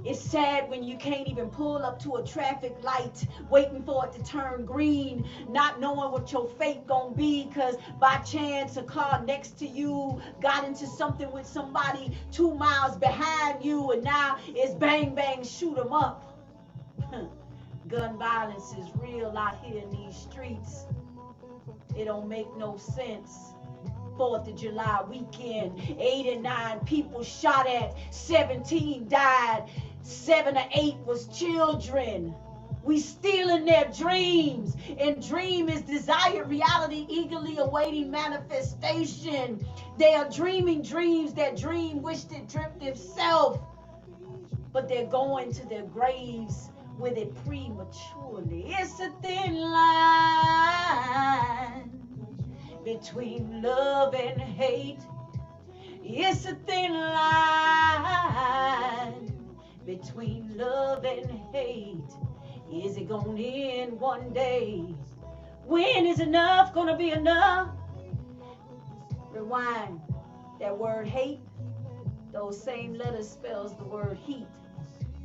It's sad when you can't even pull up to a traffic light, waiting for it to turn green, not knowing what your fate gonna be, cause by chance a car next to you got into something with somebody 2 miles behind you, and now it's bang bang shoot 'em up. Gun violence is real out here in these streets. It don't make no sense. 4th of July weekend, 8 and 9 people shot at, 17 died, 7 or 8 was children. We stealing their dreams, and dream is desired reality eagerly awaiting manifestation. They are dreaming dreams, that dream wished it dreamt itself, but they're going to their graves with it prematurely. It's a thin line between love and hate. It's a thin line between love and hate. Is it gonna end one day? When is enough gonna be enough? Rewind. That word hate, those same letters spells the word heat.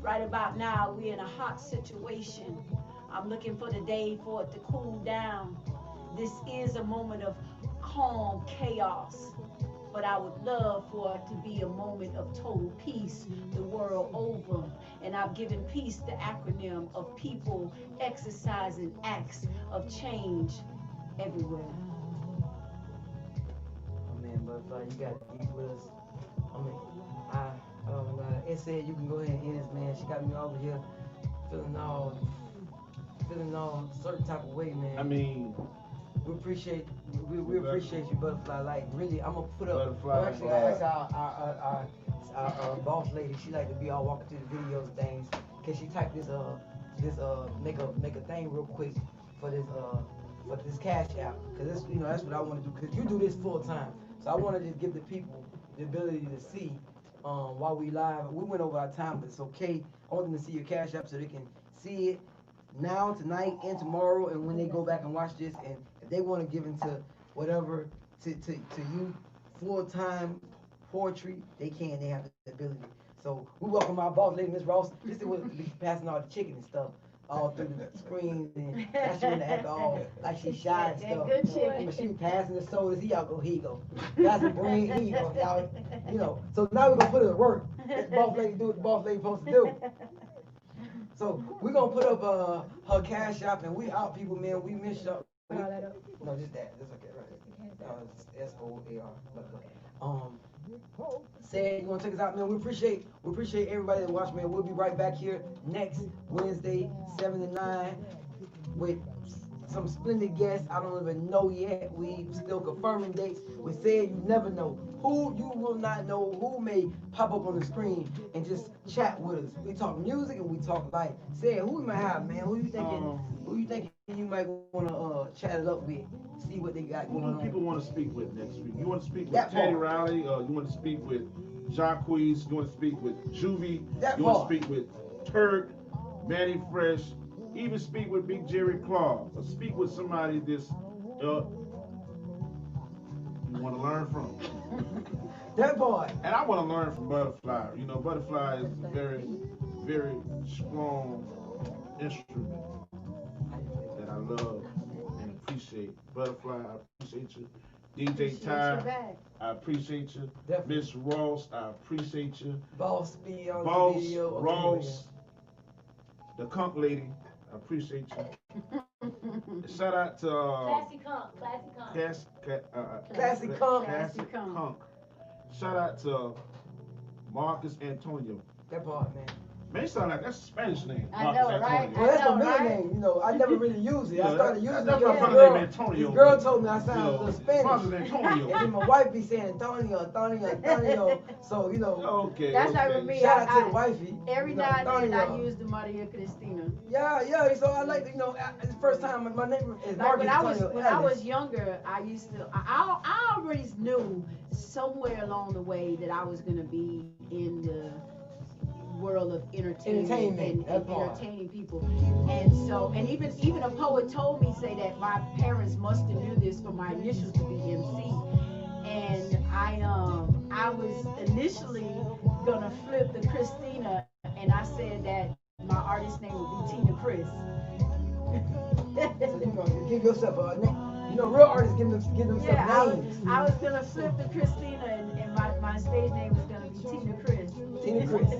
Right about now, we're in a hot situation. I'm looking for the day for it to cool down. This is a moment of calm chaos, but I would love for it to be a moment of total peace the world over. And I've given peace the acronym of people exercising acts of change everywhere. Oh man, Butterfly, you got deep with us. I mean, oh my God. It said you can go ahead and end this, man. She got me over here feeling all certain type of way, man. I mean, we appreciate you, Butterfly. Like really, I'm gonna put up. Butterfly, Actually, our boss lady. She like to be all walking through the videos and things. Can she type this make a thing real quick for this Cash App? Cause this, that's what I want to do. Cause you do this full time, so I want to just give the people the ability to see while we live. We went over our time, but it's okay. I want them to see your Cash App so they can see it now, tonight, and tomorrow, and when they go back and watch this, and if they want to give into whatever to you full-time poetry, they can. They have the ability. So we welcome our boss lady, Miss Ross. This is what be passing all the chicken and stuff all through the screens, and that's when they act all like she shy and stuff. Good chicken. But she be passing the sodas. Here y'all go. Here you go. That's a brain. Here you go. Y'all, So now we're gonna put it to work. Let the boss lady do what the boss lady supposed to do. So we're gonna put up her Cash App, and we out, people, man. We miss y'all. No, just that. That's okay, right? It's SOAR. Say you wanna take us out, man. We appreciate everybody that watched, man. We'll be right back here next Wednesday, 7 to 9, with some splendid guests. I don't even know yet. We still confirming dates. We said you never know. Who you will not know who may pop up on the screen and just chat with us. We talk music and we talk life. Say who we might have, man. Who you thinking you might wanna chat it up with? See what they got going on. People want to speak with next week. You want to speak with Teddy Riley, you want to speak with Jacquees, you want to speak with Juvie, you want to speak with Turk, Manny Fresh, even speak with Big Jerry Clark, or speak with somebody that's you want to learn from. That boy. And I want to learn from Butterfly. You know, Butterfly is a very, very strong instrument that I love and appreciate. Butterfly, I appreciate you. DJ Ty, I appreciate you. Miss Ross, I appreciate you. Boss B on Boss, the video. Okay, Ross, the Conk Lady, I appreciate you. Shout out to Classy Conk. Classic Conk. Shout out to Marcus Antonio. That part, man. May sound like that's a Spanish name. I Marcus know, right? Antonio. Well, that's my I know, middle right? name. You know, I never really use it. I started using it that's my because brother named Antonio. this girl told me I sounded a You little know, Spanish. Marcus Antonio. And then my wife be saying Antonio. So, you know. Okay. That's okay. like with me. Shout out to the wifey. Every you know, now and then I Antonio. use the Maria Cristina. Yeah. So I like, you know, the first time my name is Like Marcus when I was Antonio when I Ellis. was younger, I used to. I already knew somewhere along the way that I was gonna be in the world of entertainment and that part. entertaining people. And so, and even a poet told me, say that my parents must have knew this for my initials to be MC. And I was initially gonna flip the Christina, and I said that my artist name would be Tina Chris. So, you know, give yourself a name. You know, real artists give themselves names. I was gonna flip the Christina, and my stage name was gonna be Tina Chris. Tina Chris.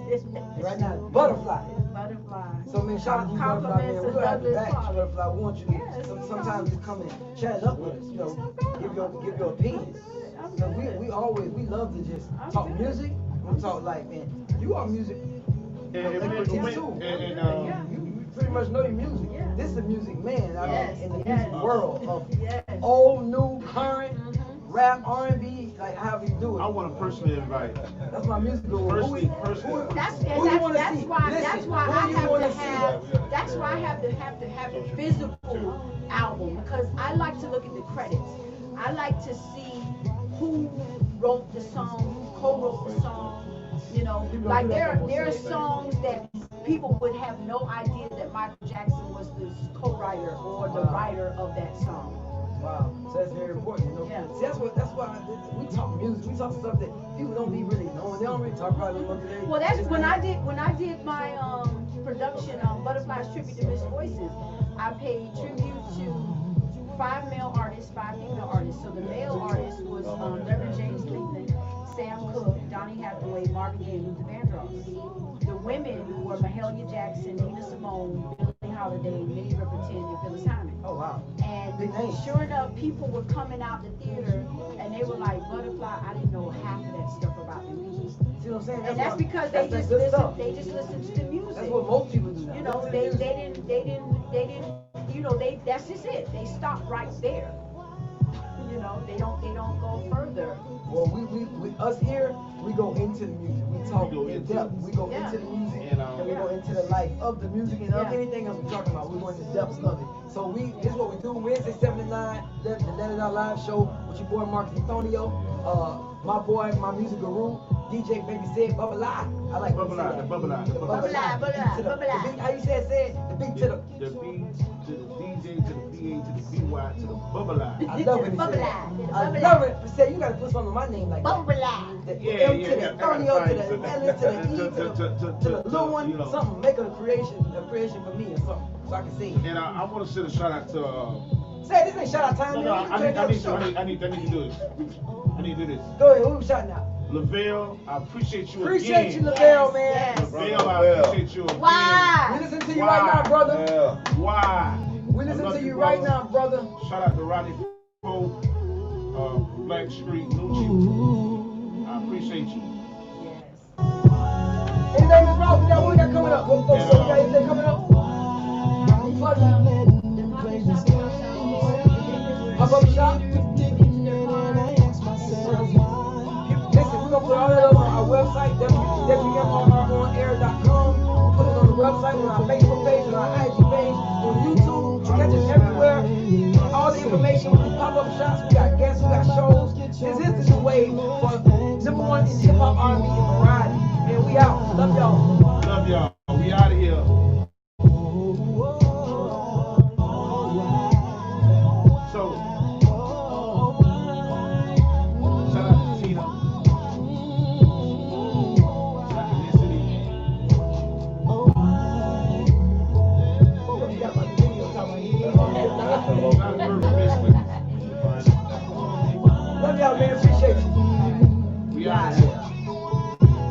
Right now, Butterfly. Butterfly. So, man, shout out to you, Butterfly, man. Compliments We're of gonna have you Douglas back, Park. Butterfly. We want you to Yeah, sometimes just come and chat it up with us. You know, give your opinions. So we love to just talk music. We talk like, man, you are music expertise too. You pretty much know your music. Yeah. This is a music man. I mean, in the Yes. music world of Yes. old, new, current, rap, R&B, like however you do it. I want to personally invite. That's my music guru. Who you wanna see? Why Listen, I who you have wanna to see? have that's why I have to have a physical album, because I like to look at the credits. I like to see who wrote the song, who co-wrote the song. You know, like there are songs that people would have no idea that Michael Jackson was the co-writer or the writer of that song. Wow, so that's very important, you know. Yeah. See, that's why we talk music. We talk stuff that people don't be really knowing. They don't really talk about it today. Well, that's when I did my production on Butterfly's tribute to Miss Voices. I paid tribute to 5 male artists, 5 female artists. So the male artist was Reverend James Cleveland, Sam Cooke, Donny Hathaway, Marvin Gaye, and Luther Vandross. The women were Mahalia Jackson, Nina Simone, Billie Holiday, Minnie Riperton, and Phyllis Hyman. Oh wow. And Big names. sure enough, people were coming out the theater and they were like, Butterfly, I didn't know half of that stuff about the music. See what I'm saying? And that's why- because they that's just good listen. stuff. They just listen to the music. That's what most people do now. You know, Listen to they music. didn't. You know, that's just it. They stop right there. You know, they don't go further. Well, we us here, we go into the music. We talk We go in into depth. it. We go Yeah. into the music, And, and we go into the life of the music and of Yeah. anything else we're talking about. We go into the depths of it. So this is what we do. Wednesday 7 to 9, the Let It Out Live show with your boy Marcus Antonio, my boy, my music guru, DJ Baby said Bubba Lie. I like Bubba Lie, the Bubba Lie, the Bubba Lie. Bubba Lie, To the- Bubba Lie. the beat- How you say it? The beat to the. The B to the DJ to the BA to the BY to the Bubba Lie. I love when he Bubba said Lie, that. I Bubba love Lie. it. But say you gotta put something on my name like that. Bubba Lie. The Yeah, M yeah, to the yeah. Antonio to the To L to the E to the little one, you know. something. Make a creation for me or something, so I can say it. And I want to send a shout out to. Say this ain't shout out time, No, man. I need to do this. I need to do this. Go ahead, who we shouting out? Lavelle, I appreciate you Appreciate again. you, Lavelle, man. Yes. Lavelle, I appreciate you again. Why? We listen to you right now, brother. Yeah. Why? We I listen love to you right brother. now, brother. Shout out to Rodney Poe, Black Street, Nucci. I appreciate you. Yes. Anything is wrong with that? What we got coming up? What folks we got anything coming up? Plug it. Pop-up shop. Listen, we're gonna put all that up on our website, www.onair.com. We'll put it on the website, on our Facebook page, on our IG page, on YouTube. Catch us everywhere. All the information with the pop-up shops. We got guests, we got shows. This is the new wave for #1 in hip hop, R&B, and variety. And we out. Love y'all.